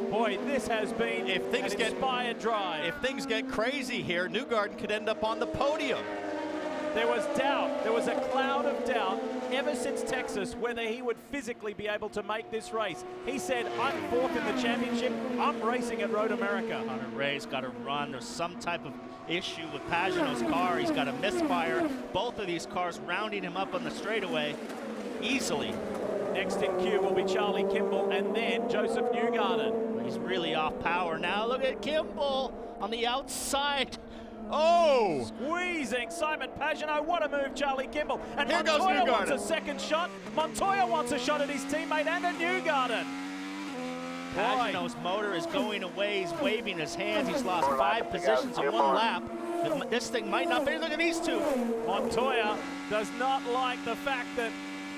A: Boy, this has been an inspired drive.
E: If things get crazy here, Newgarden could end up on the podium.
A: There was doubt. There was a cloud of doubt ever since Texas whether he would physically be able to make this race. He said, I'm 4th in the championship. I'm racing at Road America.
X: Hunter Ray's got to run. There's some type of issue with Pagenaud's car. He's got a misfire. Both of these cars rounding him up on the straightaway easily.
A: Next in queue will be Charlie Kimball and then Josef Newgarden.
X: He's really off Power now. Look at Kimball on the outside.
E: Oh!
A: Squeezing Simon Pagenaud. What a move, Charlie Kimball. And
E: Here
A: Montoya
E: goes
A: wants a second shot. Montoya wants a shot at his teammate and at Newgarden.
X: Pagenaud's motor is going away. He's waving his hands. He's lost 5 positions in 1 lap. This thing might not be. Look at these 2.
A: Montoya does not like the fact that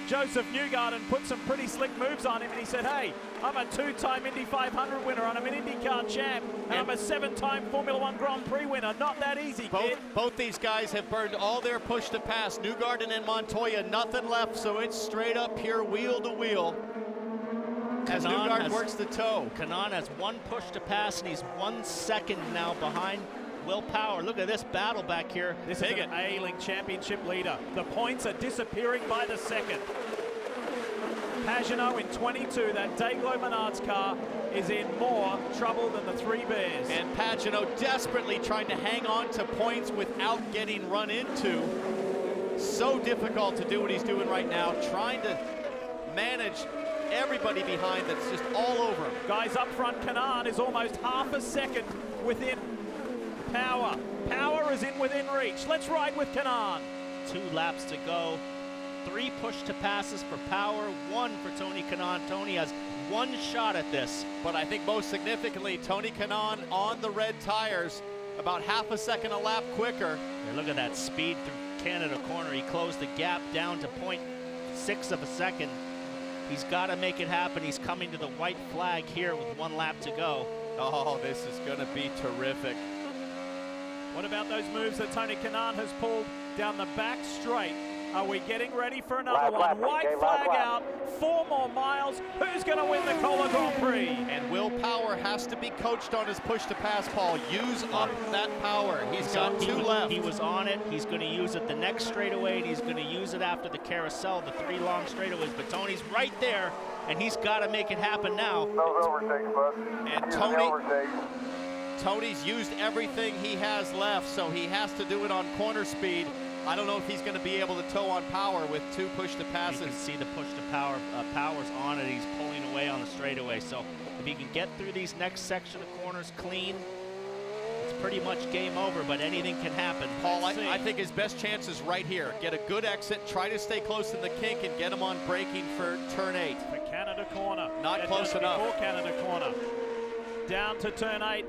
A: Josef Newgarden put some pretty slick moves on him, and he said, hey, I'm a 2-time Indy 500 winner, and I'm an IndyCar champ, and I'm a 7-time Formula One Grand Prix winner. Not that easy, kid.
E: Both these guys have burned all their push to pass. Newgarden and Montoya, nothing left, so it's straight up here, wheel to wheel. As Newgarden works the toe.
X: Kanaan has 1 push to pass, and he's 1 second now behind Will Power. Look at this battle back here.
A: This is an ailing championship leader. The points are disappearing by the second. Pagenaud in 22, that Dayglow Menards car, is in more trouble than the 3 Bears.
E: And Pagenaud desperately trying to hang on to points without getting run into. So difficult to do what he's doing right now, trying to manage everybody behind that's just all over him.
A: Guys up front, Kanaan is almost half a second within Power. Power is in within reach. Let's ride with Kanaan.
X: 2 laps to go. 3 push to passes for Power, 1 for Tony Kanaan. Tony has 1 shot at this.
E: But I think most significantly, Tony Kanaan on the red tires, about half a second a lap quicker.
X: And look at that speed through Canada corner. He closed the gap down to 0.6 of a second. He's got to make it happen. He's coming to the white flag here with 1 lap to go.
E: Oh, this is going to be terrific.
A: What about those moves that Tony Kanaan has pulled down the back straight? Are we getting ready for another one? White flag out, 4 more miles. Who's going to win the Kohler Grand Prix?
E: And Will Power has to be coached on his push to pass, Paul. Use up that power. He's got 2 left.
X: He was on it. He's going to use it the next straightaway, and he's going to use it after the carousel, the 3 long straightaways. But Tony's right there, and he's got to make it happen now.
S: Those overtakes, bud.
E: And Tony's used everything he has left, so he has to do it on corner speed. I don't know if he's going to be able to tow on Power with 2 push to passes.
X: You can see the push to Power. Power's on it. He's pulling away on the straightaway. So if he can get through these next section of corners clean, it's pretty much game over, but anything can happen.
E: Paul, I think his best chance is right here. Get a good exit, try to stay close in the kink, and get him on braking for turn 8.
A: For Canada corner.
E: Not close enough.
A: For Canada corner. Down to turn 8.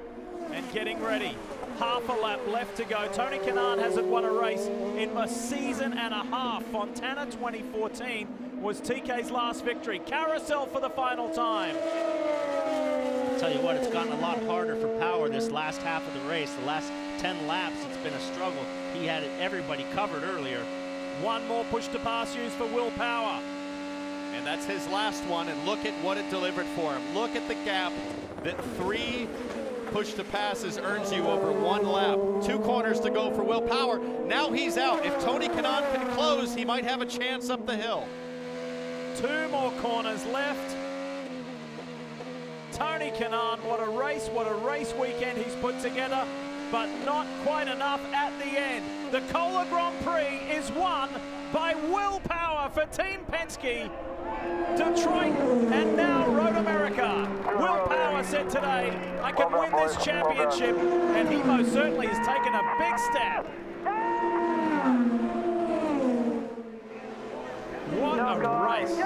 A: And getting ready. Half a lap left to go. Tony Kanaan hasn't won a race in a season and a half. Fontana 2014 was TK's last victory. Carousel for the final time.
X: I'll tell you what, it's gotten a lot harder for Power this last half of the race. The last 10 laps, it's been a struggle. He had everybody covered earlier.
A: 1 more push to pass used for Will Power.
E: And that's his last one, and look at what it delivered for him. Look at the gap that 3 push to passes earns you over 1 lap. 2 corners to go for Will Power. Now he's out. If Tony Kanaan can close, he might have a chance up the hill.
A: 2 more corners left. Tony Kanaan, what a race weekend he's put together, but not quite enough at the end. The Kohler Grand Prix is won by Will Power for Team Penske. Detroit and now Road America. Will Power said today, I can win this championship, and he most certainly has taken a big step. What a race.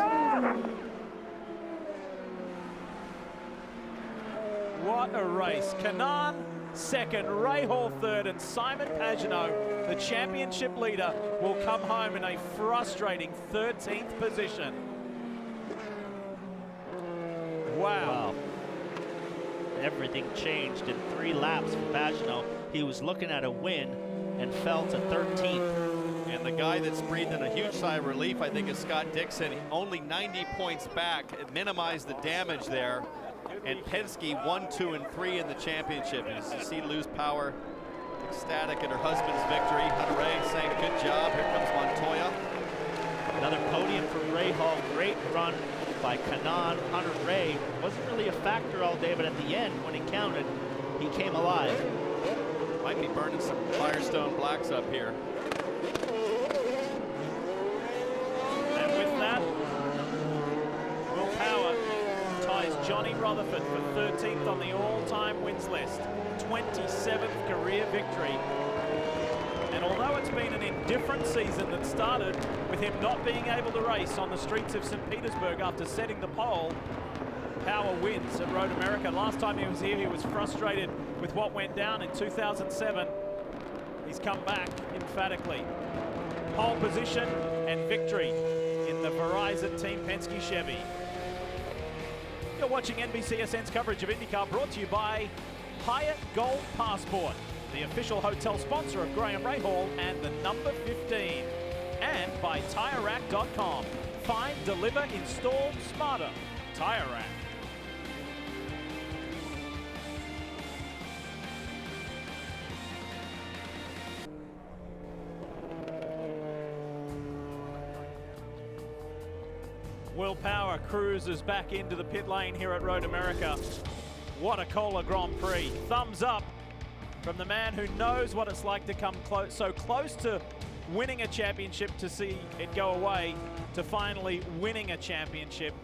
A: What a race. Kanaan second, Ray Hall third, and Simon Pagenaud, the championship leader, will come home in a frustrating 13th position. Wow.
X: Everything changed in 3 laps for Pagenaud. He was looking at a win and fell to 13th.
E: And the guy that's breathing a huge sigh of relief, I think, is Scott Dixon. Only 90 points back. It minimized the damage there. And Penske 1, 2, and 3 in the championship. And as you see Luz Power ecstatic at her husband's victory. Hunter Ray saying good job. Here comes Montoya.
X: Another podium for Ray Hall. Great run by Kanaan. Hunter Ray wasn't really a factor all day, but at the end, when it counted, he came alive.
E: Might be burning some Firestone Blacks up here.
A: And with that, Will Power ties Johnny Rutherford for 13th on the all-time wins list. 27th career victory. And although it's been an indifferent season that started with him not being able to race on the streets of St. Petersburg after setting the pole, Power wins at Road America. Last time he was here, he was frustrated with what went down in 2007. He's come back emphatically. Pole position and victory in the Verizon Team Penske Chevy. You're watching NBCSN's coverage of IndyCar, brought to you by Hyatt Gold Passport, the official hotel sponsor of Graham Rahal and the number 15, and by TireRack.com. Find, deliver, install smarter. Tire Rack. Will Power cruises back into the pit lane here at Road America. What a Kohler Grand Prix. Thumbs up from the man who knows what it's like to come so close to winning a championship, to see it go away, to finally winning a championship.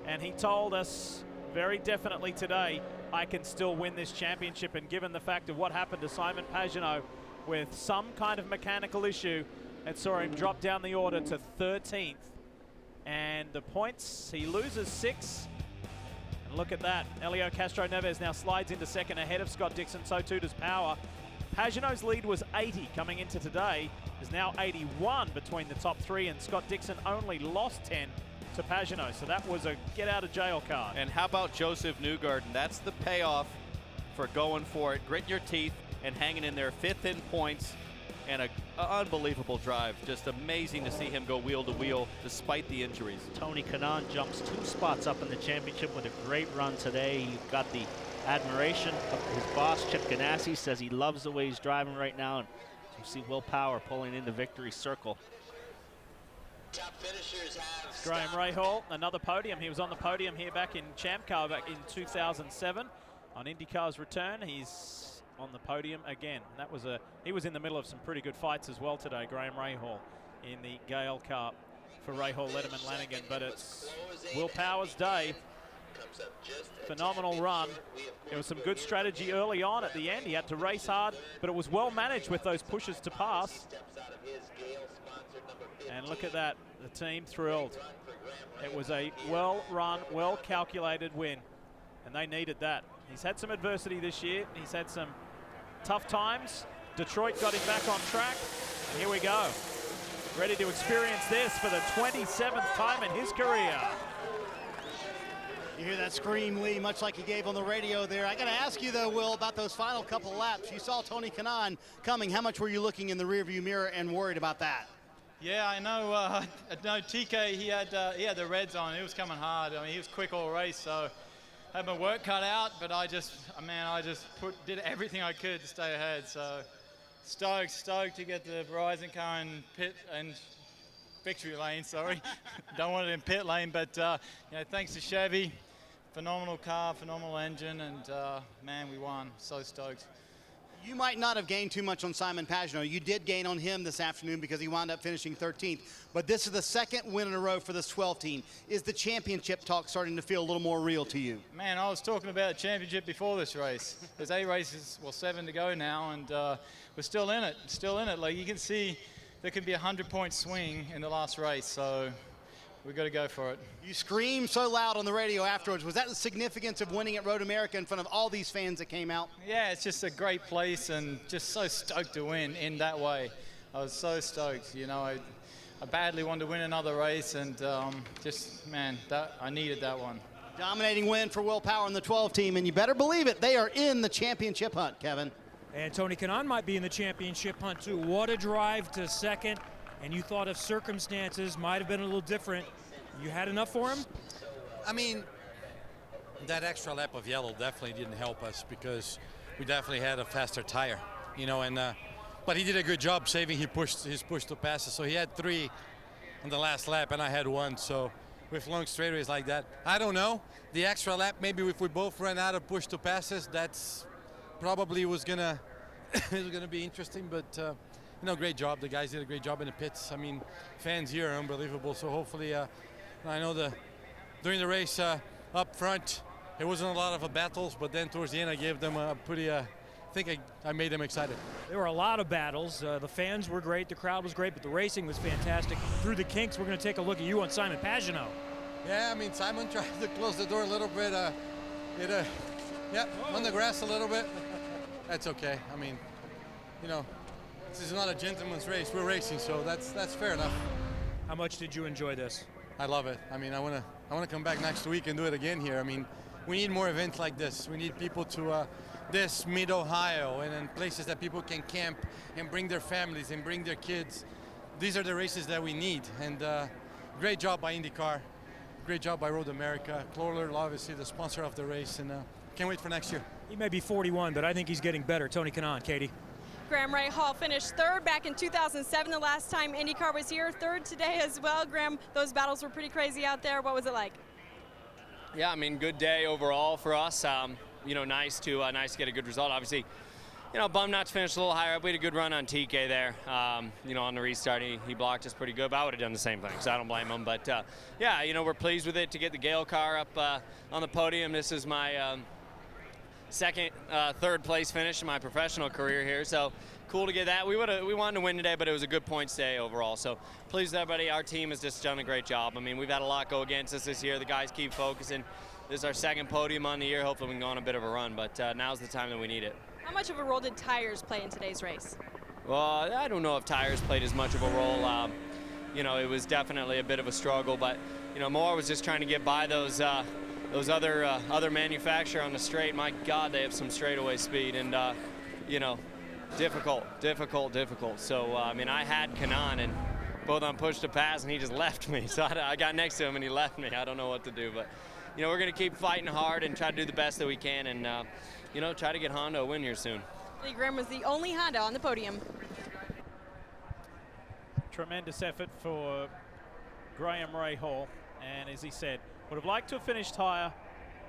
A: And he told us very definitely today, I can still win this championship. And given the fact of what happened to Simon Pagenaud with some kind of mechanical issue, it saw him drop down the order to 13th. And the points, he loses 6. And look at that. Helio Castro-Neves now slides into second ahead of Scott Dixon. So too does Power. Pagenaud's lead was 80 coming into today. Is now 81 between the top 3. And Scott Dixon only lost 10 to Pagenaud. So that was a get-out-of-jail card.
E: And how about Josef Newgarden? That's the payoff for going for it. Gritting your teeth and hanging in there. 5th in points. And an unbelievable drive. Just amazing to see him go wheel to wheel despite the injuries.
X: Tony Kanaan jumps 2 spots up in the championship with a great run today. You've got the admiration of his boss, Chip Ganassi, says he loves the way he's driving right now. And you see Will Power pulling into victory circle.
A: Top finishers have Graham Rahal, another podium. He was on the podium here back in Champ Car back in 2007. On IndyCar's return, he's on the podium again. That was he was in the middle of some pretty good fights as well today, Graham Rahal, in the Gale Cup for Rahal, Letterman, Lanigan. But it's Will Power's day. Phenomenal run. There was some good strategy early on at the end. He had to race hard, but it was well managed with those pushes to pass. And look at that, the team thrilled. It was a well-run, well-calculated win, and they needed that. He's had some adversity this year. He's had some tough times. Detroit got him back on track. And here we go. Ready to experience this for the 27th time in his career.
B: You hear that scream, Lee, much like he gave on the radio there. I got to ask you, though, Will, about those final couple laps. You saw Tony Kanaan coming. How much were you looking in the rearview mirror and worried about that?
S: Yeah, I know. TK, he had the reds on. It was coming hard. I mean, he was quick all race, so I had my work cut out. But I just did everything I could to stay ahead. So stoked to get the Verizon car in pit and victory lane. Sorry, don't want it in pit lane. But thanks to Chevy, phenomenal car, phenomenal engine, and man, we won. So stoked.
B: You might not have gained too much on Simon Pagenaud. You did gain on him this afternoon because he wound up finishing 13th. But this is the second win in a row for this 12 team. Is the championship talk starting to feel a little more real to you?
S: Man, I was talking about championship before this race. There's 8 races, 7 to go now, and we're still in it. Like you can see, there could be a 100-point swing in the last race. So we've got to go for it.
B: You screamed so loud on the radio afterwards. Was that the significance of winning at Road America in front of all these fans that came out?
S: Yeah, it's just a great place and just so stoked to win in that way. I was so stoked. I badly wanted to win another race, and I needed that one.
B: Dominating win for Will Power and the 12 team, and you better believe it, they are in the championship hunt, Kevin.
I: And Tony Kanaan might be in the championship hunt too. What a drive to second. And you thought if circumstances might have been a little different, you had enough for him?
T: I mean, that extra lap of yellow definitely didn't help us because we definitely had a faster tire, but he did a good job saving his push to passes. So he had 3 on the last lap and I had 1. So with long straightaways like that, I don't know. The extra lap, maybe if we both ran out of push to passes, that's probably was gonna be interesting, but great job. The guys did a great job in the pits. I mean, fans here are unbelievable. So hopefully, I know during the race up front, it wasn't a lot of battles, but then towards the end, I gave them a pretty. I think I made them excited.
I: There were a lot of battles. The fans were great. The crowd was great, but the racing was fantastic. Through the kinks, we're going to take a look at you on Simon Pagenaud.
T: Yeah, I mean, Simon tried to close the door a little bit. On the grass a little bit. That's okay. I mean, this is not a gentleman's race. We're racing, so that's fair enough.
I: How much did you enjoy this?
T: I love it. I mean, I want to come back next week and do it again here. I mean, we need more events like this. We need people to this mid-Ohio and in places that people can camp and bring their families and bring their kids. These are the races that we need. And great job by IndyCar. Great job by Road America. Kohler, obviously the sponsor of the race, and can't wait for next year.
I: He may be 41, but I think he's getting better. Tony Kanaan, Katie.
J: Graham Rahal finished third back in 2007, the last time IndyCar was here. Third today as well. Graham, those battles were pretty crazy out there. What was it like?
C: Yeah, I mean, good day overall for us. You know, nice to get a good result. Obviously, you know, bummed not to finish a little higher up. We had a good run on TK there. You know, on the restart, he blocked us pretty good, but I would have done the same thing, so I don't blame him. But, yeah, you know, we're pleased with it to get the Gale car up on the podium. This is my third place finish in my professional career here, so cool to get that. We wanted to win today, but it was a good points day overall, so pleased with everybody. Our team has just done a great job. I mean, we've had a lot go against us this year. The guys keep focusing. This is our second podium on the year. Hopefully we can go on a bit of a run, but now's the time that we need it.
J: How much of a role did tires play in today's race?
C: Well, I don't know if tires played as much of a role. You know, it was definitely a bit of a struggle, but you know, more was just trying to get by those other manufacturer on the straight. My God, they have some straightaway speed, and you know, difficult. So I mean, I had Kanaan, and both on push to pass, and he just left me. So I got next to him, and he left me. I don't know what to do, but you know, we're going to keep fighting hard and try to do the best that we can, and you know, try to get Honda a win here soon.
J: Lee Graham was the only Honda on the podium.
A: Tremendous effort for Graham Rahal, and as he said, would have liked to have finished higher,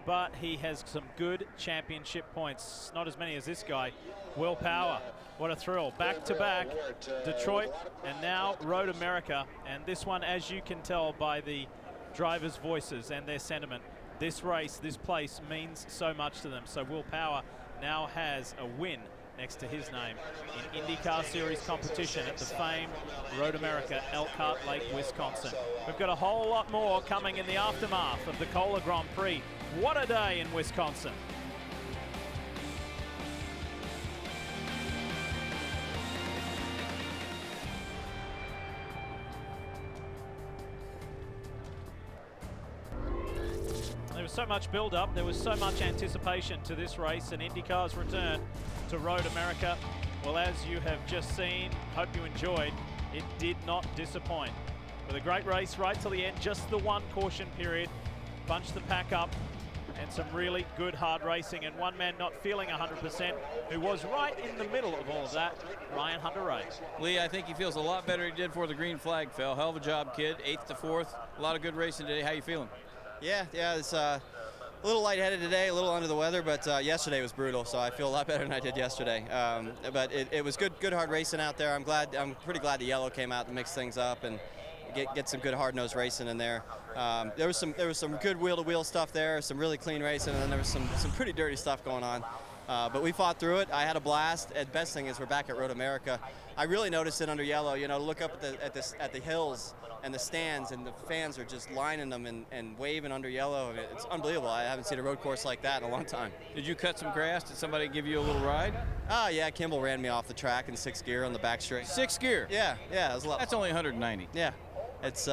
A: but he has some good championship points. Not as many as this guy. Will Power, what a thrill. Back-to-back, Detroit, and now Road America. And this one, as you can tell by the drivers' voices and their sentiment, this race, this place means so much to them. So Will Power now has a win next to his name in IndyCar Series competition at the famed Road America, Elkhart Lake, Wisconsin. We've got a whole lot more coming in the aftermath of the Kohler Grand Prix. What a day in Wisconsin. There was so much build-up, there was so much anticipation to this race and IndyCar's return to Road America. Well, as you have just seen, hope you enjoyed, it did not disappoint. With a great race right till the end, just the one caution period, bunched the pack up, and some really good hard racing, and one man not feeling 100%, who was right in the middle of all of that, Ryan Hunter-Reay.
P: Lee, I think he feels a lot better than he did for the green flag, Phil. Hell of a job, kid. 8th to 4th. A lot of good racing today. How you feeling?
U: Yeah, it's a little lightheaded today, a little under the weather, but yesterday was brutal, so I feel a lot better than I did yesterday. But it was good hard racing out there. I'm pretty glad the yellow came out to mix things up and get some good hard-nosed racing in there. There was some good wheel-to-wheel stuff there, some really clean racing, and then there was some pretty dirty stuff going on. But we fought through it. I had a blast. And the best thing is we're back at Road America. I really noticed it under yellow. You know, look up at the hills and the stands, and the fans are just lining them and waving under yellow. It's unbelievable. I haven't seen a road course like that in a long time.
P: Did you cut some grass? Did somebody give you a little ride?
U: Oh, yeah. Kimball ran me off the track in 6th gear on the back straight.
P: 6th gear?
U: Yeah. It was a lot.
P: That's only 190.
U: Yeah. It's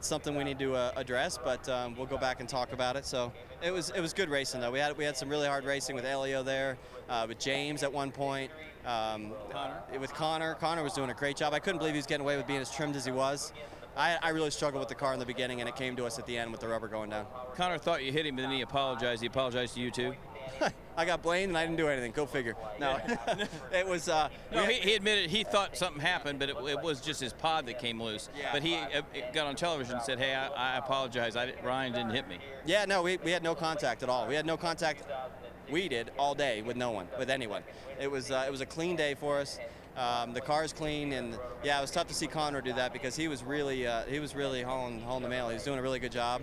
U: something we need to address, but we'll go back and talk about it. So it was good racing, though. We had some really hard racing with Elio there, with James at one point, with Connor. Connor was doing a great job. I couldn't believe he was getting away with being as trimmed as he was. I really struggled with the car in the beginning, and it came to us at the end with the rubber going down.
P: Connor thought you hit him, and then he apologized. He apologized to you, too?
U: I got blamed, and I didn't do anything. Go figure. No, it was...
P: no, he admitted he thought something happened, but it was just his pod that came loose. Yeah. But he got on television and said, hey, I apologize. Ryan didn't hit me.
U: Yeah, no, we had no contact at all. We had no contact. We did all day with no one, with anyone. It was a clean day for us. The car's clean, and yeah, it was tough to see Connor do that because he was really hauling the mail. He was doing a really good job,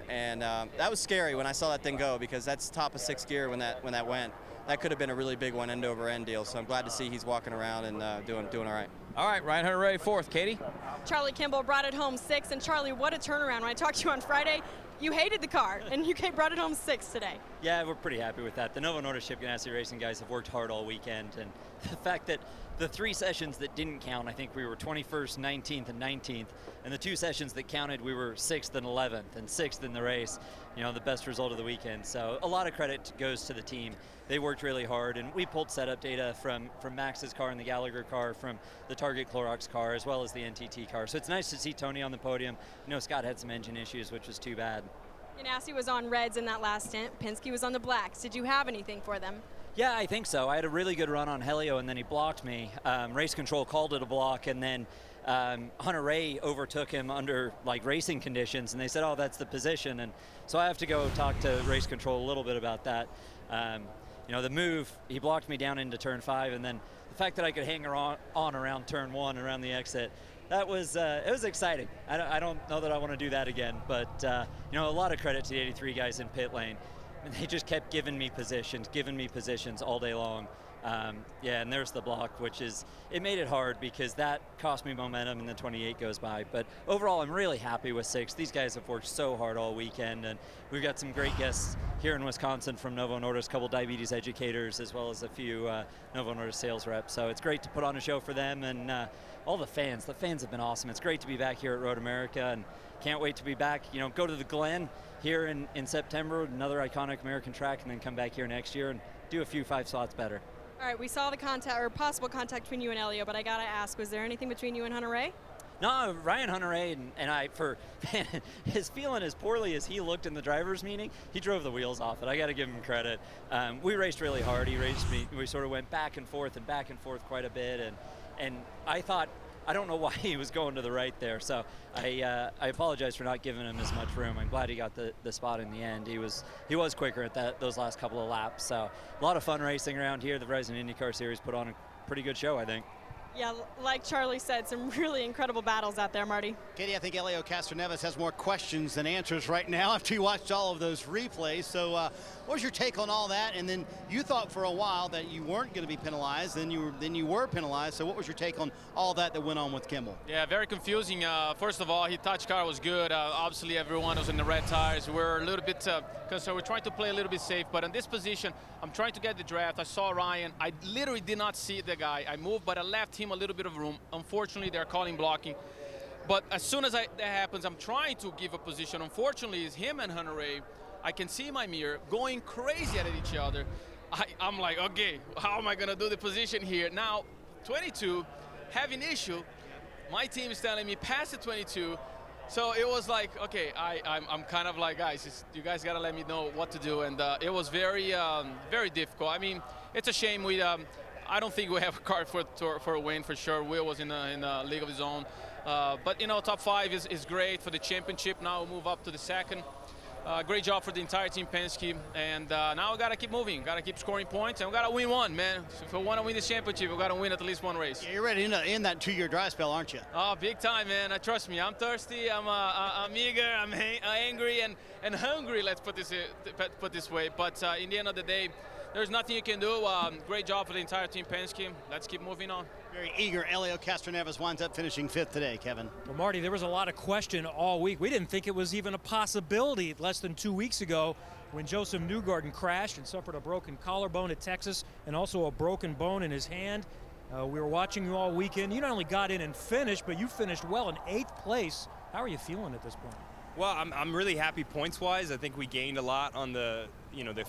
U: and that was scary when I saw that thing go because that's top of 6th gear when that went. That could have been a really big one end-over-end deal. So I'm glad to see he's walking around and doing all right.
P: All right, Ryan Hunter-Reay 4th. Katie?
J: Charlie Kimball brought it home 6th, and Charlie, what a turnaround. When I talked to you on Friday, You hated the car, and you brought it home 6th today.
F: Yeah, we're pretty happy with that. The Novo Nordisk Chip Ganassi Racing guys have worked hard all weekend, and the fact that the 3 sessions that didn't count, I think we were 21st, 19th, and 19th, and the 2 sessions that counted, we were 6th and 11th, and 6th in the race. You know, the best result of the weekend. So a lot of credit goes to the team. They worked really hard, and we pulled setup data from Max's car and the Gallagher car, from the Target Clorox car, as well as the NTT car. So it's nice to see Tony on the podium. You know, Scott had some engine issues, which was too bad.
J: Ganassi was on reds in that last stint. Penske was on the blacks. Did you have anything for them?
F: Yeah, I think so. I had a really good run on Helio, and then he blocked me. Race control called it a block, and then Hunter Ray overtook him under like racing conditions, and they said, oh, that's the position. And so I have to go talk to race control a little bit about that. You know, the move, he blocked me down into turn 5, and then the fact that I could hang on around turn 1, around the exit, that was, it was exciting. I don't know that I want to do that again, but you know, a lot of credit to the 83 guys in pit lane. And they just kept giving me positions all day long. Yeah, and there's the block, which is, it made it hard because that cost me momentum, and then 28 goes by. But overall, I'm really happy with 6. These guys have worked so hard all weekend, and we've got some great guests here in Wisconsin from Novo Nordisk, a couple diabetes educators, as well as a few Novo Nordisk sales reps. So it's great to put on a show for them, and all the fans. The fans have been awesome. It's great to be back here at Road America, and can't wait to be back. You know, go to the Glen here in September, another iconic American track, and then come back here next year and do a few 5 slots better.
J: All right, we saw the contact, or possible contact between you and Elio, but I gotta ask, was there anything between you and Hunter Ray?
F: No, Ryan Hunter-Ray and I, for his feeling as poorly as he looked in the driver's meeting, he drove the wheels off it. I got to give him credit. We raced really hard. He raced me. We sort of went back and forth quite a bit, and I thought, I don't know why he was going to the right there, so I apologize for not giving him as much room. I'm glad he got the spot in the end. He was quicker at those last couple of laps, so a lot of fun racing around here. The Verizon IndyCar Series put on a pretty good show, I think.
J: Yeah, like Charlie said, some really incredible battles out there, Marty.
B: Katie, I think Helio Castroneves has more questions than answers right now after you watched all of those replays. So what was your take on all that? And then you thought for a while that you weren't going to be penalized, then you were penalized. So what was your take on all that went on with Kimmel?
G: Yeah, very confusing. First of all, his touch car was good. Obviously, everyone was in the red tires. We're a little bit concerned. We're trying to play a little bit safe. But in this position, I'm trying to get the draft. I saw Ryan. I literally did not see the guy. I moved, but I left him a little bit of room. Unfortunately, they're calling blocking. But as soon as that happens, I'm trying to give a position. Unfortunately, it's him and Hunter Ray. I can see my mirror going crazy at each other. I'm like, okay, how am I going to do the position here? Now, 22, having issue. My team is telling me pass the 22. So it was like, okay, I'm kind of like, guys, you guys got to let me know what to do. And it was very, very difficult. I mean, it's a shame. I don't think we have a car for a win for sure. Will was in a league of his own. But, you know, top 5 is great for the championship. Now we'll move up to the second. Great job for the entire team Penske. And now we got to keep moving. Got to keep scoring points. And we got to win one, man. So if we want to win this championship, we got to win at least one race.
B: Yeah, you're ready to end that 2-year dry spell, aren't you?
G: Oh, big time, man. Trust me. I'm thirsty. I'm eager. I'm angry and hungry, let's put this way. But in the end of the day, there's nothing you can do. Great job for the entire team Penske. Let's keep moving on.
B: Very eager. Helio Castroneves winds up finishing 5th today, Kevin.
I: Well, Marty, there was a lot of question all week. We didn't think it was even a possibility less than 2 weeks ago when Josef Newgarden crashed and suffered a broken collarbone at Texas and also a broken bone in his hand. We were watching you all weekend. You not only got in and finished, but you finished well in 8th place. How are you feeling at this point?
V: Well, I'm really happy points-wise. I think we gained a lot on the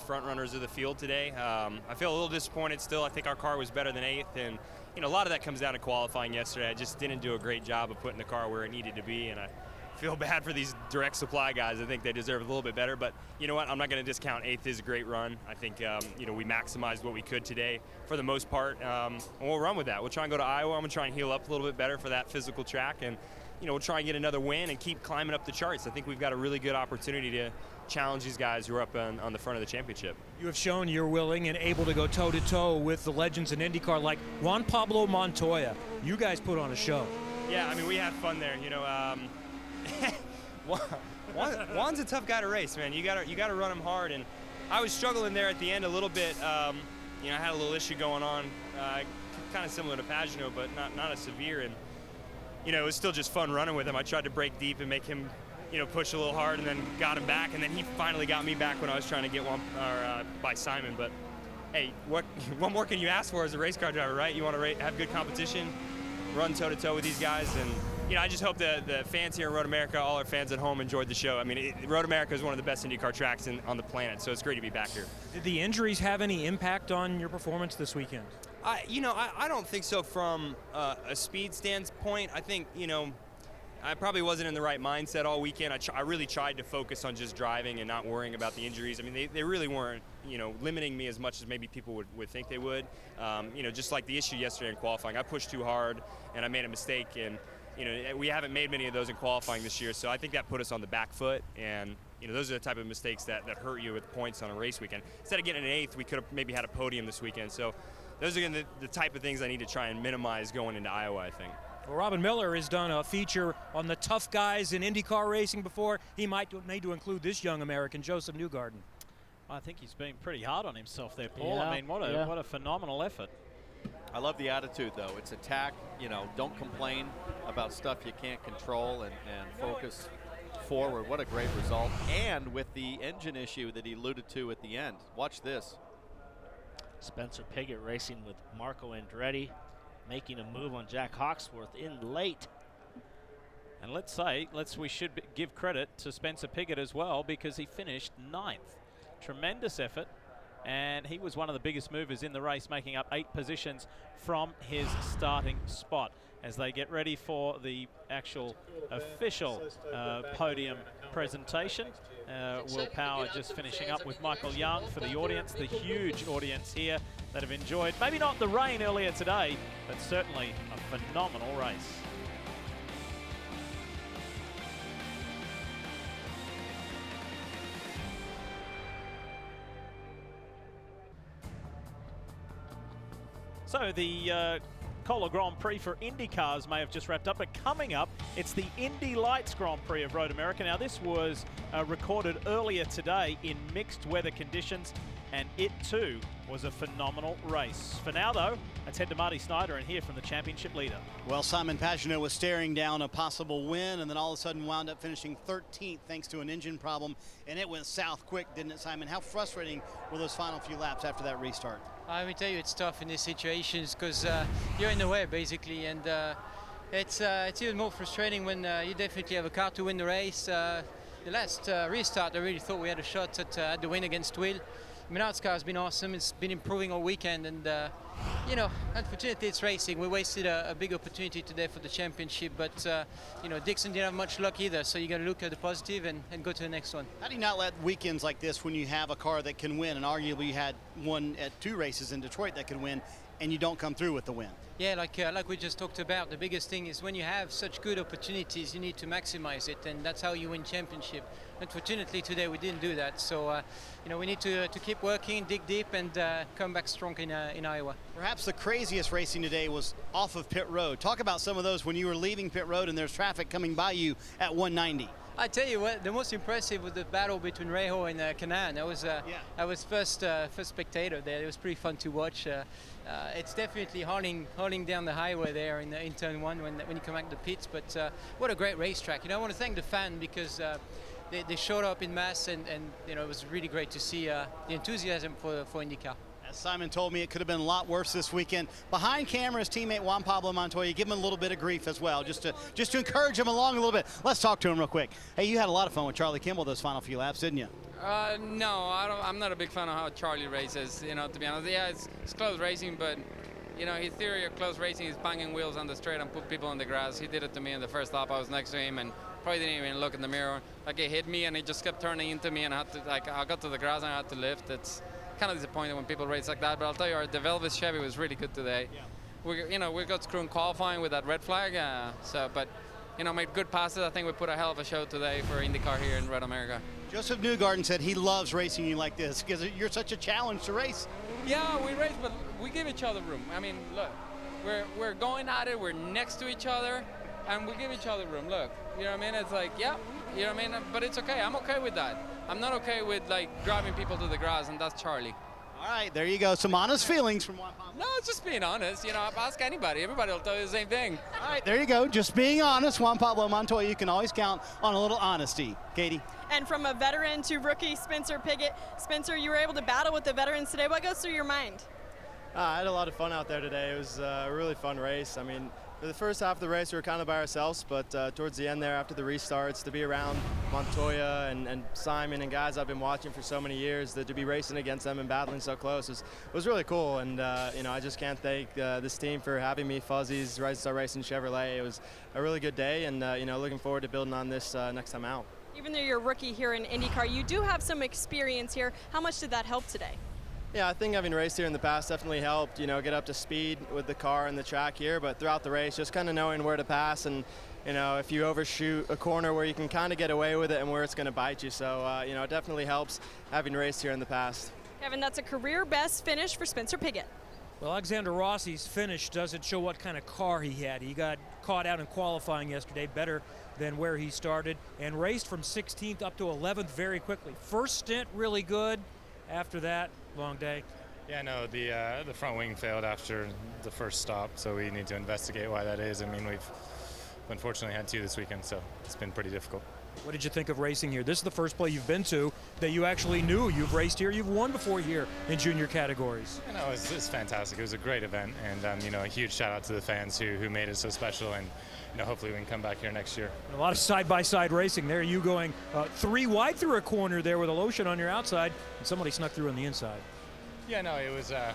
V: front runners of the field today. I feel a little disappointed still. I think our car was better than 8th, and a lot of that comes down to qualifying yesterday. I just didn't do a great job of putting the car where it needed to be, and I feel bad for these direct supply guys. I think they deserve a little bit better, but you know what? I'm not going to discount 8th is a great run. I think we maximized what we could today for the most part, and we'll run with that. We'll try and go to Iowa. I'm going to try and heal up a little bit better for that physical track, and we'll try and get another win and keep climbing up the charts. I think we've got a really good opportunity to challenge these guys who are up on the front of the championship.
I: You have shown you're willing and able to go toe-to-toe with the legends in IndyCar like Juan Pablo Montoya. You guys put on a show.
V: Yeah, I mean, we had fun there. Juan's a tough guy to race, man. You gotta run him hard, and I was struggling there at the end a little bit. I had a little issue going on, kind of similar to Pagano, but not as severe, and it was still just fun running with him. I tried to break deep and make him push a little hard and then got him back, and then he finally got me back when I was trying to get one by Simon. But hey, what more can you ask for as a race car driver, right? You want to have good competition, run toe-to-toe with these guys, and I just hope the fans here in Road America, all our fans at home, enjoyed the show. I mean, Road America is one of the best IndyCar tracks on the planet, so it's great to be back here.
I: Did the injuries have any impact on your performance this weekend?
V: I don't think so from a speed standpoint. I think, I probably wasn't in the right mindset all weekend. I really tried to focus on just driving and not worrying about the injuries. I mean, they really weren't, limiting me as much as maybe people would think they would. Just like the issue yesterday in qualifying, I pushed too hard and I made a mistake, and we haven't made many of those in qualifying this year, so I think that put us on the back foot, and those are the type of mistakes that hurt you with points on a race weekend. Instead of getting an 8th, we could have maybe had a podium this weekend. So those are the type of things I need to try and minimize going into Iowa, I think.
I: Well, Robin Miller has done a feature on the tough guys in IndyCar racing before. He might need to include this young American, Josef Newgarden.
E: I think he's been pretty hard on himself there, Paul.
X: Yeah,
E: I mean, what a phenomenal effort.
K: I love the attitude, though. It's attack. Don't complain about stuff you can't control, and focus forward. What a great result. And with the engine issue that he alluded to at the end. Watch this.
X: Spencer Pigot racing with Marco Andretti, making a move on Jack Hawksworth in late.
E: And we should give credit to Spencer Pigot as well, because he finished 9th. Tremendous effort, and he was one of the biggest movers in the race, making up 8 positions from his starting spot. As they get ready for the actual official podium presentation, Will Power just finishing up with Michael Young for the audience, the huge audience here that have enjoyed, maybe not the rain earlier today, but certainly a phenomenal race. So the Kohler Grand Prix for Indy cars may have just wrapped up, but coming up, it's the Indy Lights Grand Prix of Road America. Now, this was recorded earlier today in mixed weather conditions, and it too was a phenomenal race. For now, though, let's head to Marty Snyder and hear from the championship leader.
B: Well, Simon Pagenaud was staring down a possible win, and then all of a sudden wound up finishing 13th thanks to an engine problem, and it went south quick, didn't it, Simon? How frustrating were those final few laps after that restart?
M: I will tell you, it's tough in these situations because you're in the way, basically, and it's even more frustrating when you definitely have a car to win the race. The last restart, I really thought we had a shot at the win against Will. Menard's car has been awesome. It's been improving all weekend, and unfortunately it's racing. We wasted a big opportunity today for the championship, but Dixon didn't have much luck either, so you got to look at the positive and go to the next one.
B: How do you not let weekends like this, when you have a car that can win, and arguably you had one at 2 races in Detroit that could win, and you don't come through with the win?
M: Yeah, like we just talked about, the biggest thing is when you have such good opportunities, you need to maximize it, and that's how you win championship. Unfortunately, today we didn't do that, so we need to keep working, dig deep, and come back strong in Iowa.
B: Perhaps the craziest racing today was off of pit road. Talk about some of those when you were leaving pit road and there's traffic coming by you at 190.
M: I tell you what, the most impressive was the battle between Rejo and Canaan. I was first spectator there. It was pretty fun to watch. It's definitely hauling down the highway there in turn 1 when you come back to the pits. But what a great racetrack! I want to thank the fan because they showed up in mass, and it was really great to see the enthusiasm for IndyCar.
B: As Simon told me, it could have been a lot worse this weekend. Behind camera, his teammate Juan Pablo Montoya, give him a little bit of grief as well, just to encourage him along a little bit. Let's talk to him real quick. Hey, you had a lot of fun with Charlie Kimball those final few laps, didn't you?
N: No, I'm not a big fan of how Charlie races, to be honest. Yeah, it's close racing, but, his theory of close racing is banging wheels on the straight and put people on the grass. He did it to me in the first lap. I was next to him and probably didn't even look in the mirror. Like, he hit me and he just kept turning into me, and I got to the grass and I had to lift. It's kind of disappointing when people race like that, but I'll tell you, the Velvet Chevy was really good today. Yeah. We got screwed in qualifying with that red flag, but made good passes. I think we put a hell of a show today for IndyCar here in Road America.
B: Josef Newgarden said he loves racing you like this because you're such a challenge to race.
N: Yeah, we race, but we give each other room. I mean, look, we're going at it. We're next to each other, and we give each other room. Look, you know what I mean? It's like, yeah, you know what I mean? But it's okay. I'm okay with that. I'm not okay with driving people to the grass, and that's Charlie.
B: All right, there you go. Some honest feelings from Juan Pablo.
N: No, it's just being honest. You know, ask anybody. Everybody will tell you the same thing.
B: All right, there you go. Just being honest. Juan Pablo Montoya, you can always count on a little honesty. Katie?
J: And from a veteran to rookie, Spencer Pigot. Spencer, you were able to battle with the veterans today. What goes through your mind?
D: I had a lot of fun out there today. It was a really fun race. I mean, for the first half of the race, we were kind of by ourselves, but towards the end there, after the restarts, to be around Montoya and Simon and guys I've been watching for so many years, to be racing against them and battling so close was really cool. And you know, I just can't thank this team for having me, Fuzzies, Rising Star Racing, Chevrolet. It was a really good day, and you know, looking forward to building on this next time out.
J: Even though you're a rookie here in IndyCar, you do have some experience here. How much did that help today?
D: Yeah, I think having raced here in the past definitely helped, you know, get up to speed with the car and the track here, but throughout the race, just kind of knowing where to pass and, you know, if you overshoot a corner where you can kind of get away with it and where it's going to bite you. So, you know, it definitely helps having raced here in the past.
J: Kevin, that's a career best finish for Spencer Pigot.
I: Well, Alexander Rossi's finish doesn't show what kind of car he had. He got caught out in qualifying yesterday, better than where he started, and raced from 16th up to 11th very quickly. First stint, really good. After that, long day.
Q: Yeah, no, the front wing failed after the first stop, so we need to investigate why that is. I mean, we've unfortunately had two this weekend, so it's been pretty difficult.
I: What did you think of racing here? This is the first play you've been to that you actually knew. You've raced here. You've won before here in junior categories.
Q: You know, it's fantastic. It was a great event, and you know, a huge shout out to the fans who made it so special, and you know, hopefully we can come back here next year.
I: A lot of side-by-side racing there. You going 3 wide through a corner there with a lotion on your outside, and somebody snuck through on the inside.
Q: Yeah, no, it was a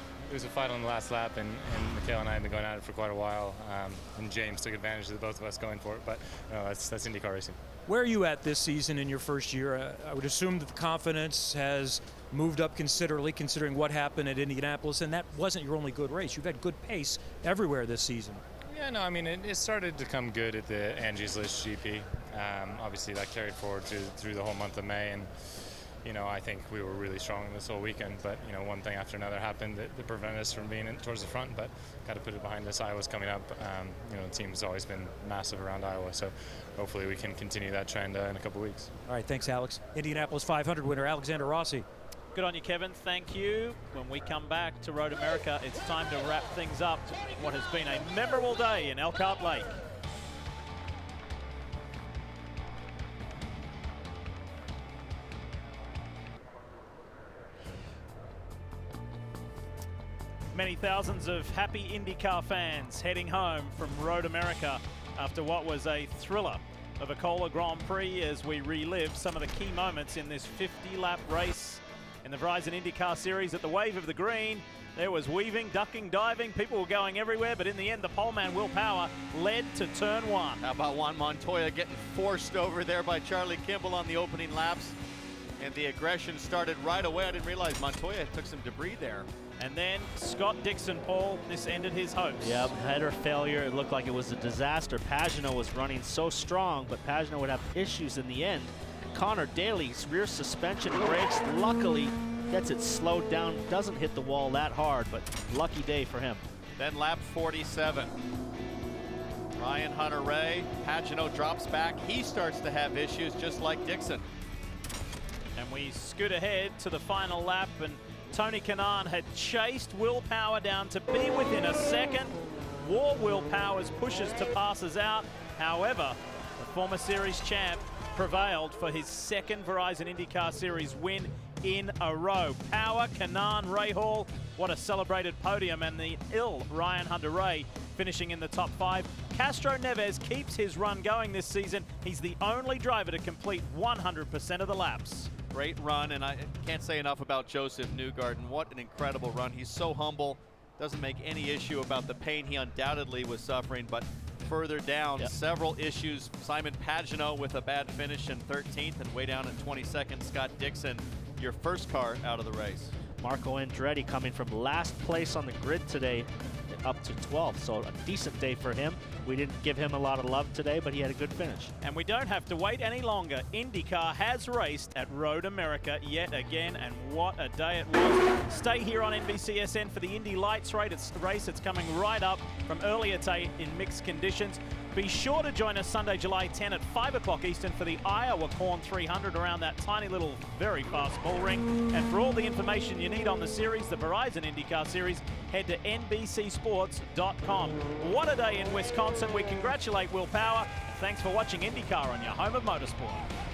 Q: fight on the last lap, and Mikhail and I have been going at it for quite a while, and James took advantage of the both of us going for it, but no, that's IndyCar racing.
I: Where are you at this season in your first year? I would assume that the confidence has moved up considerably considering what happened at Indianapolis, and that wasn't your only good race. You've had good pace everywhere this season.
Q: Yeah, no, I mean, it started to come good at the Angie's List GP. Obviously, that carried forward through the whole month of May, and you know, I think we were really strong this whole weekend, but you know, one thing after another happened that prevented us from being towards the front, but got to put it behind us. Iowa's coming up. You know, the team's always been massive around Iowa, so hopefully we can continue that trend in a couple weeks.
I: All right, thanks, Alex. Indianapolis 500 winner Alexander Rossi.
A: Good on you, Kevin. Thank you. When we come back to Road America, it's time to wrap things up to what has been a memorable day in Elkhart Lake. Many thousands of happy IndyCar fans heading home from Road America after what was a thriller of a Kohler Grand Prix as we relive some of the key moments in this 50-lap race in the Verizon IndyCar Series. At the wave of the green, there was weaving, ducking, diving. People were going everywhere, but in the end, the poleman Will Power led to turn one.
E: How about Juan Montoya getting forced over there by Charlie Kimball on the opening laps? And the aggression started right away. I didn't realize Montoya took some debris there.
A: And then Scott Dixon, Paul, this ended his hopes.
X: Yep, header failure. It looked like it was a disaster. Pagenaud was running so strong, but Pagenaud would have issues in the end. Connor Daly's rear suspension brakes, luckily, gets it slowed down. Doesn't hit the wall that hard, but lucky day for him.
E: Then lap 47. Ryan Hunter-Reay, Pagenaud drops back. He starts to have issues just like Dixon.
A: And we scoot ahead to the final lap, and Tony Kanaan had chased Will Power down to be within a second. Wore Will Power's pushes to passes out. However, the former series champ prevailed for his second Verizon IndyCar Series win in a row. Power, Kanaan, Rahal, what a celebrated podium, and the Ryan Hunter-Reay finishing in the top 5. Castro Neves keeps his run going this season. He's the only driver to complete 100% of the laps.
E: Great run, and I can't say enough about Josef Newgarden. What an incredible run. He's so humble, doesn't make any issue about the pain he undoubtedly was suffering, but further down, several issues. Simon Pagenaud with a bad finish in 13th, and way down in 22nd, Scott Dixon, your first car out of the race.
X: Marco Andretti coming from last place on the grid today up to 12th, so a decent day for him. We didn't give him a lot of love today, but he had a good finish.
A: And we don't have to wait any longer. IndyCar has raced at Road America yet again, and what a day it was. Stay here on NBCSN for the Indy Lights race. It's coming right up from earlier today in mixed conditions. Be sure to join us Sunday, July 10 at 5 o'clock Eastern for the Iowa Corn 300 around that tiny little, very fast bull ring. And for all the information you need on the series, the Verizon IndyCar Series, head to NBCSports.com. What a day in Wisconsin. We congratulate Will Power. Thanks for watching IndyCar on your home of motorsport.